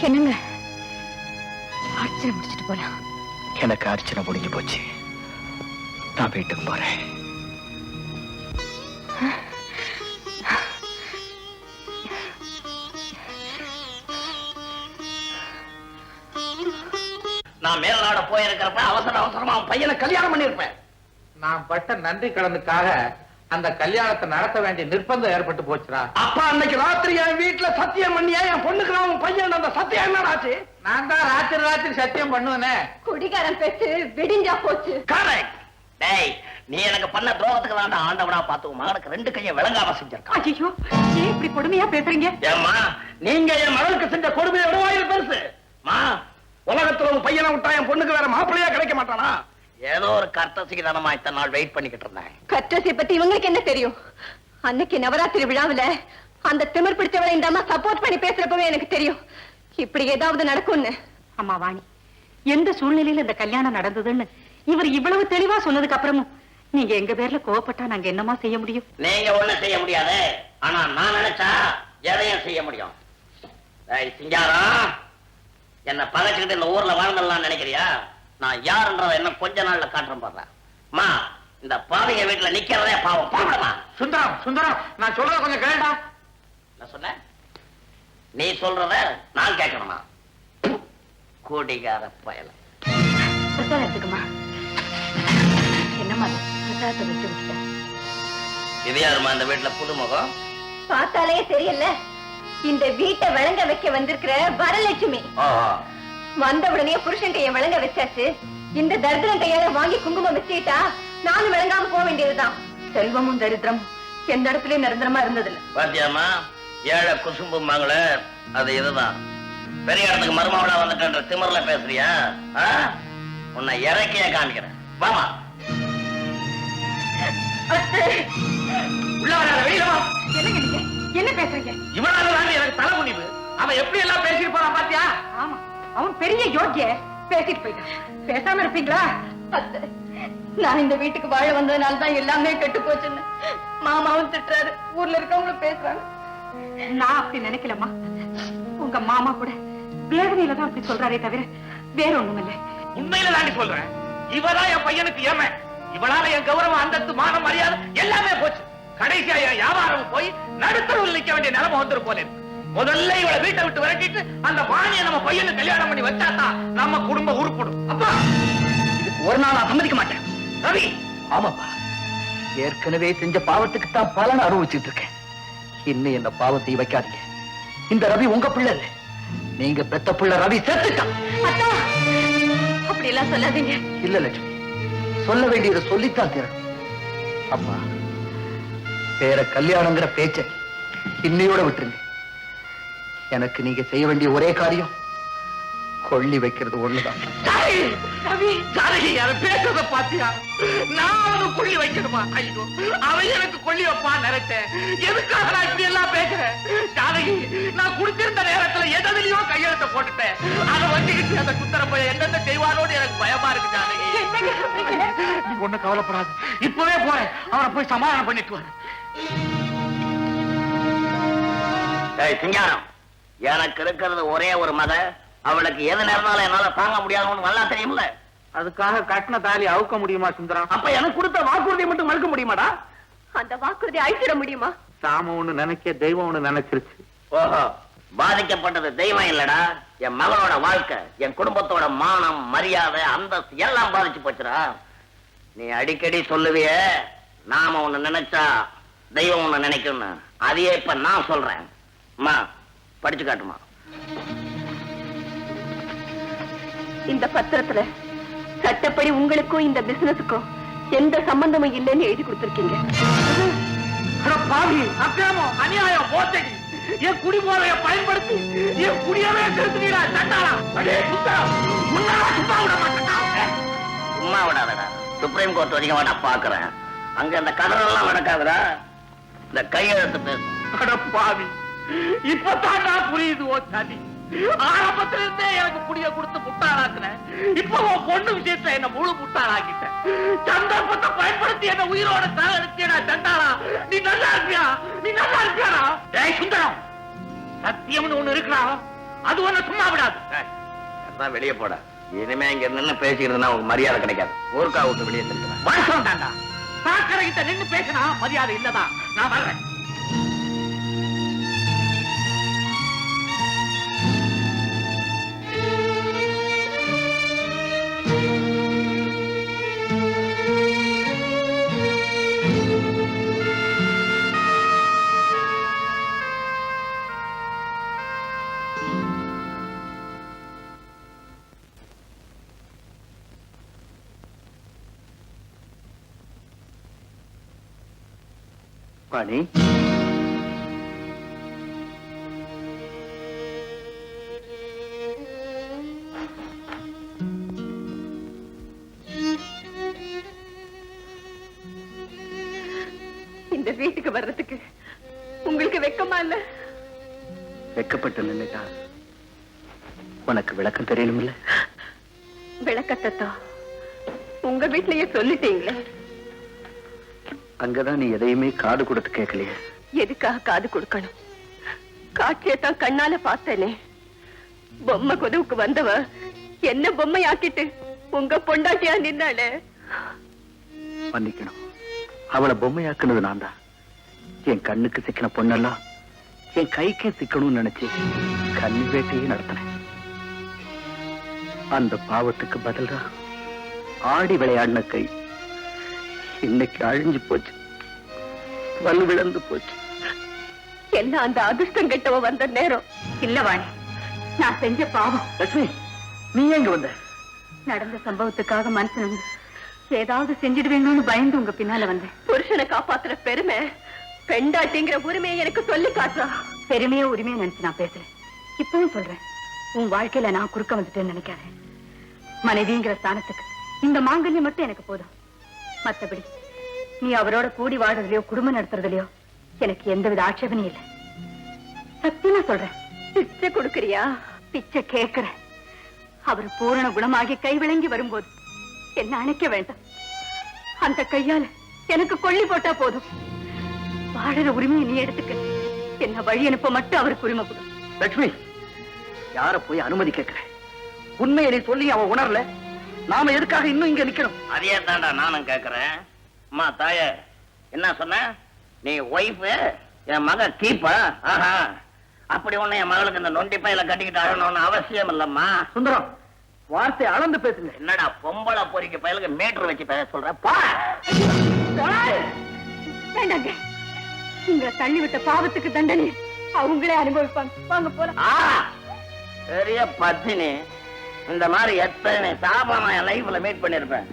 என்னங்க, அர்ச்சனை முடிச்சிட்டு போலாம். எனக்கு அர்ச்சனை முடிஞ்சு போச்சு. நான் வீட்டுக்கு போறேன். நான் மேல்நாடு போயிருக்கிறப்ப அவசரமா அவன் பையனை கல்யாணம் பண்ணிருப்பேன். நான் பட்ட நன்றி கடனுக்காக அந்த கல்யாணத்தை நடத்த வேண்டிய நிர்பந்தம் ஏற்பட்டு போச்சுடா. அப்ப அன்னைக்கு ராத்திரி என் வீட்டுல சத்தியம் பண்ணியா என் பொண்ணுக்கு அவன் பையன் அந்த சத்தியம் என்ன ஆச்சு? நான் தான் ராத்திரி சத்தியம் பண்ணுவேனே. குடிகாரன் பேச்சு விடிஞ்சா போச்சு. கரெக்ட். டேய், நீ எனக்கு பண்ண துரோகத்துக்கு தான் ஆண்டவனா பார்த்து உன் மகனுக்கு 2 கையை விளங்காம செஞ்சிருக்கான். ஐயோ, ஏன் இப்படி கொடுமையா பேசுறீங்க? ஏம்மா, நீங்க என் மகளுக்கு செஞ்ச கொடுமையை விடுவாயில் பெருசு. மா, உலகத்துல உன் பையனை விட்டா என் பொண்ணுக்கு வேற மாப்பிள்ளையா கிடைக்க மாட்டானா? ஏதோ ஒரு கர்த்தசிக்கு தானமா இத்தனை நாள் வெயிட் பண்ணிக்கிட்டு இருந்தேன். கற்றசை பத்தி இவங்களுக்கு என்ன தெரியும்? அன்னைக்கு நவராத்திரி விழாவுல அந்த திமிர் பிடிச்சவளை இந்த அம்மா சப்போர்ட் பண்ணி பேசுறப்பவே எனக்கு தெரியும் இப்படி ஏதாவது நடக்கும்னு. அம்மா வாணி, எந்த சூழ்நிலையில இந்த கல்யாணம் நடந்ததுன்னு இவர் இவ்வளவு தெளிவா சொன்னதுக்கு அப்புறமும் நீங்க எங்க பேர்ல கோவப்பட்டா நாங்க என்னமா செய்ய முடியும்? நீங்க ஒண்ணும் செய்ய முடியாது. ஆனா நான் நினைச்சா எதையும் செய்ய முடியும். சிங்காரம், என்ன பகைச்சுக்கிட்டு இந்த ஊர்ல வாழ்ந்துடலாம் நினைக்கிறியா? நான் யாருன்றத என்ன கொஞ்ச நாள்ல காட்டுறேன் பாடுறேன். மா, இந்த பாவிங்க வீட்டுல நிக்கிறதே பாவம். பாவடமா. சுந்தரம், நான் சொல்றத கொஞ்சம் கேளுடா. என்ன சொன்ன? நீ சொல்றத நான் கேட்கணுமா? கூடிகார பயல. பிரசாதம் எடுத்துக்குமா. என்னம்மா பிரசாதத்தை விட்டு விட்டுட்டேன். இது யாருமா இந்த வீட்டுல புதுமுகம்? பார்த்தாலே தெரியல, இந்த வீட்டை விளங்க வைக்க வந்திருக்கிற வரலட்சுமி. வந்த உடனே புருஷன் கைய விளங்க வச்சாச்சு. இந்த தரித்திரம் கையால வாங்கி குங்குமம் வச்சுட்டா நானும் விளங்காம போக வேண்டியதுதான். செல்வமும் தரித்திரமும் எந்த இடத்துலயும் நிரந்தரமா இருந்ததில்ல. பாத்தியாமா, ஏழை குசும்புமாங்கள அது இதுதான். பெரிய இடத்துக்கு மருமகளா வந்துட்ட திமிர்ல பேசுறியா? உன்னை இறக்கிய காமிக்கிறேன். வாமா. உள்ள வராத, வெளியில வா. என்னங்க நீங்க என்ன பேசுறீங்க? இவனால தான் எனக்கு தலை குனிவு. அவன் எப்படி எல்லாம் பேசிட்டு போறான் பாத்தியா? ஆமா, அவன் பெரிய யோக்கிய. பேசிட்டு போயிட்டான். பேசாம இருப்பீங்களா? நான் இந்த வீட்டுக்கு வாழ வந்ததுனாலதான் எல்லாமே கெட்டு போச்சுன்னு மாமாவும் திட்டுறாரு, ஊர்ல இருக்கவங்களும் பேசுறாங்க. நான் அப்படி நினைக்கலம்மா. உங்க மாமா கூட வேதனையில தான் அப்படி சொல்றாரே தவிர வேற ஒண்ணும் இல்லை. உண்மையில தாண்டி சொல்றேன். இவதான் என் பையனுக்கு ஏமை. இவளால என் கௌரவம், அந்தஸ்து, மானம், மரியாதை எல்லாமே போச்சு. கடைசியா என் வியாபாரம் போய் நடுத்தரவில் நிக்க வேண்டிய நிலைமை வந்துரு போல இருக்கு. முதல்ல இவளை வீட்டை விட்டு விரட்டிட்டு அந்த வாணியை நம்ம பையனுக்கு கல்யாணம் பண்ணி வச்சாதான் நம்ம குடும்பம் உருப்படும். அப்பா, இதுக்கு ஒரு நாள் நான் சம்மதிக்க மாட்டேன். ரவி. ஆமாப்பா, ஏற்கனவே செஞ்ச பாவத்துக்கு தான் பலன் அனுபவிச்சுட்டு இருக்கேன். இன்னும் என்ன பாவத்தை வைக்காதீங்க. இந்த ரவி உங்க பிள்ளை இல்ல, நீங்க பெத்த பிள்ளை. ரவி செத்துட்டான். அப்படி எல்லாம் சொல்லாதீங்க. இல்ல லட்சுமி, சொல்ல வேண்டியதை சொல்லித்தான் தீரணும். அப்பா, வேற கல்யாணங்கிற பேச்ச இன்னையோட விட்டுருங்க. எனக்கு நீங்க செய்ய வேண்டிய ஒரே காரியம், கொள்ளி வைக்கிறது ஒண்ணுதான். பேசுறத பாத்தியா? நான் அவனுக்கு கொள்ளி வைக்கணுமா? ஐயோ, அவன் எனக்கு கொள்ளி வைப்பான் நினைச்சேன். எதுக்காக நான் இப்படி எல்லாம் பேசுறேன்? ஜானகி, நான் குடிச்சிருந்த நேரத்துல எதிலையோ கையெழுத்த போட்டுட்டேன். அதை வச்சுக்கிட்டு அந்த குத்தர போய் என்னென்ன செய்வானோன்னு எனக்கு பயமா இருக்கு. ஜானகி, நீ ஒண்ணு கவலைப்படாது. இப்பவே போறேன், அவனை போய் சமாதானம் பண்ணிட்டு வரேன். சிங்காரம், எனக்கு இருக்கிறது ஒரே ஒரு மக. அவளுக்கு எது நேரம்னாலும் என்னால தாங்க முடியாதுன்னு நல்லா தெரியும்ல. அதுக்காக கட்டின தாலி அவுக்க முடியுமா சுந்தரம்? அப்ப எனக்கு கொடுத்த வாக்குறுதியை மட்டும் மறுக்க முடியுமாடா? அந்த வாக்குறுதி அழிச்சிட முடியுமா? சாம ஒண்ணு நினைக்க தெய்வம் ஒண்ணு நினைச்சிருச்சு. ஓஹோ, பாதிக்கப்பட்டது தெய்வம் இல்லடா, என் மகளோட வாழ்க்கை, என் குடும்பத்தோட மானம், மரியாதை, அந்தஸ்து எல்லாம் பாதிச்சு போச்சுடா. நீ அடிக்கடி சொல்லுவிய, நாம ஒண்ணு நினைச்சா தெய்வம் ஒண்ணு நினைக்கும்னு. அதையே இப்ப நான் சொல்றேன். அம்மா, படிச்சு காட்டுமா. இந்த பத்திரத்துல சட்டப்படி உங்களுக்கும் இந்த பிசினஸுக்கும் எந்த சம்பந்தமும் இல்லைன்னு எழுதி கொடுத்திருக்கீங்க. பாவி, அக்கிரமம், அநியாயம், மோசடி, என் குடிமுறையை பயன்படுத்தி என் குடியவே திருத்தினீரா சண்டாளா? அடே சுத்தம், முன்னால சுத்தா விட மாட்டேன். சும்மா விடாதடா, சுப்ரீம் கோர்ட் வரைக்கும் வேணா பாக்குறேன். அங்க அந்த கடனெல்லாம் நடக்காதுடா, இந்த கையெழுத்து பேசு. அட பாவி, இப்பதான் நான் புரியுது ஓ சதி. ஆரம்பத்துல இருந்தே எனக்கு புடிய கொடுத்து முட்டாளாக்குறேன். இப்ப உன் பொண்ணு விஷயத்துல என்ன முழு முட்டாளாக்கிட்டேன். சந்தர்ப்பத்தை பயன்படுத்தி என்ன உயிரோட தலை எடுத்தியடா சண்டாளா. நீ நல்லா இருப்பியா? நீ நல்லா இருப்பியாடா? டேய் சுந்தரம், சத்தியம்னு ஒண்ணு இருக்கிறான், அது ஒண்ணு சும்மா விடாது. அதான் வெளியே போட. இனிமே இங்க நின்னு பேசிக்கிறதுனா உங்களுக்கு மரியாதை கிடைக்காது. ஊருக்கா விட்டு வெளியே செல்லுவேன். வருஷம் தாண்டா, சாக்கரை கிட்ட நின்னு பேசினா மரியாதை இல்லதான். நான் வர்றேன். பாணி, இந்த வீட்டுக்கு வர்றதுக்கு உங்களுக்கு வெக்கமா இல்ல? வெக்கப்பட்டு நின்னுட்டா உனக்கு விளக்கம் தெரியணும்ல? விளக்கத்தான் உங்க வீட்லயே சொல்லிட்டீங்களே. அங்கதான் நீ எதையுமே காது கொடுத்து கேட்கலையே. எதுக்காக காது கொடுக்கணும்? காட்சியத்தான் கண்ணால பார்த்தேனே. பொம்மை கொதுவுக்கு வந்தவ என்ன பொம்மையாக்கிட்டு உங்க பொண்டாட்டியா நின்னாளே. மன்னிக்கணும், அவளை பொம்மையாக்குனது நான் தான். என் கண்ணுக்கு சிக்கின பொண்ணெல்லாம் என் கைக்கே சிக்கணும்னு நினைச்சு கண்ணி வேட்டையே நடத்தினேன். அந்த பாவத்துக்கு பதில்தான் ஆடி விளையாடின கை இன்னைக்கு அழிஞ்சு போச்சு, வலு விழந்து போச்சு. என்ன அந்த அதிர்ஷ்டம் கெட்டவ வந்த நேரம் இல்ல வாணி, நான் செஞ்ச பாவம். லட்சுமி, நீ எங்க வந்த? நடந்த சம்பவத்துக்காக மனசு வந்து ஏதாவது செஞ்சிடுவேணும்னு பயந்து உங்க பின்னால வந்தேன். புருஷனை காப்பாத்துற பெருமை, பெண்டாட்டிங்கிற உரிமையை எனக்கு சொல்லி காட்டுறா. பெருமையோ உரிமையோ நினைச்சு நான் பேசுறேன். இப்பவும் சொல்றேன், உன் வாழ்க்கையில நான் குறுக்க வந்துட்டேன்னு நினைக்காத. மனைவிங்கிற ஸ்தானத்துக்கு இந்த மாங்கல்யம் மட்டும் எனக்கு போதும். மத்தபடி நீ அவரோட கூடி வாழ்றதுலயோ குடும்பம் நடத்துறதுலயோ எனக்கு எந்தவித ஆட்சேபனையும் இல்லை. சத்தியமா சொல்றேன். பிச்சை கொடுக்கறியா? பிச்சை கேட்கிறேன். அவர் பூரண குணமாகி கை விளங்கி வரும்போது என்ன அணைக்க வேண்டாம். அந்த கையால எனக்கு கொள்ளி போட்டா போதும். வாழற உரிமையை நீ எடுத்துக்க. என்ன வழி அனுப்ப மட்டும் அவருக்கு உரிமை கொடு. லட்சுமி, யார போய் அனுமதி கேட்கிற? உண்மையை நீ சொல்லி அவன் உணரல. நாம எதுக்காக இன்னும் இங்க நிக்கணும்? அதையே தாண்டா நானும் கேக்குறேன். அம்மா தாய, என்ன சொன்ன? நீ ஒய்ஃப், என் மக கீப்பா? ஆஹா, அப்படி ஒண்ணு என் மகளுக்கு இந்த நொண்டி பையில கட்டிக்கிட்டு அழணும்னு அவசியம் இல்லம்மா. சுந்தரம், வார்த்தை அளந்து பேசுங்க. என்னடா பொம்பளை பொறிக்க பயலுக்கு மீட்டர் வச்சு பேச சொல்ற? பா. வேண்டாங்க, உங்களை தள்ளி விட்ட பாவத்துக்கு தண்டனை அவங்களே அனுபவிப்பாங்க. வாங்க போலாம். பெரிய பத்தினி, இந்த மாதிரி எத்தனை சாபம் நான் என் லைஃப்ல மீட் பண்ணிருப்பேன்.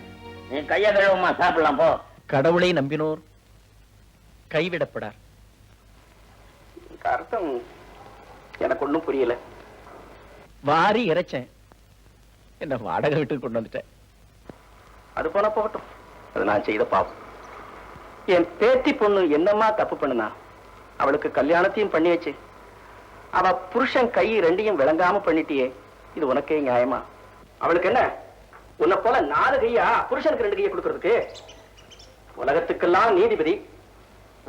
நீ கைய கழுவுமா, சாப்பிடலாம் போ. கடவுளை நம்பினோர் கைவிடப்படார். அர்த்தம் எனக்கு ஒண்ணும் புரியல. வாரி இறைச்சேன், என்ன வாடகை வீட்டுக்கு கொண்டு வந்துட்டேன். அது போனா போகட்டும், அது நான் செய்த பாவம். என் பேத்தி பொண்ணு என்னம்மா தப்பு பண்ணுனா? அவளுக்கு கல்யாணத்தையும் பண்ணி வச்சு அவ புருஷன் கை ரெண்டையும் விளங்காம பண்ணிட்டியே, இது உனக்கே நியாயமா? அவளுக்கு என்ன உன்னை போல 4 கையா புருஷனுக்கு 2 கையை கொடுக்கறதுக்கு? உலகத்துக்கெல்லாம் நீதிபதி,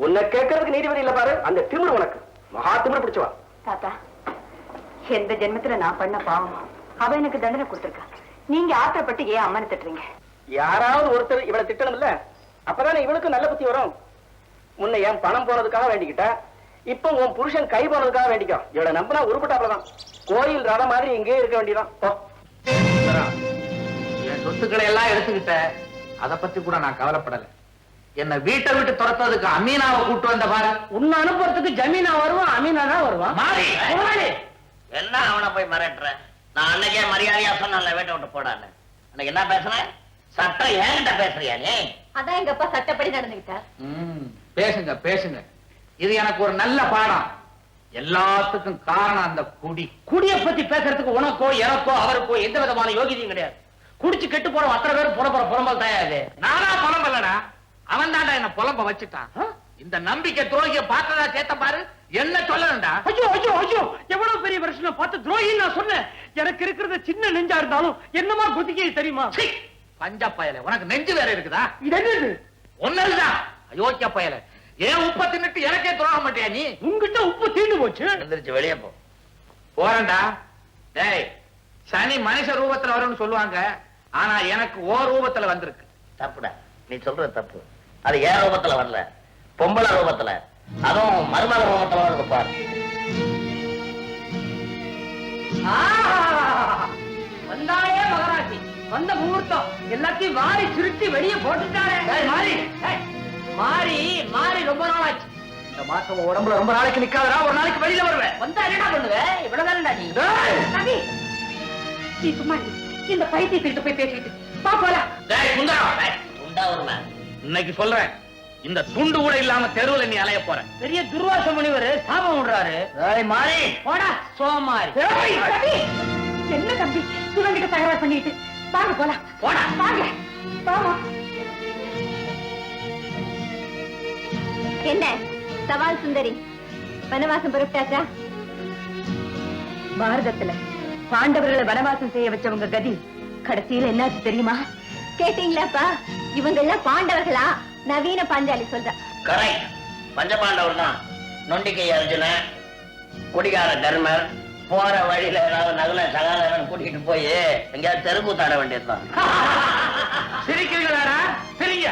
உன்னை கேட்கறதுக்கு நீதிபதி இல்ல பாரு. அந்த திமிரு உனக்கு மகா திமிரு பிடிச்சவா. தாத்தா, எந்த ஜென்மத்துல நான் பண்ண பாவம் அவ எனக்கு தண்டனை கொடுத்திருக்கா. நீங்க ஆத்திரப்பட்டு ஏன் அம்மனை திட்டுறீங்க? யாராவது ஒருத்தர் இவளை திட்டணும் இல்ல, அப்பதானே இவளுக்கு நல்ல புத்தி வரும். முன்ன என் பணம் போனதுக்காக வேண்டிக்கிட்ட, இப்ப உன் புருஷன் கை போனதுக்காக வேண்டிக்கோ. இவளை நம்பினா உருப்பட்டாப்லதான். கோயில் ரட மாதிரி இங்கே இருக்க வேண்டியதான். என் சொத்துக்களை எல்லாம் எடுத்துக்கிட்ட, அதை பத்தி கூட நான் கவலைப்படல. என்ன வீட்டை விட்டு துரத்ததுக்கு அமீனாவை கூட்டு வந்த பாரு. உன்னை அனுப்புறதுக்கு ஜமீனா வருவான், அமீனா தான் வருவான். மாறி என்ன அவனை போய் மிரட்டுற? நான் அன்னைக்கே மரியாதையா சொன்னேன்ல வீட்டை விட்டு போடான்னு. அன்னைக்கு என்ன பேசுறேன்? சட்டம் ஏன்கிட்ட பேசுறியா நீ? அதான் எங்க அப்பா சட்டப்படி நடந்துகிட்டார். பேசுங்க பேசுங்க, இது எனக்கு ஒரு நல்ல பாடம். எல்லாத்துக்கும் காரணம் அந்த குடி. குடிய பத்தி பேசுறதுக்கு உனக்கோ எனக்கோ அவருக்கோ எந்த விதமான யோகியதையும் கிடையாது. குடிச்சு கெட்டு போற அத்தனை பேரும் புறம்பல் தயாரு. நானா புலம்பலடா, அவன் தாண்டா என்ன புலம்ப வச்சுட்டான். இந்த நம்பிக்கை துரோகிய பார்த்ததா சேத்த பாரு, என்ன சொல்லணும்டா? ஐயோ ஐயோ ஐயோ, எவ்வளவு பெரிய பிரச்சனை பார்த்து துரோகி நான் சொன்னேன். எனக்கு இருக்கிறது சின்ன நெஞ்சா இருந்தாலும் என்னமா குதிக்க தெரியுமா? பஞ்சா பயல, உனக்கு நெஞ்சு வேற இருக்குதா? இது என்னது? ஒன்னல்தான் அயோக்கிய பயல. ஏன் உப்ப தின்னுட்டு எனக்கே துரோக மாட்டியா நீ? உங்ககிட்ட உப்பு தீண்டு போச்சு. எந்திரிச்சு வெளியே போ. போறேன்டா. டேய், சனி மனுஷ ரூபத்துல வரும்னு சொல்லுவாங்க, ஆனா எனக்கு ஓ ரூபத்துல வந்திருக்கு. தப்புடா, நீ சொல்றது தப்பு. அது ஏன் ரூபத்துல வரல, பொம்பளை ரூபத்துல, அதுவும் மருமக ரூபத்துல வருது பாரு. வந்தாலே மகராசி, வந்த முகூர்த்தம் எல்லாத்தையும் வாரி சுருட்டி வெளியே போட்டுட்டாரே. மாறி மாறி மாறி ரொம்ப நாள் ஆச்சு. இந்த மாசம் உடம்புல ரொம்ப நாளைக்கு நிக்காதா, ஒரு நாளைக்கு வெளியில வருவேன். வந்தா என்ன பண்ணுவேன்? இவ்வளவுதானடா நீ. ரவி, நீ சும்மா இரு. இந்த பைத்தியத்திட்டு போய் பேசிட்டு பாப்போலாம். டேய் சுந்தரம், உண்டா வருமே. இன்னைக்கு சொல்றேன், இந்த துண்டு கூட இல்லாம தெருவுல நீ அலைய போற. பெரிய துர்வாச முனிவர் சாபம் விடுறாரு. மாறி போடா சோமாரி. என்ன தம்பி இவங்கிட்ட தகராறு பண்ணிட்டு வாங்க போலாம். போடா வாங்க வாமா. என்ன சவால் சுந்தரி, வனவாசம் புறப்பட்டாச்சா? பாரதத்துல பாண்டவர்களை வனவாசம் செய்ய வச்சவங்க கதி கடைசியில என்னாச்சு தெரியுமா? கேட்டீங்களாப்பா? இவங்க எல்லாம் பாண்டவர்களா? நவீன பாஞ்சாலி சொல்ற. கரெக்ட். பஞ்சபாண்டவர் தான். நொண்டிக்கை அர்ஜுன, குடிகார தர்மர், போற வழியில ஏதாவது நகல சகாதவன் கூட்டிட்டு போய் எங்கேயாவது தெருக்கூத்தாட வேண்டியதுதான். சிரிக்கிறீங்களா? சிரிங்க.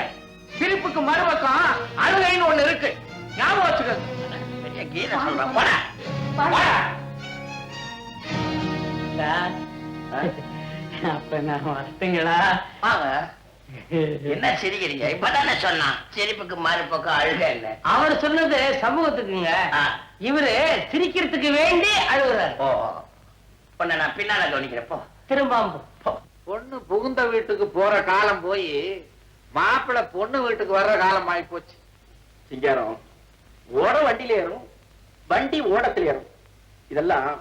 சிரிப்புக்கு மறுபக்கம் அழுகைன்னு ஒண்ணு இருக்கு, ஞாபகம் வச்சுக்கோங்க. பெரிய கீதை சொல்றேன். போடா. அப்ப நான் வரட்டுங்களா? வாங்க. என்ன சிரிக்கிறீங்க? இப்பதானே சொன்னான் சிரிப்புக்கு மறுபக்கம் அழுக இல்ல. அவர் சொன்னது சமூகத்துக்குங்க. இவரு சிரிக்கிறதுக்கு வேண்டி அழுகுறாரு. ஓ, பொண்ணு நான் பின்னால கவனிக்கிறப்போ திரும்ப பொண்ணு புகுந்த வீட்டுக்கு போற காலம் போய் மாப்பிள்ளை பொண்ணு வீட்டுக்கு வர்ற காலம் ஆகி போச்சு. சிங்காரம், ஓட வண்டியில ஏறும், வண்டி ஓடத்துல ஏறும். இதெல்லாம்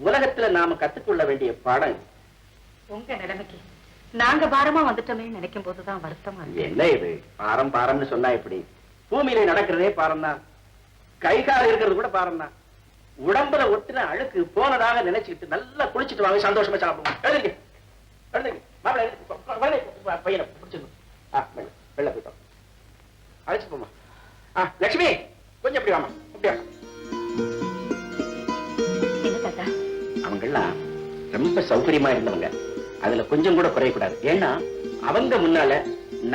உலகத்துல நாம கத்துக்கொள்ள வேண்டிய பாடம். உங்க நிலைமைக்கு நாங்க பாரமா வந்துட்டோமே நினைக்கும் போதுதான் வருத்தமா இருக்கு. என்ன இது பாரம் பாரம்னு சொன்னா எப்படி? பூமியில நடக்கிறதே பாரம் தான், கை கால் இருக்கிறது கூட பாரம் தான். உடம்புல ஒட்டுன அழுக்கு போனதாக நினைச்சுக்கிட்டு நல்லா குளிச்சுட்டு வாங்க, சந்தோஷமா சாப்பிடுவோம். எழுதுங்க எழுதுங்க, மாப்பிள்ளை பையனை பிடிச்சிருக்கோம். வெள்ள போயிட்டோம், அழைச்சு போமா. லட்சுமி கொஞ்சம் எப்படி வாமா, அப்படியா? என்ன தாத்தா? அவங்கெல்லாம் ரொம்ப சௌகரியமா இருந்தவங்க, அதுல கொஞ்சம் கூட குறையக்கூடாது. ஏன்னா அவங்க முன்னால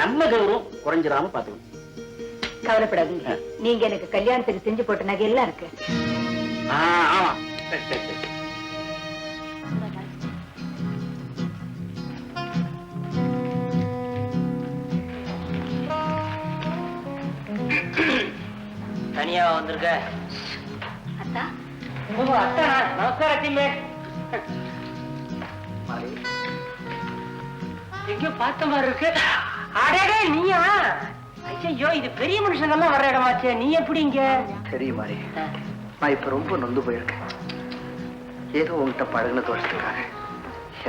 நம்ம கௌரவம் குறைஞ்சிடாம பாத்துக்கணும். கவலைப்படாதீங்க, நீங்க எனக்கு கல்யாணத்துக்கு செஞ்சு போட்ட நகை எல்லாம் இருக்கு. ஆமா, சரி சரி சரி. தனியா வந்திருக்க? அத்தா, அத்தா நமஸ்காரத்திமே. எங்கயோ பார்த்த மாதிரி இருக்கு. அடடே நீயா? ஐயோ, இது பெரிய மனுஷங்கெல்லாம் வர்ற இடமாச்சே, நீ எப்படி இங்க? தெரியுமா, நான் இப்ப ரொம்ப நொந்து போயிருக்கேன். ஏதோ உங்ககிட்ட பழகுன தோஷத்துக்காக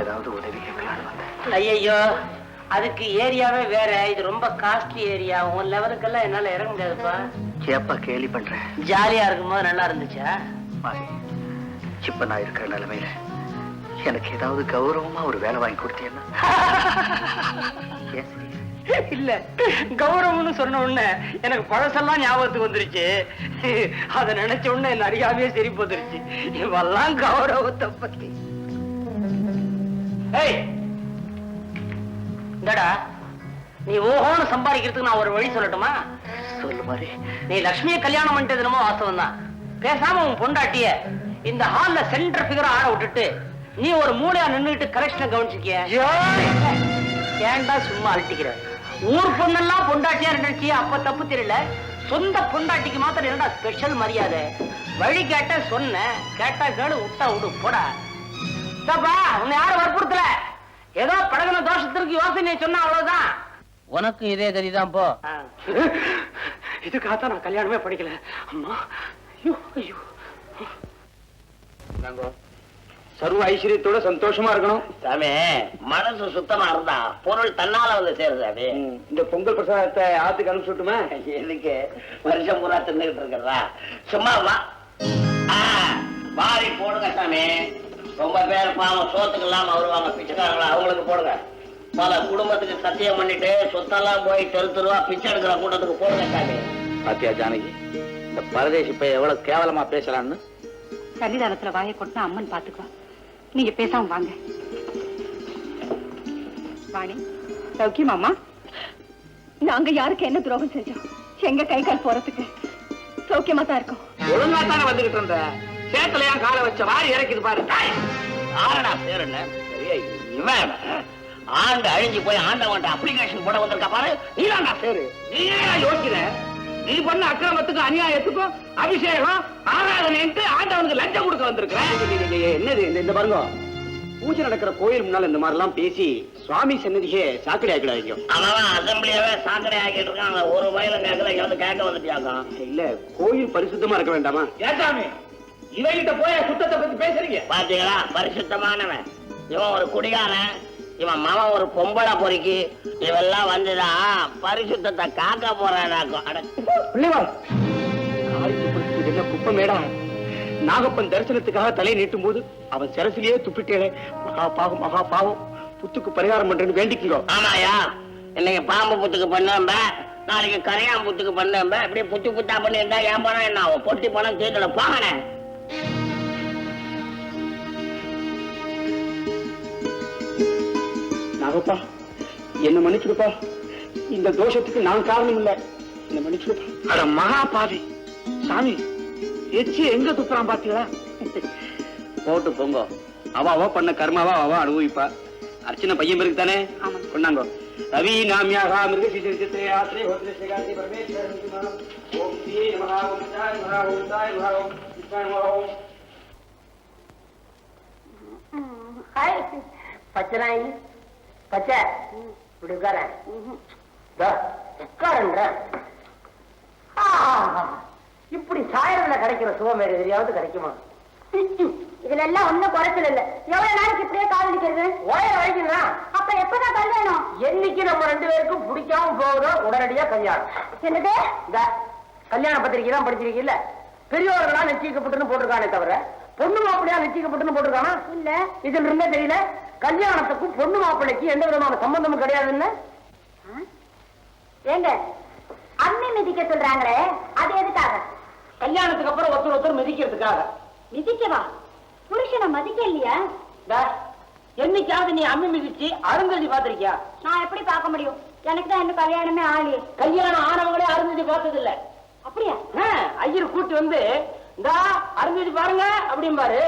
ஏதாவது உதவி கேட்கலான்னு வந்தேன். ஐயோ, அதுக்கு ஏரியாவே வேற. இது ரொம்ப காஸ்ட்லி ஏரியா. உன் லெவலுக்கெல்லாம் என்னால இறங்க முடியாதுப்பா. ஏப்பா கேலி பண்றேன்? ஜாலியா இருக்கும்போது நல்லா இருந்துச்சா? மாறி, இப்ப நான் இருக்கிற நிலைமையில எனக்கு ஏதாவது கௌரவமா ஒரு வேலை வாங்கி கொடுத்தீங்கன்னா. இல்ல, கௌரவம்னு சொன்ன உடனே எனக்கு பழசெல்லாம் ஞாபகத்துக்கு வந்துருச்சு. அத நினைச்ச உடனே என்ன அறியாமையே சரி போந்துருச்சு. இவெல்லாம் கௌரவத்தை பத்தி. இந்தடா, நீ ஓஹோன்னு சம்பாதிக்கிறதுக்கு நான் ஒரு வழி சொல்லட்டுமா? சொல்லு மாதிரி. நீ லட்சுமியை கல்யாணம் பண்ணிட்டது என்னமோ வாஸ்தவம் தான். பேசாம உன் பொண்டாட்டிய இந்த ஹால்ல சென்டர் பிகரா ஆட விட்டுட்டு நீ ஒரு மூளையா நின்னுட்டு கரெக்ஷனை கவனிச்சிருக்கிய. ஏன்டா சும்மா அழட்டிக்கிற? ஊர் பொண்ணெல்லாம் பொண்டாட்டியா நினைச்சி அப்ப தப்பு தெரியல. சொந்த பொண்டாட்டிக்கு மாத்திரம் என்னடா ஸ்பெஷல் மரியாதை? வழி கேட்ட சொன்ன, கேட்டா கேளு, விட்டா விடு, போடா. உன்னை யாரும் வற்புறுத்தல. ஏதோ பழகின தோஷத்திற்கு யோசனை சொன்னா அவ்வளவுதான். உனக்கு இதே கதிதான் போ. இதுக்காகத்தான் நான் கல்யாணமே படிக்கல. அம்மா, ஐயோ ஐயோ. சர்வ ஐஸ்வர்யத்தோட சந்தோஷமா இருக்கணும் சாமி. மனசு சுத்தமா இருந்தா பொருள் தன்னால வந்து சேருது. சாமி, இந்த பொங்கல் பிரசாதத்தை ஆத்துக்கு அனுப்பிச்சுட்டுமா? எதுக்கு வருஷம் பூரா தின்னுகிட்டு இருக்கிறதா? சும்மா வாரி போடுங்க சாமி. ரொம்ப பேர் பாவம் சோத்துக்கு இல்லாம வருவாங்க, பிச்சைக்காரங்களா, அவங்களுக்கு போடுங்க. பல குடும்பத்துக்கு சத்தியம் பண்ணிட்டு சொத்தெல்லாம் போய் தெருவா பிச்சை எடுக்கிற கூட்டத்துக்கு போடுங்க சாமி. பாத்தியா ஜானகி, இந்த பரதேசி போய் எவ்வளவு கேவலமா பேசலான்னு. சன்னிதானத்துல வாயை கொட்டினா அம்மன் பாத்துக்குவா. நீங்க பேசாம வாங்க. வாணி, சௌக்கியமாமா? நாங்க யாருக்கு என்ன துரோகம் செஞ்சோம்? எங்க கை கால் போறதுக்கு சௌக்கியமா தான் இருக்கோம். ஒழுங்கா தானே வந்துகிட்டு இருந்த. சேத்தலையா காலை வச்ச வாரி இறக்கிது பாரு. ஆறடா பேர் என்ன? இவன் ஆண்டு அழிஞ்சு போய் ஆண்டவன்ட்ட அப்ளிகேஷன் போட வந்திருக்கா பாரு. நீதான்டா பேரு. நீ ஏன் யோசிக்கிற? நீ பண்ண அக்கிரமத்துக்கும் அநியாயத்துக்கும் அபிஷேகம் ஆராதனைன்ட்டு ஆண்டவனுக்கு லஞ்சம் கொடுக்க வந்திருக்கிறேன். என்னது இந்த பாருங்க, பூஜை நடக்கிற கோயில் முன்னால இந்த மாதிரி எல்லாம் பேசி சுவாமி சன்னதியே சாக்கடை ஆக்கிடாதீங்க. அவன் அசம்பிளியாவே சாக்கடை ஆக்கிட்டு இருக்கான். ஒரு வயல கேட்கல கேட்க வந்துட்டியாக்கா. இல்ல, கோயில் பரிசுத்தமா இருக்க வேண்டாமா? ஏசாமி, இவங்கிட்ட போய் சுத்தத்தை பத்தி பேசுறீங்க? பாத்தீங்களா, பரிசுத்தமானவன் இவன் ஒரு குடிகாரன், இவன் மகன் ஒரு பொம்பளை பொறுக்கி. இவெல்லாம் வந்துதான் பரிசுத்தத்தை காக்க போறானாக்கும். என்ன குப்பம் மேடா? நாகப்பன் தரிசனத்துக்காக தலை நீட்டும் போது அவன் சிரசிலேயே துப்பிட்டே. மகா பாவம், மகா பாவம், புத்துக்கு பரிகாரம் பண்றேன்னு வேண்டிக்கோ. ஆமாயா, இன்னைக்கு பாம்பு புத்துக்கு பண்ணம்ப, நாளைக்கு கரையான் புத்துக்கு பண்ணம்ப. அப்படியே புத்து புத்தா பண்ணிருந்தா ஏன் பணம் என்ன ஆகும்? பொட்டி பணம் தீர்த்துல போகணே. நாகப்பா, என்ன மன்னிச்சுடுப்பா. இந்த தோஷத்துக்கு நான் காரணம் இல்ல. என்ன மன்னிச்சுடுப்பா. அட மகா பாவி சாமி, எச்சி எங்க துப்புறான் பாத்தீங்களா? போட்டு போங்க. அவ பண்ண கர்மாவா அவ அனுபவிப்பா. அர்ச்சனை பையன் பேருக்கு தானே கொண்டாங்க. ரவி நாமியாக மிருகசிச்சே ஆத்ரே ஹோத்ரே சேகாதி பரமேஸ்வர ஓம் ஸ்ரீ நமஹ ஓம் சாய் நமஹ ஓம் சாய் நமஹ ஓம் கிருஷ்ணாய நமஹ ஓம். ஹாய் பச்சனாயி, பச்சை இப்படி உட்கார. உட்காருன்ற இப்படி சாயறதுல கிடைக்கிற சுகம் வேற எதிரியாவது கிடைக்குமா? இதுல எல்லாம் ஒண்ணும் குறைச்சல் இல்ல. எவ்வளவு நாளைக்கு இப்படியே காதலிக்கிறது? ஓய வரைக்கும் தான். அப்ப எப்பதான் கல்யாணம்? என்னைக்கு நம்ம ரெண்டு பேருக்கும் பிடிக்காம போகுதோ உடனடியா கல்யாணம். என்னது? இந்த கல்யாண பத்திரிக்கை தான் படிச்சிருக்கீல்ல, பெரியவர்களா நிச்சயிக்கப்பட்டுன்னு போட்டிருக்கானே தவிர பொண்ணு மாப்பிள்ளையா நிச்சயிக்கப்பட்டுன்னு போட்டிருக்கானா? இல்ல. இதுல இருந்தே தெரியல கல்யாணத்துக்கும் பொண்ணு மாப்பிள்ளைக்கு எந்த விதமான சம்பந்தமும் கிடையாதுன்னு. ஏங்க, அம்மி மிதிக்க சொல்றாங்களே, அது எதுக்காக? கல்யாணத்துக்கு அப்புறம் ஒருத்தர் ஒருத்தர் மிதிக்கிறதுக்காக. மிதிக்கவா? புருஷனை மதிக்க இல்லையா? என்னைக்காவது நீ அம்மி மிதிச்சு அருந்ததி பாத்திருக்கியா? நான் எப்படி பார்க்க முடியும்? எனக்கு தான் இன்னும் கல்யாணமே ஆளு. கல்யாணம் ஆனவங்களே அருந்ததி பார்த்தது இல்ல. அப்படியா? ஐயர் கூட்டு வந்து இந்த அருந்ததி பாருங்க அப்படிம்பாரு.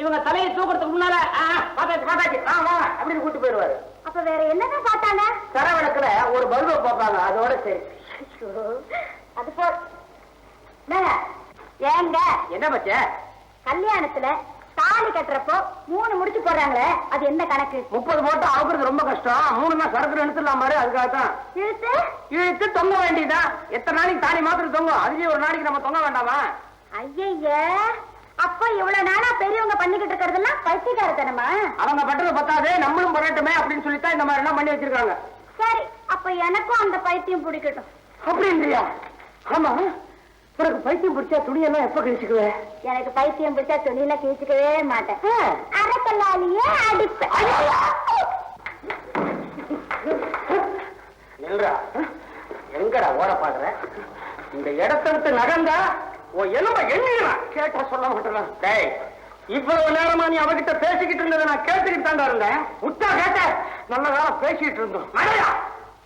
இவங்க தலையை தூக்கிறதுக்கு முன்னால பாத்தாச்சு பாத்தாச்சு அப்படின்னு கூட்டு போயிடுவாரு. அப்ப வேற என்னதான் பார்த்தாங்க? தரவிளக்குல ஒரு பல்பை பார்ப்பாங்க, அதோட சரி. அது போ. ஏங்க, என்ன பச்ச? கல்யாணத்துல தாலி கட்டுறப்போ 3 முடிச்சு போடுறாங்களே, அது என்ன கணக்கு? 30 போட்டு ஆகுறது ரொம்ப கஷ்டம். 3 நாள் சரக்கு எடுத்துடலாம் பாரு. அதுக்காகத்தான் இழுத்து இழுத்து தொங்க வேண்டியதான். எத்தனை நாளைக்கு தாலி மாத்திரம் தொங்கும்? அதுலயே ஒரு நாளைக்கு நம்ம தொங்க வேண்டாமா? ஐய, அப்ப இவ்வளவு நாளா பெரியவங்க பண்ணிக்கிட்டு இருக்கிறதெல்லாம் பைத்தியக்காரத்தனமா? அவங்க பட்டது பத்தாதே நம்மளும் பண்ணட்டுமே அப்படின்னு சொல்லித்தான் இந்த மாதிரி எல்லாம் பண்ணி வச்சிருக்காங்க. சரி, அப்ப எனக்கும் அந்த பைத்தியம் பிடிக்கட்டும். அப்படின்றியா? ஆமா, உனக்கு பைத்தியம் பிடிச்சா துணியெல்லாம் எப்ப கிழிச்சுக்குவேன்? எனக்கு பைத்தியம் பிடிச்சா துணியில கிழிச்சுக்கவே மாட்டேன். அரைக்கல்லாலேயே அடிப்பேன். நில்றா, எங்கடா ஓட பாக்குற? இந்த இடத்தை விட்டு நகர்ந்தா உன் எலும்ப எண்ணிடலாம். கேட்டா சொல்ல மாட்டேன். டேய், இவ்வளவு நேரமா நீ அவகிட்ட பேசிக்கிட்டு இருந்ததை நான் கேட்டுக்கிட்டு தாண்டா இருந்தேன். முட்டா கேட்ட நல்ல நேரம் பேசிக்கிட்டு இருந்தோம். மழையா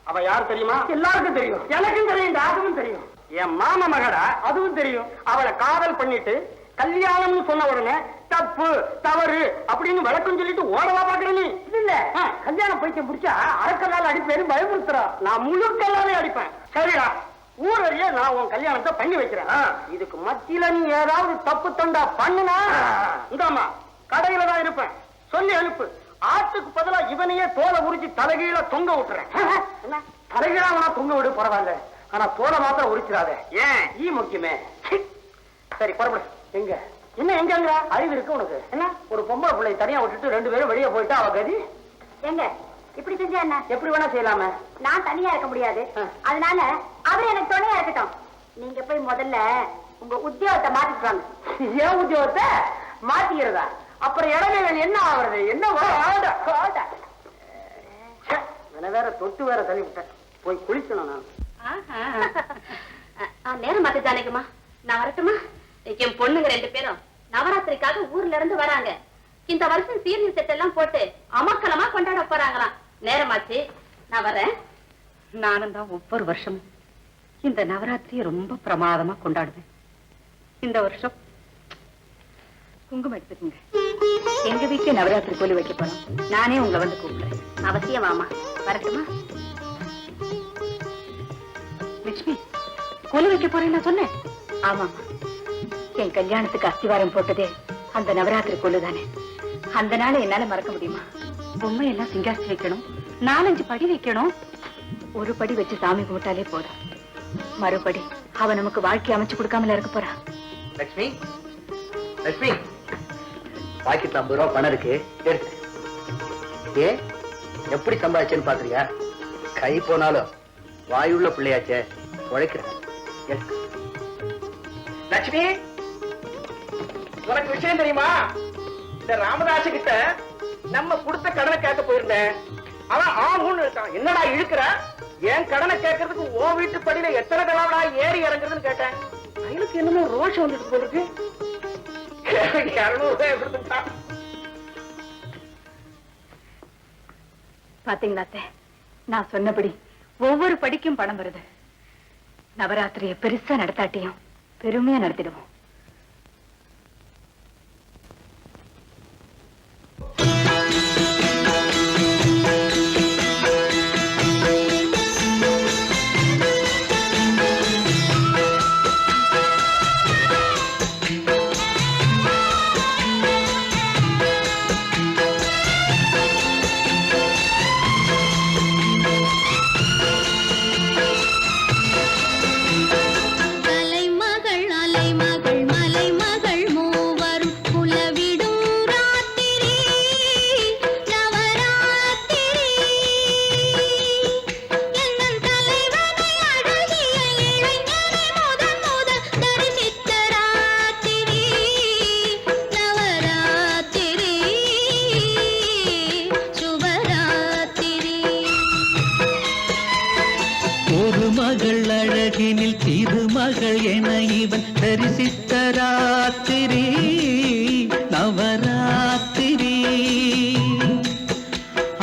அவ யார் தெரியுமா? எல்லாருக்கும் தெரியும். எனக்கும் தெரியும், அதுவும் தெரியும். என் மாமா மகடா, அதுவும் தெரியும். அவளை காதல் பண்ணிட்டு கல்யாணம்னு சொன்ன உடனே தப்பு தவறு அப்படின்னு விளக்கம் சொல்லிட்டு ஓடவா பாக்குற நீ? இல்ல, கல்யாணம் பைத்தியம் பிடிச்சா அரைக்கல்லால அடிப்பேன்னு பயமுறுத்துறா. நான் முழு கல்லாலே அடிப்பேன். சரிடா, ஊரறிய நான் உன் கல்யாணத்தை பண்ணி வைக்கிறேன். இதுக்கு மத்தியில நீ ஏதாவது தப்பு தண்டா பண்ணுனா இந்தாமா கடையில தான் இருப்பேன். சொல்லி அனுப்பு. ஆட்டுக்கு பதிலா இவனையே தோலை உரிச்சு தலைகீழ தொங்க விட்டுறேன். என்ன தலைகீழா அவனா தொங்க விடு பரவாயில்ல, ஆனா தோலை மாத்திரம் உரிச்சிடாத. ஏன்? ஈ முக்கியமே. சரி புறப்படு. எங்க என்ன எங்க அறிவு இருக்கு உனக்கு? என்ன ஒரு பொம்பளை பிள்ளை தனியா விட்டுட்டு ரெண்டு பேரும் வெளியே போயிட்டா அவ கதி எங்க? இப்படி செஞ்சா என்ன? எப்படி வேணா செய்யலாமே. நான் தனியா இருக்க முடியாது, அதனால அவர் எனக்கு துணையா இருக்கட்டும். நீங்க போய் முதல்ல உங்க உத்தியோகத்தை மாத்திட்டு வாங்க. ஏன் உத்தியோகத்தை மாத்திக்கிறதா? அப்புறம் இடமே என்ன ஆகுறது? என்ன வேற தொட்டு வேற தள்ளி விட்டேன். போய் குளிக்கணும் நான். நேரம் மாத்தி ஜானகிமா, நான் வரட்டுமா? என் பொண்ணுங்க 2 பேரும் நவராத்திரிக்காக ஊர்ல இருந்து வராங்க. இந்த வருஷம் சீரியல் செட் எல்லாம் போட்டு அமக்கலமா கொண்டாட போறாங்களாம். நேரமாச்சு, நான் வரேன். நானும் தான் ஒவ்வொரு வருஷமும் இந்த நவராத்திரியை ரொம்ப பிரமாதமா கொண்டாடுவேன். இந்த வருஷம் குங்குமம் எடுத்துக்கோங்க. எங்க வீட்டுல நவராத்திரி கோலி வைக்க போறோம். நானே உங்களை வந்து கூப்பிடுறேன். அவசியம் வாமா. வரட்டுமா? லட்சுமி, கோலி வைக்க போறேன்னு நான் சொன்னேன். ஆமாமா, என் கல்யாணத்துக்கு அஸ்திவாரம் போட்டதே அந்த நவராத்திரி கோலு தானே. அந்த நாளை என்னால மறக்க முடியுமா? பொம்மை எல்லாம் சிங்காசி வைக்கணும், 4-5 படி வைக்கணும். ஒரு படி வச்சு சாமி கும்பிட்டாலே போதும். மறுபடி அவ நமக்கு வாழ்க்கை அமைச்சு கொடுக்காமல இருக்க போறா. லட்சுமி, லட்சுமி, பாக்கெட்ல 50 ரூபாய் பணம் இருக்கு, எடுத்து. ஏ எப்படி சம்பாதிச்சேன்னு பாக்குறியா? கை போனாலும் வாயுள்ள பிள்ளையாச்சே, உழைக்கிறேன். லட்சுமி, உனக்கு விஷயம் தெரியுமா? இந்த ராமதாசு கிட்ட நம்ம கொடுத்த கடனை கேட்க போயிருந்தேன். அவன் ஆகும்னு இருக்கான். என்னடா இழுக்கிற? என் கடனை கேட்கறதுக்கு ஓ வீட்டு படியில எத்தனை தடவை ஏறி இறங்குறதுன்னு கேட்டேன். அவனுக்கு என்னமோ ரோஷம் வந்துட்டு போயிருக்கு. 200 ரூபாய் கொடுத்துட்டான். பாத்தீங்களா அத்தை, நான் சொன்னபடி ஒவ்வொரு படிக்கும் பணம் வருது. நவராத்திரியை பெருசா நடத்தாட்டியும் பெருமையா நடத்திடுவோம். அழகினில் திருமகள் என இவன் தரிசித்த ராத்திரி நவராத்திரி.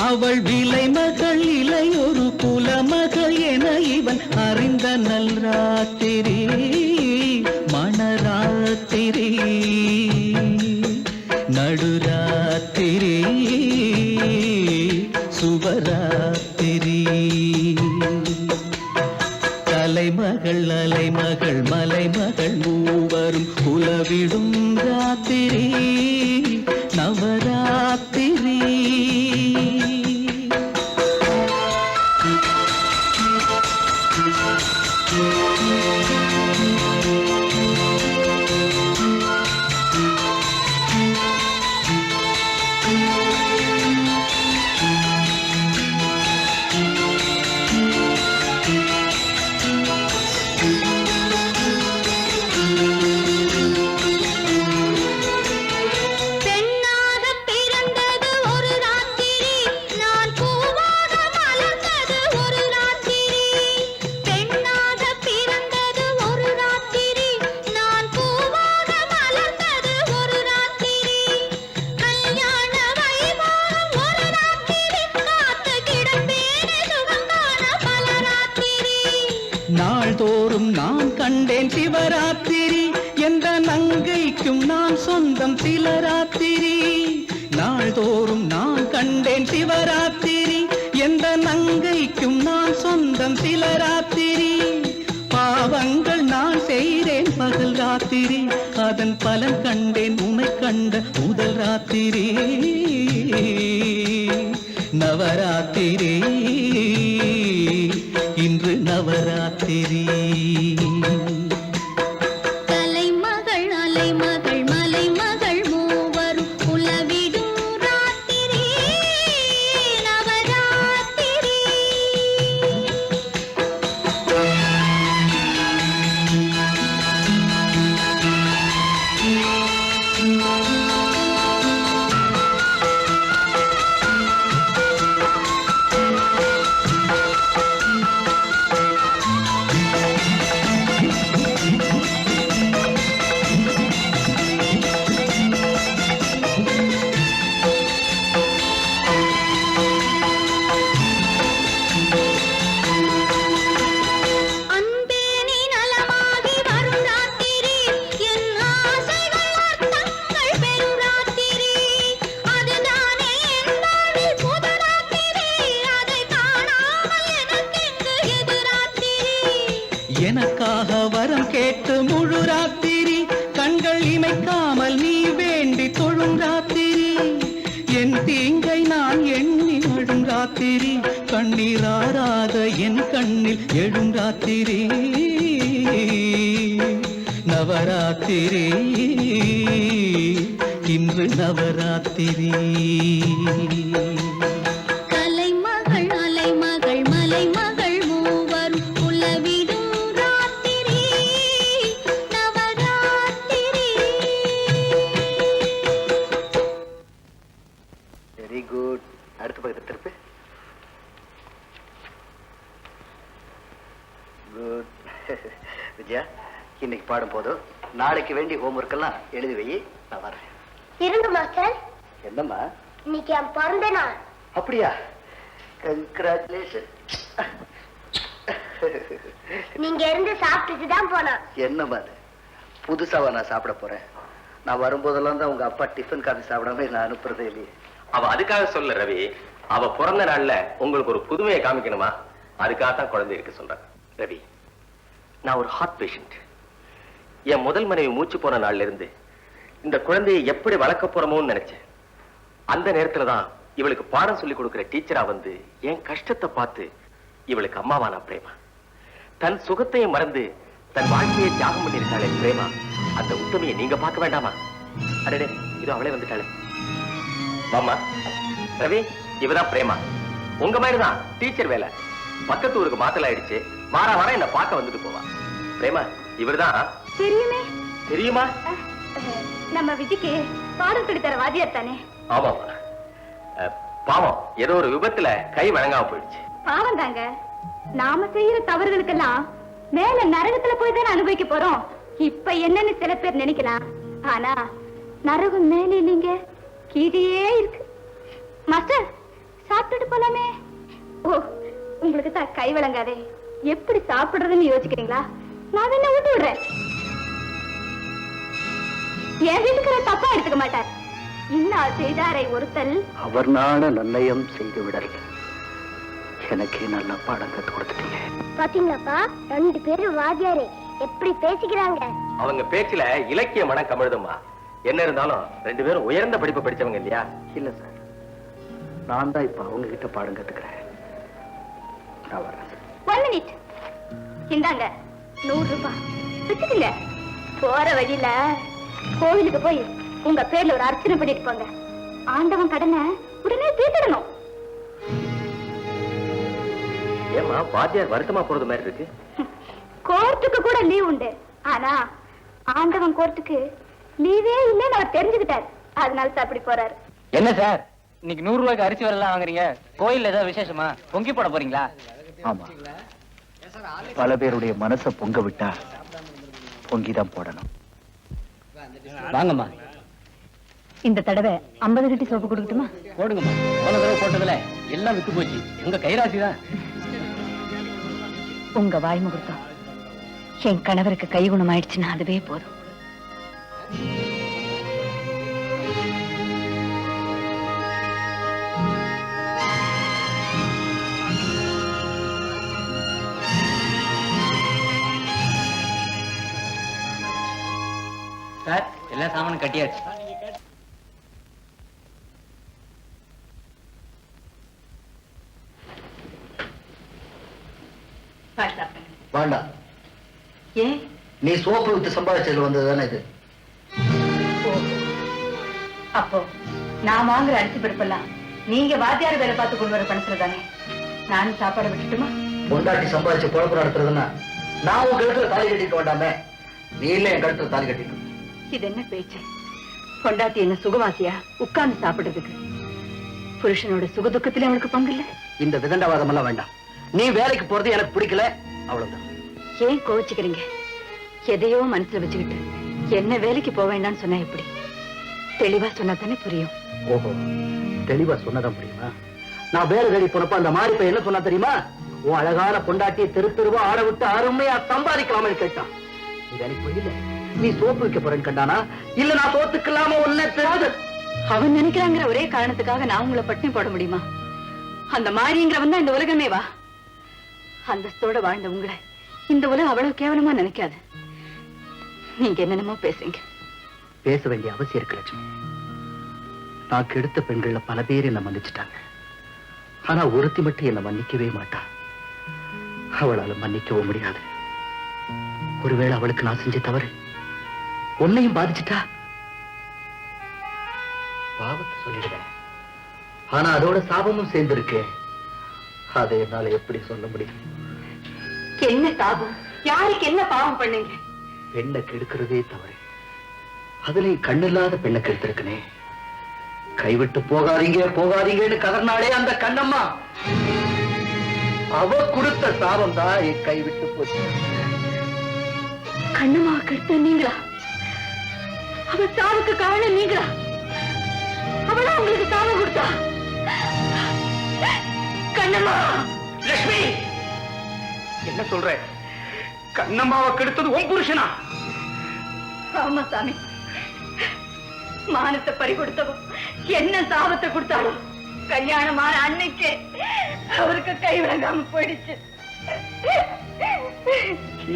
அவள் விலை மகள் இளையொரு குலமகள் என இவன் அறிந்த நல் ராத்திரி மணராத்திரி நடுராத்திரி சுபராத்திரி. தலைமகள் அலைமகள் மலைமகள் மூவரும் குலவிடும் ராத்திரி நவராத்திரி. நங்கைக்கும் நான் சொந்தம் சிலராத்திரி நாள்தோறும் நான் கண்டேன் சிவராத்திரி எந்த நங்கைக்கும் நான் சொந்தம் சிலராத்திரி பாவங்கள் நான் செய்தேன் பகல் ராத்திரி அதன் பலன் கண்டேன் உன்னை கண்ட முதல் ராத்திரி நவராத்திரி இன்று நவராத்திரி தலைமகள் அலைமகள் மலைமகள் மூவரும் உலவிடும் ராத்திரி நவராத்திரி. அன்பே நீ நலமாகி வரும் ராத்திரி என் ஆசைகள் அர்த்தங்கள் பெறும் ராத்திரி அதுதானே என் வாழ்வில் புது ராத்திரி அதை காணாமல் எனக்கெங்கு எது ராத்திரி. எனக்காக வரம் கேட்டு முழு ராத்திரி கண்கள் இமைக்காமல் நீ வேண்டி தொழும் ராத்திரி என் தீங்கை நான் எண்ணி அழும் ராத்திரி கண்ணீராராத என் கண்ணில் எழும் ராத்திரி நவராத்திரி இன்று நவராத்திரி. கலைமகள் அலைமகள் மலைமகள் மூவரும் உலவிடும் ராத்திரி நவராத்திரி. Very good. அடுத்த பக்கத்தை திருப்பி. குட். விஜயா, இன்னைக்கு பாடும் போதும் நாளைக்கு வேண்டிய ஹோம்ஒர்க் எல்லாம் எழுதி வை, நான் வரேன். இருங்க மாஸ்டர், என்னம்மா? இன்னைக்கு என் பிறந்த நாள். அப்படியா? கங்க்ராச்சுலேஷன். நீங்க இருந்து சாப்பிட்டுட்டு தான் போனா. என்னம்மா அது? புதுசாவா நான் சாப்பிட போறேன்? நான் வரும்போதெல்லாம் தான் உங்க அப்பா டிஃபன் காஃபி சாப்பிடாம நான் அனுப்புறதே இல்லையே. அவ அதுக்காக சொல்ல ரவி, அவ பிறந்த நாள்ல உங்களுக்கு ஒரு புதுமையை காமிக்கணுமா, அதுக்காகத்தான் குழந்தை இருக்க சொல்றேன். ரவி, நான் ஒரு ஹார்ட் பேஷண்ட். என் முதல் மனைவி மூச்சு போன நாள்ல இருந்து இந்த குழந்தையை எப்படி வளர்க்க போறோமோன்னு நினைச்சேன். அந்த நேரத்துலதான் இவளுக்கு பாடம் சொல்லி கொடுக்கிற டீச்சரா வந்து என் கஷ்டத்தை பார்த்து இவளுக்கு அம்மாவானா பிரேமா. தன் சுகத்தையும் மறந்து தன் வாழ்க்கையை தியாகம் பண்ணிருக்காளே பிரேமா, அந்த உத்தமையை நீங்க பார்க்க வேண்டாமா? அடடே, இதோ அவளே வந்துட்டாளே. மாமா, ரவி, இவதான் பிரேமா. உங்க மாதிரிதான் டீச்சர் வேலை. பக்கத்து ஊருக்கு மாத்தல் ஆயிடுச்சு. வார வாரம் என்ன பார்க்க வந்துட்டு போவா. பிரேமா, இவர்தான். தெரியுமே. தெரியுமா? நம்ம விஜய்க்கு பாடம் சொல்லி தர வாத்தியார் தானே? ஆமாமா. பாவம், ஏதோ ஒரு விபத்துல கை வழங்காம போயிடுச்சு. பாவம் தாங்க. நாம செய்யற தவறுகளுக்கெல்லாம் மேல நரகத்துல போய் தானே அனுபவிக்க போறோம். இப்ப என்னன்னு சில பேர் நினைக்கலாம். ஆனா நரகம் மேலே இல்லைங்க, கீழே இருக்கு. மாஸ்டர், சாப்பிட்டுட்டு போலாமே. ஓ, உங்களுக்கு தான் கை வழங்காதே, எப்படி சாப்பிடுறதுன்னு யோசிக்கிறீங்களா? நான் என்ன விட்டு விடுறேன். என் வீட்டுக்கு தப்பா எடுத்துக்க மாட்டார். இன்னா செய்தாரை ஒருத்தல் அவர் நாட நன்னயம் செய்து விடல். எனக்கே நல்ல பாடம் கத்து கொடுத்துட்டீங்க. பாத்தீங்களாப்பா, 2 பேரும் வாத்தியாரே எப்படி பேசிக்கிறாங்க. அவங்க பேச்சுல இலக்கிய மனம் கமிழுதுமா. என்ன இருந்தாலும் 2 பேரும் உயர்ந்த படிப்பு படிச்சவங்க இல்லையா? இல்ல சார், நான் தான் இப்ப அவங்க கிட்ட பாடம் கத்துக்கிறேன். நான் வரேன். 1 மினிட். இந்தாங்க 100 ரூபாய் வச்சுக்கங்க. போற வழியில கோவிலுக்கு போய் உங்க பேர்ல ஒரு அர்ச்சனை பண்ணிட்டு போங்க. ஆண்டவன் கடனை உடனே தீர்த்திடணும். ஏமா வாத்தியார் வருத்தமா போறது மாதிரி இருக்கு? கோர்ட்டுக்கு கூட லீவ் உண்டு. ஆனா ஆண்டவன் கோர்ட்டுக்கு லீவே இல்லைன்னு அவர் தெரிஞ்சுக்கிட்டாரு. அதனால தான் அப்படி போறாரு. என்ன சார், இன்னைக்கு 100 ரூபாய்க்கு அரிசி வரலாம் வாங்குறீங்க? கோயில்ல ஏதாவது விசேஷமா? பொங்கி போட போறீங்களா? ஆமா, பல பேருடைய மனசை பொங்க விட்டா பொங்கிதான் போடணும். வாங்கம்மா. இந்த தடவை 50 கட்டி சோப்பு கொடுக்கட்டுமா? போடுங்கம்மா. போன தடவை போட்டதுல எல்லாம் வித்து போச்சு. உங்க கைராசி தான். உங்க வாய் முகூர்த்தம் என் கணவருக்கு கை குணம் ஆயிடுச்சுன்னா அதுவே போதும். சார் எல்லா சாமானும் கட்டியாச்சு. வேண்டாம். ஏன்? நீ சோப்பு வித்து சம்பாதிச்சதுல வந்தது தானே இது. அப்போ நான் வாங்குற அரிசி பருப்பெல்லாம் நீங்க வாத்தியார் வேலை பார்த்து கொண்டு வர பணத்துல தானே. நானும் சாப்பாடு விட்டுட்டுமா? பொண்டாட்டி சம்பாதிச்சு குழப்பம் நடத்துறதுன்னா நான் உன் கழுத்துல தாலி கட்டிட்டு வேண்டாமே. நீ இல்ல என் கழுத்துல தாலி கட்டிட்டு. இது என்ன பேச்சு? பொண்டாட்டி என்ன சுகவாசியா உட்கார்ந்து சாப்பிடுறதுக்கு? புருஷனோட சுகதுக்கத்திலே அவனுக்கு பங்கு இல்ல. இந்த விதண்டாவாதம் எல்லாம் வேண்டாம். நீ வேலைக்கு போறது எனக்கு பிடிக்கல, அவ்வளவுதான். ஏன் கோவிச்சுக்கிறீங்க? எதையோ மனசுல வச்சுக்கிட்டு என்ன வேலைக்கு போக வேண்டாம்னு சொன்னா எப்படி? தெளிவா சொன்னா தானே புரியும். ஓஹோ, தெளிவா சொன்னதான் புரியுமா? நான் வேலை தேடி போனப்ப அந்த மாதிரி இப்ப என்ன சொன்னா தெரியுமா? உன் அழகான பொண்டாட்டியை தெரு தெருவா ஆட விட்டு அருமையா சம்பாதிக்கலாமே கேட்டான். நீ வேலைக்கு போயில, நீ சோப்பு வைக்க போறேன்னு கண்டானா இல்ல நான் சோத்துக்கலாம ஒண்ணு தெரியாது. அவன் நினைக்கிறாங்கிற ஒரே காரணத்துக்காக நான் உங்களை பட்டினி போட முடியுமா? அந்த மாதிரிங்கிறவன் தான் இந்த உலகமே வா. அந்தஸ்தோட வாழ்ந்த உங்களை இந்த உலகம் அவ்வளவு கேவலமா நினைக்காது. நீங்க என்னென்னமோ பேசுறீங்க. பேச வேண்டிய அவசியம் இருக்கு லட்சுமி. நான் கெடுத்த பெண்கள்ல பல பேர் என்ன மன்னிச்சுட்டாங்க. ஆனா ஒருத்தி மட்டும் என்ன மன்னிக்கவே மாட்டா. அவளால மன்னிக்கவும் முடியாது. ஒருவேளை அவளுக்கு நான் செஞ்ச தவறு உன்னையும் பாதிச்சுட்டா பாவத்தை சொல்லிடுவேன். ஆனா அதோட சாபமும் சேர்ந்திருக்கு. அதை என்னால எப்படி சொல்ல முடியும்? என்ன சாபம்? யாருக்கு என்ன பாவம் பண்ணீங்க? பெண்ணை கெடுக்கிறதே தவறு. அதுலயும் கண்ணில்லாத பெண்ணை கெடுத்திருக்கனே. கைவிட்டு போகாதீங்க போகாதீங்கன்னு கதர்னாலே அந்த கண்ணம்மா. அவ கொடுத்த சாபம் தான் என் கைவிட்டு போச்சு. கண்ணம்மா கெடுத்த நீங்களா? அவ சாவுக்கு காரணம் நீங்களா? அவளா உங்களுக்கு சாபம் கொடுத்தா? கண்ணம்மா! லட்சுமி, என்ன சொல்ற? கண்ணம்மாவை கெடுத்தது உன் புருஷனா? ஆமா சாமி. மானத்தை பறி கொடுத்தவும் என்ன சாபத்தை கொடுத்தாலும் கல்யாணமான அன்னைக்கு அவருக்கு கை விளங்காம போயிடுச்சு.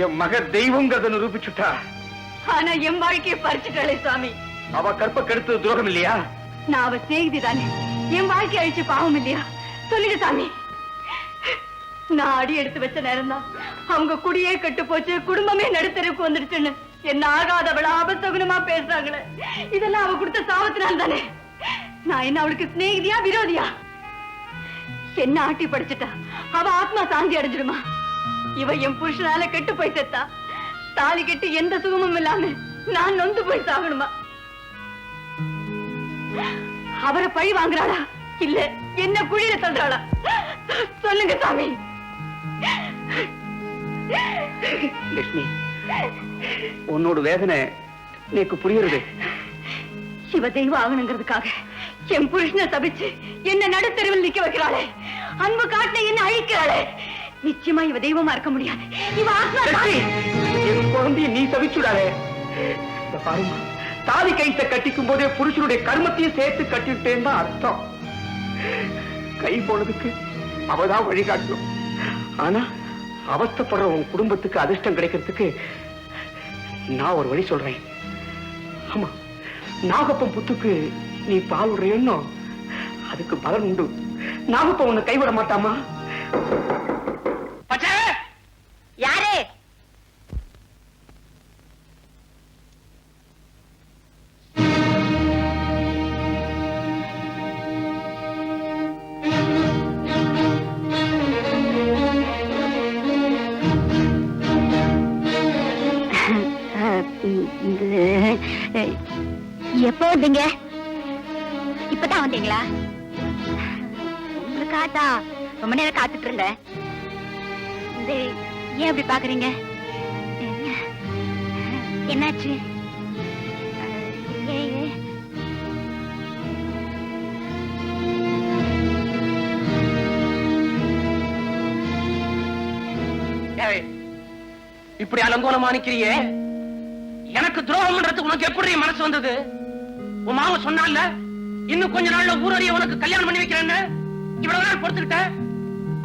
என் மக தெய்வங்கிறத நிரூபிச்சுட்டா. ஆனா என் வாழ்க்கையை பறிச்சுட்டாளே சாமி. அவ கற்ப கெடுத்தது துரோகம் இல்லையா? நான் அவ செய்தி தானே. என் வாழ்க்கை அழிச்சு பாவம் இல்லையா? சொல்லிடு சாமி. நான் அடி எடுத்து வச்ச நேரம் தான் அவங்க குடியே கெட்டு போச்சு, குடும்பமே நடுத்தருக்கு வந்துடுச்சுன்னு என்ன ஆகாதவள அபசகுனமா பேசுறாங்களே. இதெல்லாம் அவ கொடுத்த சாபத்தினால் தானே. நான் என்ன அவளுக்கு சிநேகிதியா விரோதியா? என்ன ஆட்டி படிச்சுட்டா அவ ஆத்மா சாந்தி அடைஞ்சிடுமா? இவ என் புருஷனால கெட்டு போய் செத்தா தாலி கெட்டு எந்த சுகமும் இல்லாம நான் நொந்து போய் சாகணுமா? அவரை பழி வாங்குறாளா இல்ல என்ன குழியில தள்ளுறாளா? சொல்லுங்க சாமி. லட்சுமி, உன்னோட வேதனை எனக்கு புரியுறது. இவ தெய்வம் ஆகணுங்கிறதுக்காக என் புருஷனை தபிச்சு என்ன நடுத்தெருவில் நிக்க வைக்கிறாளே. அன்பு காட்ட என்ன அழிக்கிறாளே. நிச்சயமா இவ தெய்வமா இருக்க முடியாது. இவ ஆத்மா. என் குழந்தைய நீ தவிச்சுடாதே. பாருமா, தாலி கைத்த கட்டிக்கும் போதே புருஷனுடைய கர்மத்தையும் சேர்த்து கட்டிட்டேன்னு தான் அர்த்தம். கை போனதுக்கு அவதான் வழிகாட்டணும். ஆனா அவஸ்தப்படுற உன் குடும்பத்துக்கு அதிர்ஷ்டம் கிடைக்கிறதுக்கு நான் ஒரு வழி சொல்றேன். ஆமா, நாகப்பன் புத்துக்கு நீ பால் விடுறேன்னு அதுக்கு பலன் உண்டு. நாகப்பன் உன்னை கைவிட மாட்டாமா? யாரு? எப்போ வந்தீங்க? இப்பதான் வந்தீங்களா? உங்களுக்காக ரொம்ப நேரம் காத்துட்டு இருந்தேன். ஏன் அப்படி பாக்குறீங்க? என்னாச்சு? இப்படி அலங்கோலமா நிக்கிறியே, எனக்கு துரோகம் பண்றதுக்கு உனக்கு எப்படி மனசு வந்தது? உன் மாமா சொன்னான்ல, இன்னும் கொஞ்ச நாள்ல ஊரறிய உனக்கு கல்யாணம் பண்ணி வைக்கிறேன்னு. இவ்வளவு நாள் பொறுத்துக்கிட்ட,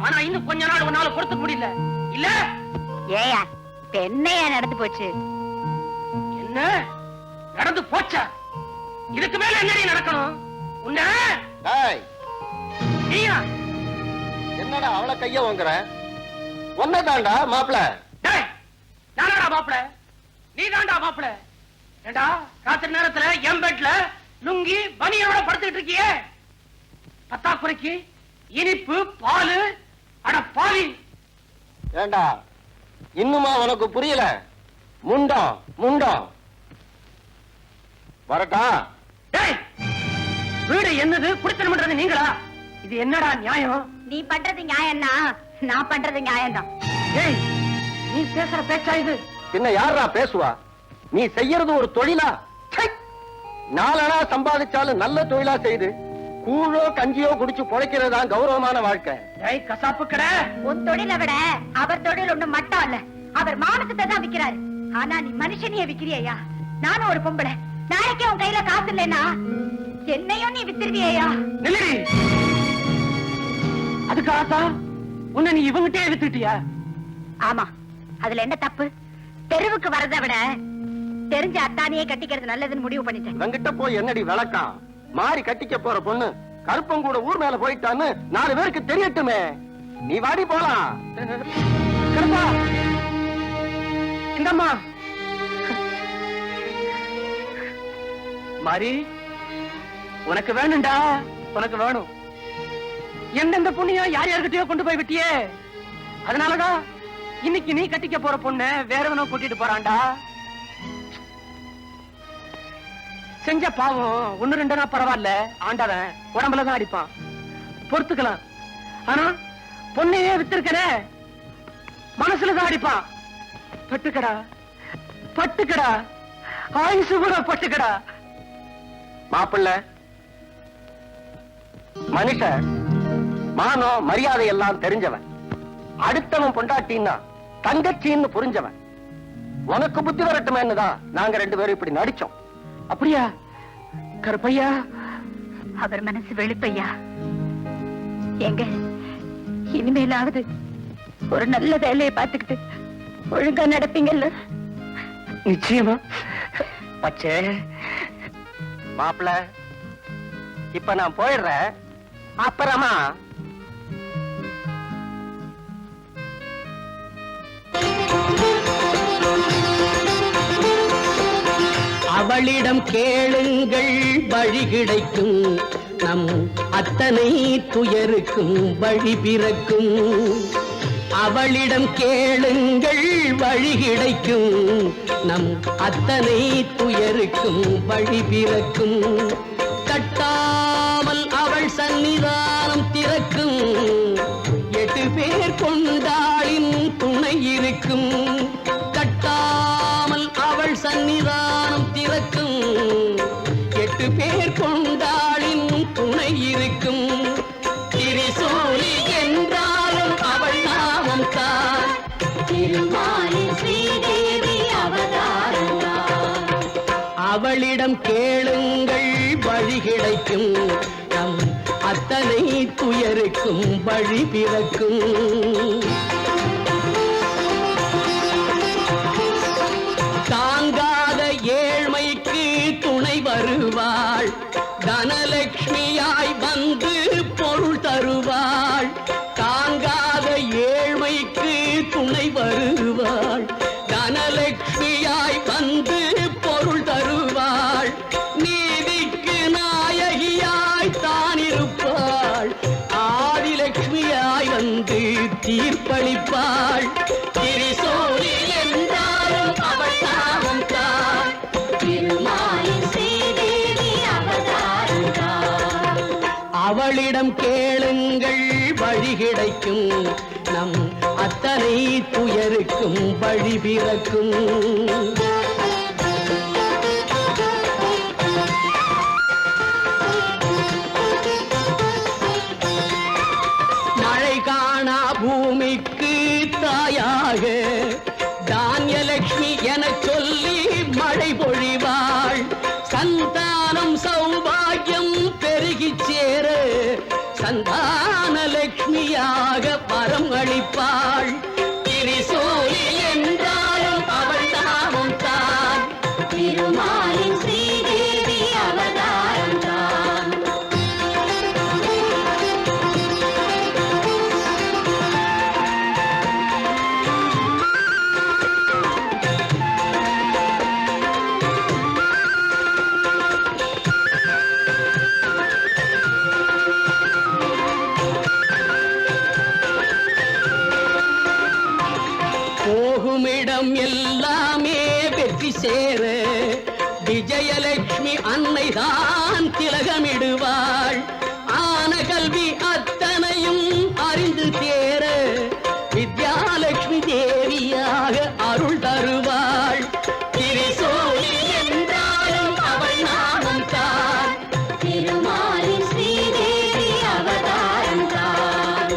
ஆனா இன்னும் கொஞ்ச நாள் உன்னால பொறுத்துக்க முடியல இல்ல? ஏயா என்னையா நடந்து போச்சு? என்ன நடந்து போச்சா? இதுக்கு மேல என்னடி நடக்கணும்? உன்ன நீயா என்னடா அவளை கைய வாங்குற? ஒன்னதாண்டா மாப்பிள. நானடா மாப்பிள, நீ தாண்டா மாப்பிள. ஏண்டா ராத்திரி நேரத்துல என் பெட்ல லுங்கி பனியோட படுத்துட்டு இருக்கியே, பத்தாக்குறைக்கு இனிப்பு பாலு. அட பாவி, ஏண்டா இன்னுமா உனக்கு புரியல? முண்டம் முண்டம் வரட்டா? வீடு என்னது குடித்தனம் பண்றது நீங்களா? இது என்னடா நியாயம்? நீ பண்றது நியாயம்னா நான் பண்றது நியாயம்தான். ஏய், நீ பேசுற பேச்சா இது? பின்ன யாரா பேசுவா? நீ செய்யறது ஒரு தொழிலா? நாலனா சம்பாதிச்சாலும் நல்ல தொழிலா செய்து கூழோ கஞ்சியோ குடிச்சு பொழைக்கிறதா கௌரவமான வாழ்க்கை. கசாப்பு கடை உன் தொழிலை விட அவர் தொழில் ஒண்ணு மட்டும் இல்ல, அவர் மானத்தை தான் விக்கிறாரு. ஆனா நீ மனுஷனையே விக்கிறியா? நானும் ஒரு பொம்பளை, நாளைக்கே உன் கையில காசு இல்லைன்னா என்னையும் நீ வித்துருவியா? நில்லடி. அதுக்காகத்தான் உன்னை நீ இவங்கிட்டே வித்துட்டியா? ஆமா, அதுல என்ன தப்பு? தெருவுக்கு வரதை விட தெரிஞ்ச அத்தானியே கட்டிக்கிறது நல்லதுன்னு முடிவு பண்ணிட்டேன். என்கிட்ட போய் என்னடி விளக்கம்? மாறி கட்டிக்க போற பொண்ணு கருப்பம் கூட ஊர் மேல போயிட்டான்னு 4 பேருக்கு தெரியட்டுமே. நீ வாடி போலாம். கருப்பா, இந்தம்மா மாறி, உனக்கு வேணும்டா, உனக்கு வேணும். எந்தெந்த பொண்ணையோ யார் யார்கிட்டயோ கொண்டு போய் விட்டியே, அதனாலதான் இன்னைக்கு நீ கட்டிக்க போற பொண்ணு வேறவனோ கூட்டிட்டு போறான்டா. செஞ்ச பாவம் 1-2 பரவாயில்ல, ஆண்டவன் உடம்புலதான் அடிப்பான், பொறுத்துக்கலாம். ஆனா பொண்ணையே வித்திருக்கனே, மனசுலதான் அடிப்பான். பட்டுக்கடா பட்டுக்கடா, ஆயுசு கூட பட்டுக்கடா. மாப்பிள்ள மனுஷன் மானம் மரியாதை எல்லாம் தெரிஞ்சவன், அடுத்தவன் பொண்டாட்டின்னா தங்கச்சின்னு புரிஞ்சவன். உனக்கு புத்தி வரட்டுமேன்னு தான் நாங்க 2 பேரும் இப்படி நடிச்சோம். அப்படியா கருப்பையா? அவர் மனசு வெளிப்பையா. எங்க இனிமேலாவது ஒரு நல்ல வேலையை பார்த்துக்கிட்டு ஒழுங்கா நடப்பீங்கல்ல? நிச்சயமா. பச்சே மாப்பிள்ள, இப்ப நான் போயிடுறேன். அப்புறமா அவளிடம் கேளுங்கள் வழி கிடைக்கும், நம் அத்தனை துயருக்கும் வழி பிறக்கும். அவளிடம் கேளுங்கள் வழி கிடைக்கும், நம் அத்தனை துயருக்கும் வழி பிறக்கும். கட்டாமல் அவள் சன்னிதானம் திறக்கும், 8 பேர் கொண்டாளின் துணை இருக்கும். கட்டாமல் அவள் சன்னிதானம் திறக்கும், 8 பேர் கொண்டாளின் துணை இருக்கும். திரிசூலி என்றாலும் அவள் நாமம் தான், திருமாலி ஸ்ரீதேவி அவதாரம். அவளிடம் கேளுங்கள் வழி கிடைக்கும், நம் அத்தனை துயருக்கும் வழி பிறக்கும். தாங்காத ஏழ்மைக்கு துணை வருவாள், தனலட்சுமியாய் வந்து பொருள் தருவாள். தாங்காத ஏழ்மைக்கு துணை வருவாள், தனலட்சுமியாய் வந்து பொருள் தருவாள். நீதிக்கு நாயகியாய் தான் இருப்பாள், ஆதிலட்சுமியாய் வந்து தீர்ப்பளிப்பாள். திரிசூலி என்றாலும் அவள் நாமம் தான், திருமாலி ஸ்ரீதேவி அவதாரம் தான். அவளிடம் கேளுங்கள் வழி கிடைக்கும், நம் அத்தனை துயருக்கும் வழி பிறக்கும். மழை காணா பூமிக்கு தாயாக தானியலட்சுமி என சொல்லி மழை அளிப்பாள். திரிசூலி என்றாலும் அவள் நாமம் தான் திருமாலின் ஸ்ரீதேவி அவதாரம் தான். போகுமிடம் எல்லாமே வெற்றி சேர விஜயலட்சுமி அன்னைதான் திலகமிடுவாள். ஆன கல்வி அத்தனையும் அறிந்து தேர வித்யாலட்சுமி தேவியாக அருள் தருவாள். திரிசூலி என்றாலும் அவள் நாமம் தான் திருமாலின் ஸ்ரீதேவி அவதாரம் தான்.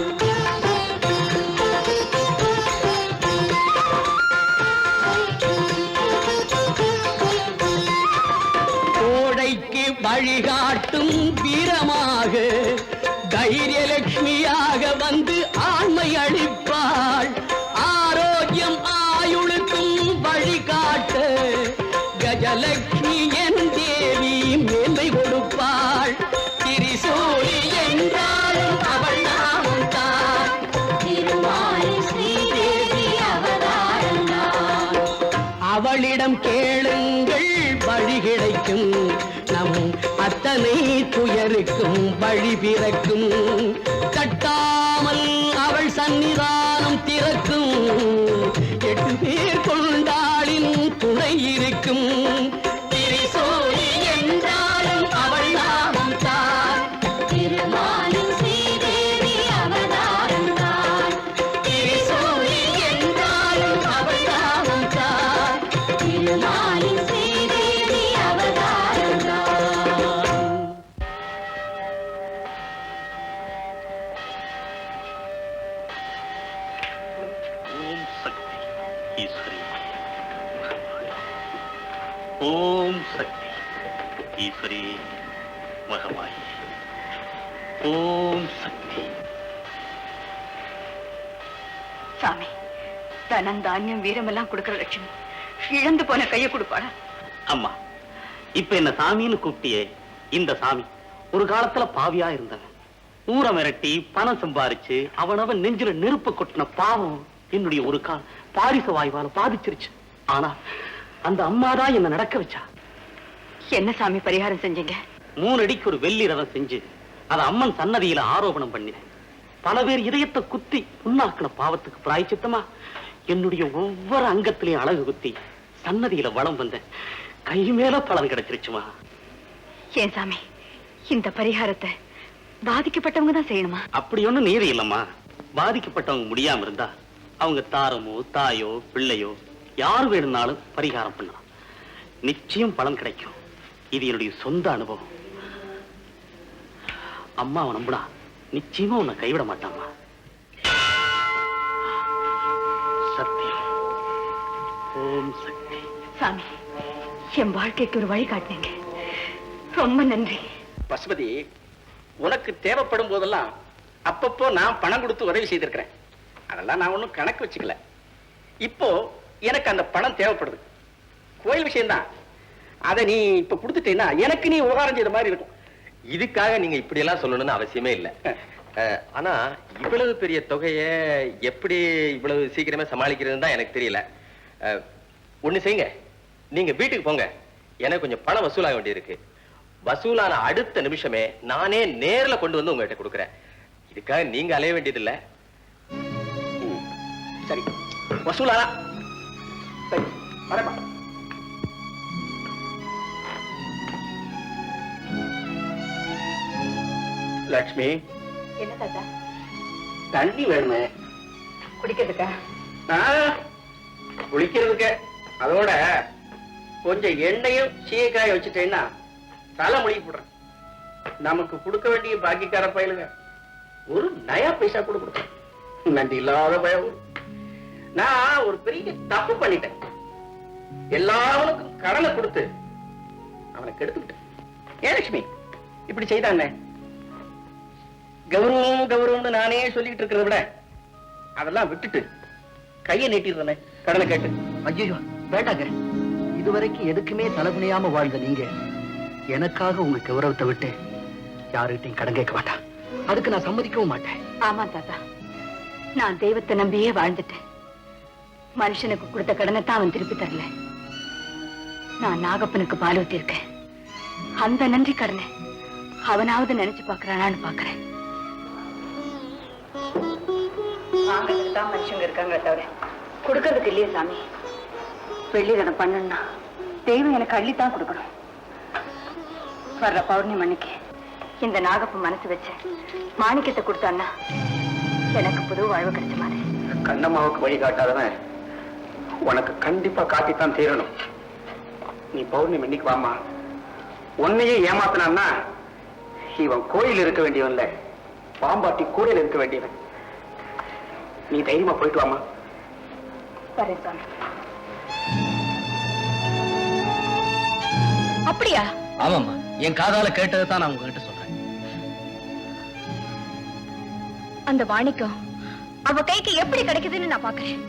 கோடைக்கு வழிகாட்டும் வீரமாக தைரியலட்சுமியாக வந்து ஆண்மை அளிப்பாள். ஆரோக்கியம் ஆயுளுக்கும் வழிகாட்ட கஜலட்சுமி என் தேவி மேன்மை கொடுப்பாள். திரிசூலி என்றாலும் அவள் நாமம் தான் திருமாலின் ஸ்ரீதேவி அவதாரம் தான். அவளிடம் கேளுங்கள் வழி கிடைக்கும். நம் அத்தனை துயருக்கும் வழி பிறக்கும். தட்டாமல் அவள் சன்னிதானம் திறக்கும். 8 பேர் கொண்டாளின் துணை இருக்கும். திரிசூலி என்றாலும் அவள் நாமம் தான் திருமாலின் ஸ்ரீதேவி அவதாரம் தான். திரிசூலி என்றாலும் அவள் நாமம் தான் திருமாலின் ஸ்ரீதேவி அவதாரம் தான். ஓம் சக்தி ஈஸ்வரி. ஓம் சக்தி ஈஸ்வரி மகமாயி. ஓம் சக்தி. சாமி, தனம் தானியம் வீரமெல்லாம் கொடுக்கிற லட்சுமி இழந்து போன கையை கொடுப்பாளா? அம்மா, இப்ப என்ன சாமின்னு கூப்பிட்டியே, இந்த சாமி ஒரு காலத்துல பாவியா இருந்தவன். ஊரை மிரட்டி பணம் சம்பாரிச்சு அவனவன் நெஞ்சில நெருப்பு கொட்டின பாவம் என்னுடைய ஒரு கால் பாரிச வாய்வால பாதிச்சிருச்சு. ஆனா அந்த அம்மாதான் என்ன நடக்க வச்சா. என்ன சாமி பரிகாரம் செஞ்சீங்க? 3 அடிக்கு ஒரு வெள்ளி ரதம் செஞ்சு அத அம்மன் சன்னதியில ஆரோபணம் பண்ணினேன். பல பேர் இதயத்தை குத்தி புண்ணாக்கின பாவத்துக்கு பிராயச்சித்தமா என்னுடைய ஒவ்வொரு அங்கத்திலையும் அழகு குத்தி சன்னதியில வளம் வந்தேன். கை மேல பலன் கிடைச்சிருச்சுமா. ஏன் சாமி, இந்த பரிகாரத்தை பாதிக்கப்பட்டவங்க தான் செய்யணுமா? அப்படி ஒண்ணும் நீதி இல்லம்மா. பாதிக்கப்பட்டவங்க முடியாம இருந்தா அவங்க தாரமோ தாயோ பிள்ளையோ யாரு வேணும்னாலும் பரிகாரம் பண்ணலாம். நிச்சயம் பலன் கிடைக்கும். இது என்னுடைய சொந்த அனுபவம். அம்மாவை நம்புனா நிச்சயமா உன்னை கைவிட மாட்டாமா. சத்தியம். ஓம் சக்தி. சாமி, என் வாழ்க்கைக்கு ஒரு வழி காட்டினீங்க. ரொம்ப நன்றி. பசுபதி, உனக்கு தேவைப்படும் போதெல்லாம் அப்பப்போ நான் பணம் கொடுத்து உதவி செய்திருக்கிறேன். அதெல்லாம் நான் ஒன்றும் கணக்கு வச்சுக்கல. இப்போ எனக்கு அந்த பணம் தேவைப்படுது. கோயில் விஷயம்தான். அதை நீ இப்ப கொடுத்துட்டேன்னா எனக்கு நீ உபகாரம் செய்த மாதிரி இருக்கும். இதுக்காக நீங்க இப்படி எல்லாம் சொல்லணும்னு அவசியமே இல்லை. ஆனா இவ்வளவு பெரிய தொகையை எப்படி இவ்வளவு சீக்கிரமே சமாளிக்கிறதுன்னு தான் எனக்கு தெரியல. ஒண்ணு செய்யுங்க, நீங்க வீட்டுக்கு போங்க. எனக்கு கொஞ்சம் பணம் வசூலாக வேண்டியிருக்கு. வசூலான அடுத்த நிமிஷமே நானே நேர்ல கொண்டு வந்து உங்ககிட்ட கொடுக்குறேன். இதுக்காக நீங்க அலைய வேண்டியதில்லை. சரி, வசூலானா? சரி, வரேம்மா. லட்சுமி, என்ன தாத்தா? தண்ணி வேணுமே. குடிக்கிறதுக்கா? குளிக்கிறதுக்கு. அதோட கொஞ்சம் எண்ணெயும் சீயக்காய வச்சுட்டேன்னா தலை மொழி போடுறேன். நமக்கு கொடுக்க வேண்டிய பாக்கிக்கார பயலுங்க ஒரு நயா பைசா கூட கொடுத்தேன். நன்றி இல்லாத பயம். நான் ஒரு பெரிய தப்பு பண்ணிட்டேன். எல்லாருக்கும் கடனை கொடுத்து அவனை கெடுத்துக்கிட்டேன். ஏன் லட்சுமி இப்படி செய்தானே? கௌரவம் கௌரவம்னு நானே சொல்லிட்டு இருக்கிறத விட அதெல்லாம் விட்டுட்டு கையை நீட்டிடுறேன் கடனை கேட்டு. ஐயோ வேண்டாங்க, இதுவரைக்கும் எதுக்குமே தலைகுனியாம வாழ்ந்த நீங்க எனக்காக உங்க கௌரவத்தை விட்டு யாருகிட்டையும் கடன் கேட்க மாட்டான். அதுக்கு நான் சம்மதிக்கவும் மாட்டேன். ஆமா தாத்தா, நான் தெய்வத்தை நம்பியே வாழ்ந்துட்டேன். மனுஷனுக்கு கொடுத்த கடனை தான் அவன் திருப்பி தரல. நான் நாகப்பனுக்கு பால் ஊத்திருக்கேன். அந்த நன்றி கடனை அவனாவது நினைச்சு பாக்குறானான்னு பாக்குறேன். வாங்கிறதுக்கு தான் மனுஷங்க இருக்காங்க தவிர கொடுக்கறதுக்கு இல்லையே சாமி. வெள்ளிதனம் பண்ணணும்னா தெய்வம் எனக்கு அள்ளித்தான் கொடுக்கணும். வர்ற பௌர்ணமி அன்னைக்கு இந்த நாகப்பு மனசு வச்சு மாணிக்கத்தை கொடுத்தான்னா எனக்கு புது வாழ்வு கிடைச்ச மாதிரி. கண்ணம்மாவுக்கு வழி காட்டாதவன் உனக்கு கண்டிப்பா காட்டித்தான் தீரணும். நீ பௌர்ணமி அன்னைக்கு வாமா. உன்னையே ஏமாத்தினான்னா இவன் கோயில் இருக்க வேண்டியவன் இல்ல, பாம்பாட்டி கூடையில் இருக்க வேண்டியவன். நீ தைரியமா போயிட்டு வாமா. வரேன் சாமி. அப்படியா? ஆமாம்மா, என் காதால கேட்டதை தான் நான் உங்ககிட்ட சொல்றேன். அந்த மாணிக்கம் அவ கைக்கு எப்படி கிடைக்குதுன்னு நான் பாக்குறேன்.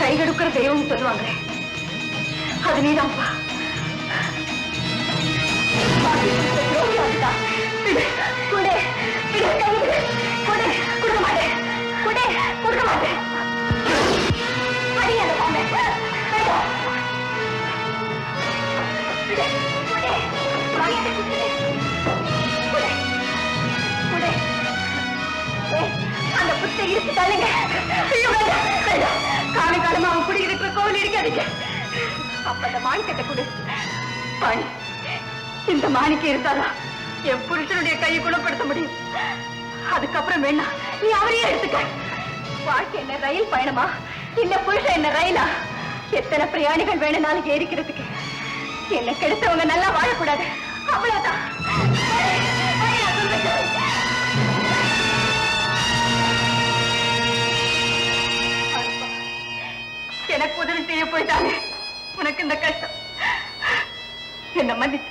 கைகெடுக்கிற தெய்வம் சொல்லுவாங்க, அது நீதான்ப்பா. கொடுக்க மாட்டேன். அந்த புத்தை இருக்கு தள்ளுங்க. காலகாலமா அவன் குடியிருக்கிற கோவில் இருக்காதீங்க. அப்ப அந்த மாணிக்கத்தை கொடு. பாணி, இந்த மாணிக்கம் இருந்தாதான் என் புருஷனுடைய கையை குணப்படுத்த முடியும். அதுக்கப்புறம் வேணா நீ அவரையே எடுத்துக்க. வாழ்க்கை என்ன ரயில் பயணமா, இல்ல புருஷன் என்ன ரயிலா? எத்தனை பிரயாணிகள் வேணும்னாலும் ஏறிக்கிறதுக்கு. என்ன கெடுத்தவங்க நல்லா வாழக்கூடாது, அவ்வளவுதான். எனக்கு உதவி செய்ய போயிட்டாங்க. உனக்கு இந்த கஷ்டம் என்ன மன்னிச்சு.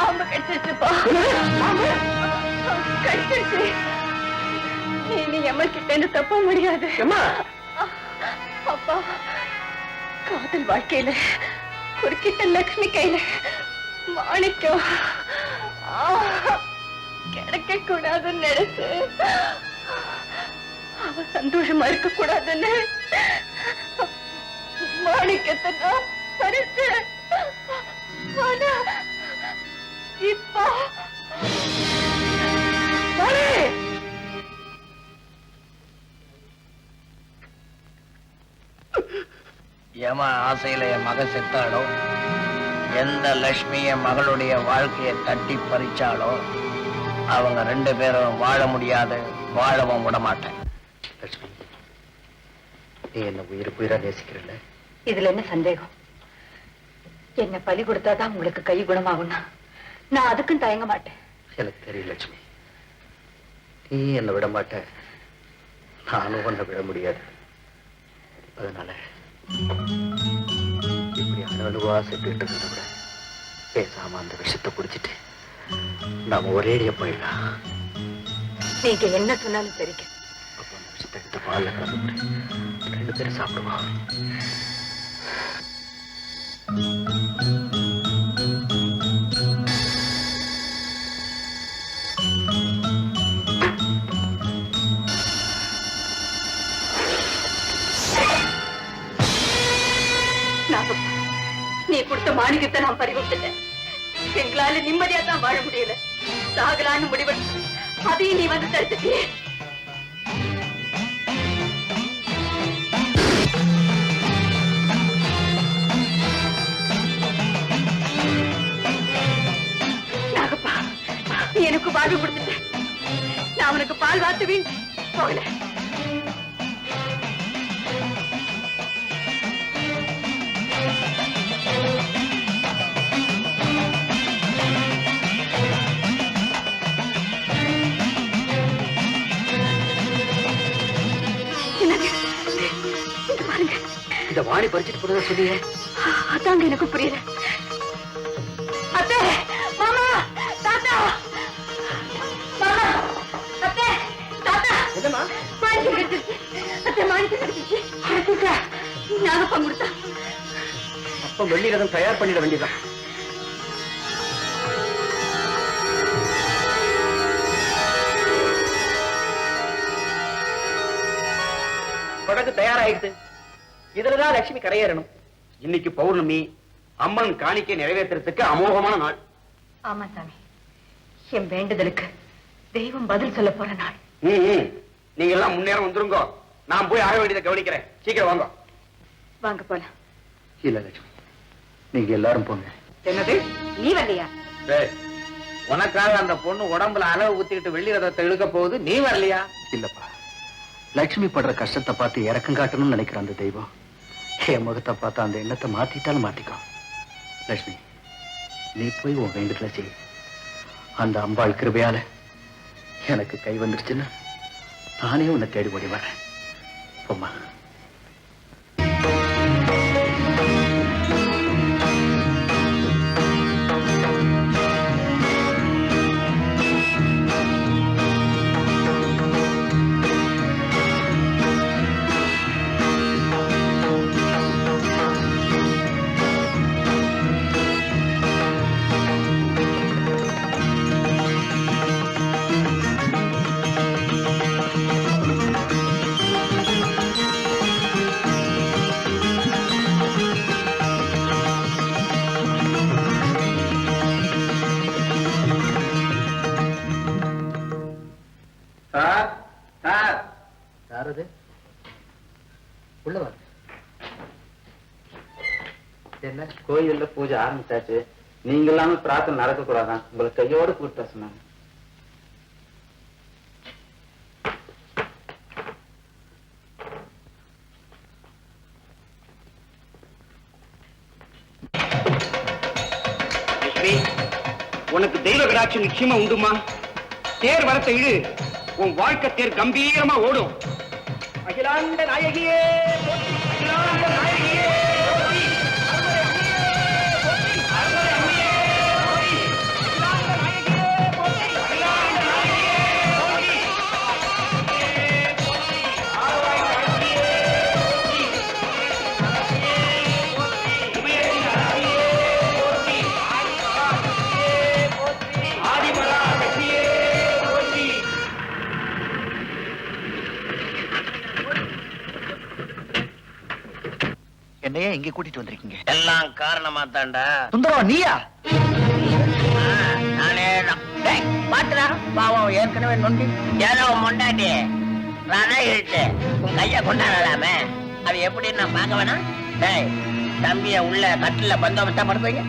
பாம்பு கடிச்சிருச்சுப்பா. கடிச்சிருச்சு. நீ அம்மா கிட்ட இருந்து தப்ப முடியாது. அப்பா, காதல் வாழ்க்கையில குறுக்கிட்ட லட்சுமி கையில மாணிக்கம் கிடைக்க கூடாதுன்னு நினைச்சு அவ சந்தோஷமா இருக்க கூடாதுன்னு மாணிக்கத்தை நான் பறிச்சு. ஆனா இப்போ ஏமா ஆசையில என் மகன் செத்தாளோ, எந்த லட்சுமி என் மகளுடைய வாழ்க்கையை தட்டி பறிச்சாலோ அவங்க 2 பேரும் வாழ முடியாது, வாழவும் விட மாட்டேன். லட்சுமி, நீ என்ன உயிரா நேசிக்கிறல்ல? இதுல என்ன சந்தேகம்? என்ன பலி கொடுத்தாதான் உங்களுக்கு கை குணமாகும்னா நான் அதுக்கும் தயங்க மாட்டேன். எனக்கு தெரியும் லட்சுமி, நீ என்ன விட மாட்ட, நானும் உன்னை விட முடியாது. அதனால இப்படி அணுவா செத்துட்டு இருக்கிறத விட பேசாம அந்த விஷத்தை குடிச்சிட்டு நாம ஒரேடியா போயிடலாம். நீங்க என்ன சொன்னாலும் சரிங்க. அப்ப அந்த விஷத்தை எடுத்து பால்ல கலந்து 2 பேரும் சாப்பிடுவோம். நீ கொடுத்த மாணிக்கத்தை நான் பறிகொடுத்துட்டேன். எங்களால நிம்மதியா தான் வாழ முடியல. சாகலான்னு முடிவெடுத்து அதையும் நீ வந்து தடுத்துட்டியே. நாகப்பா, நீ எனக்கு வாழ்வு கொடுத்துட்ட. நான் அவனுக்கு பால் வாத்துவேன் போகல. இந்த வாணி பறிச்சுட்டு போறதா சொல்லியே? அதாங்க எனக்கு புரியல. அத்தை, மாமா, தாத்தா, மாமா, அத்தை, தாத்தா. என்னம்மா? மாணிக்கம் கிடைச்சிருச்சு. அத்தை, மாணிக்கம் கிடைச்சிருச்சு. நாகப்பா கொடுத்தா. அப்ப வெள்ளி ரதம் தயார் பண்ணிட வேண்டியதான். படகு தயாராயிடுது. இதுலதான் லட்சுமி கரையேறணும். இன்னைக்கு பௌர்ணமி, அம்மன் காணிக்கை நிறைவேற்றுறதுக்கு அமோகமான நாள். ஆமா சாமி, என் வேண்டுதலுக்கு தெய்வம் பதில் சொல்ல போற நாள். நீங்க எல்லாம் முன்னேறம் வந்துருங்க. நான் போய் ஆக வேண்டியதை கவனிக்கிறேன். சீக்கிரம் வாங்க. வாங்க போலாம். இல்ல லட்சுமி, நீங்க எல்லாரும் போங்க. என்னது, நீ வரலையா? உனக்காக அந்த பொண்ணு உடம்புல அளவு ஊத்திக்கிட்டு வெள்ளி ரதத்தை இழுக்க போகுது, நீ வரலையா? இல்லப்பா, லட்சுமி படுற கஷ்டத்தை பார்த்து இறக்கம் காட்டணும்னு நினைக்கிற அந்த தெய்வம் என் முகத்தை பார்த்து அந்த எண்ணத்தை மாத்திட்டாலும் மாத்திக்கோ. லட்சுமி, நீ போய் உன் வேண்டுதலை செய். அந்த அம்பாள் கிருபையால எனக்கு கை வந்துருச்சுன்னா நானே உன்னை தேடி ஓடி வரேன். போம்மா. உள்ள வா. என்ன கோயில்ல பூஜை ஆரம்பிச்சாச்சு, நீங்க இல்லாம பிரார்த்தனை நடக்க கூடாதான், உங்களை கையோட கூப்பிட்டு சொன்னாங்க. உனக்கு தெய்வ கடாட்சம் நிச்சயமா உண்டுமா? தேர் வரத்தை இழு, உன் வாழ்க்கை தேர் கம்பீரமா ஓடும். அகிலாண்ட நாயகியே, அகிலாண்ட நாயகியே, ஏன் இங்க கூட்டிட்டு வந்திருக்கீங்க? எல்லாம் காரணமா தாண்டா. சுந்தரவா நீயா? நானே பாத்துடா பாவம் ஏற்கனவே நொண்டி ஏதோ மொண்டாட்டி ரதை இழுத்து உன் கைய கொண்டாடலாமே, அது எப்படின்னு நான் பார்க்க வேணாம். டேய் தம்பிய உள்ள கட்டில பந்தோபஸ்தா படுத்துவீங்க.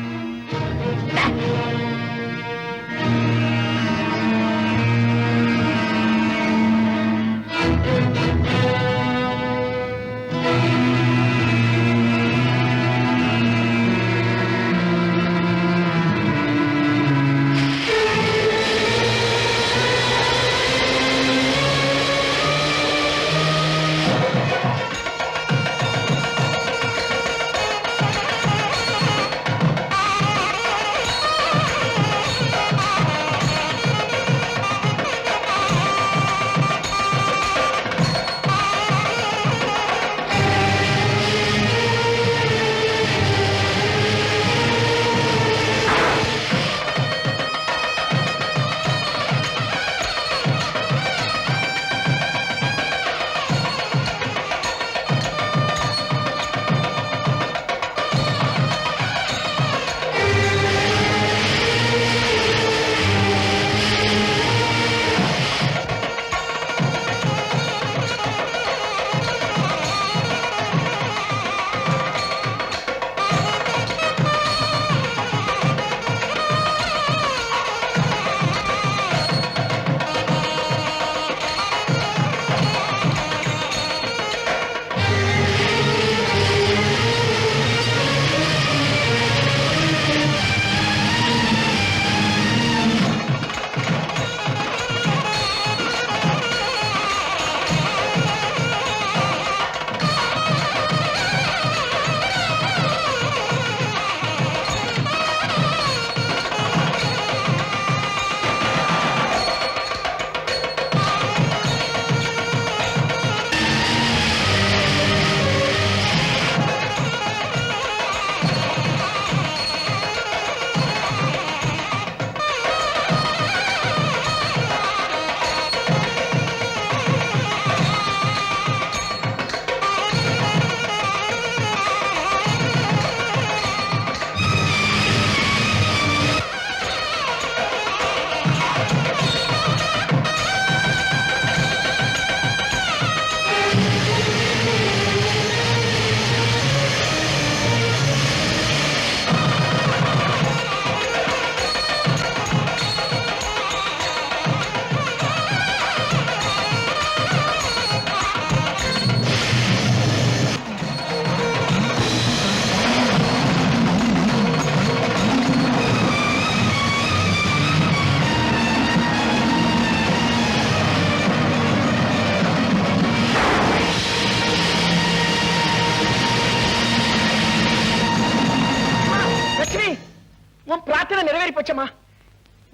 நிறைவேறி போச்சம்மா.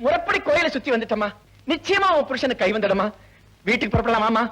முறைப்படி கோயிலை சுத்தி வந்துட்டமா. நிச்சயமா உன் புருஷனுக்கு கை வந்துடமா. வீட்டுக்கு புறப்படலாமா?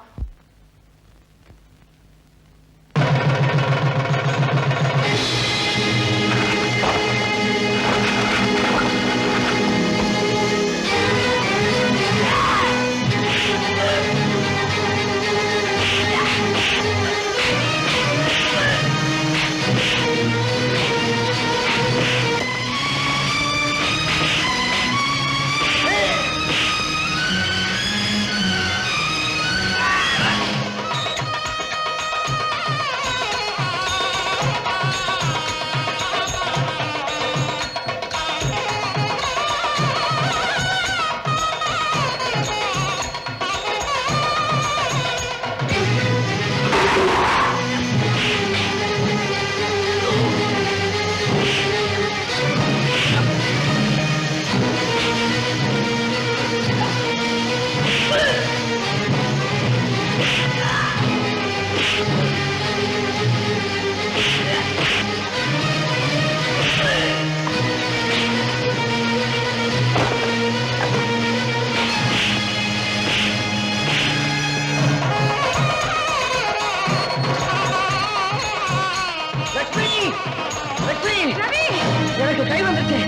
எனக்கு கை வந்துருச்சு.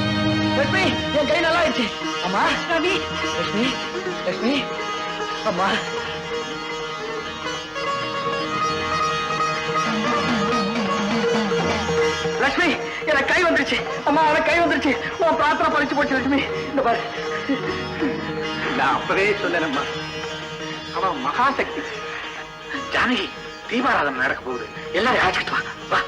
லட்சுமி, என் கை நல்லா ஆயிடுச்சு. அம்மா ரவி, லட்சுமி, லட்சுமி, அம்மா. லட்சுமி எனக்கு கை வந்துருச்சு. அம்மா எனக்கு கை வந்துருச்சு. உன் பிரார்த்தனை பறிச்சு போச்சு லட்சுமி. இந்த பாரு, நான் அப்பவே சொன்னேனம்மா, அவன் மகாசக்தி. ஜானகி, தீபாராதனை நடக்க போகுது, எல்லாரும் அழைச்சிட்டு வா. வா.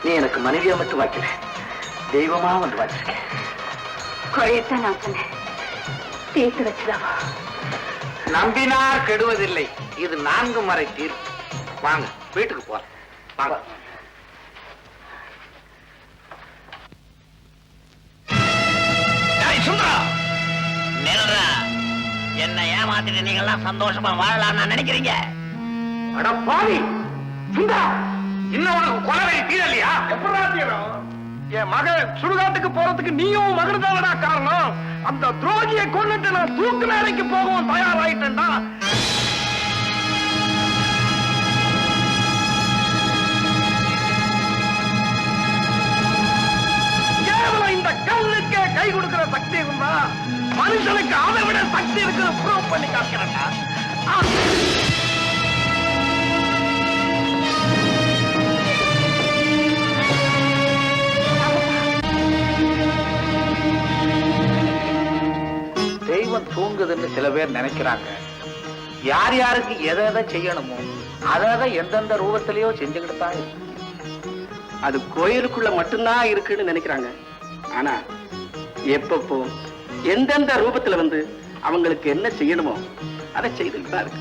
நீ எனக்கு மனைவியா மட்டும் வாய்க்கல, தெய்வமா வந்து வாய்ச்சிருக்கேன். குறையத்தான் நான் சொன்னேன், தீர்த்து வச்சுதாவா? நம்பினார் கெடுவதில்லை, இது 4 முறை தீர்ப்பு. வாங்க வீட்டுக்கு போறோம். வாங்க. என்ன ஏமாத்திட்டு நீங்க எல்லாம் சந்தோஷமா வாழலாம்னு நினைக்கிறீங்க? அட பாவி சுந்தா, இன்னும் உனக்கு கொலை தீரலையா? எப்படா தீரும்? என் மகன் சுடுகாட்டுக்கு போறதுக்கு நீயும் மகன் தானடா காரணம். அந்த துரோகியை கொண்டுட்டு நான் தூக்கு மேலைக்கு போகவும் தயாராயிட்டேன்டா. கேவலம் இந்த கல்லுக்கே கை கொடுக்கிற சக்தி இருந்தா மனுஷனுக்கு அதை விட சக்தி இருக்கிற ப்ரூவ் பண்ணி காக்கிறேன்டா. தெய்வம் தூங்குதுன்னு சில பேர் நினைக்கிறாங்க. யார் யாருக்கு எதை எதை செய்யணுமோ அதை எந்தெந்த ரூபத்திலேயோ செஞ்சுக்கிட்டு தான் இருக்கு. அது கோயிலுக்குள்ள மட்டும்தான் இருக்குன்னு நினைக்கிறாங்க. ஆனா எப்பப்போ எந்தெந்த ரூபத்துல வந்து அவங்களுக்கு என்ன செய்யணுமோ அதை செய்துட்டு தான் இருக்கு.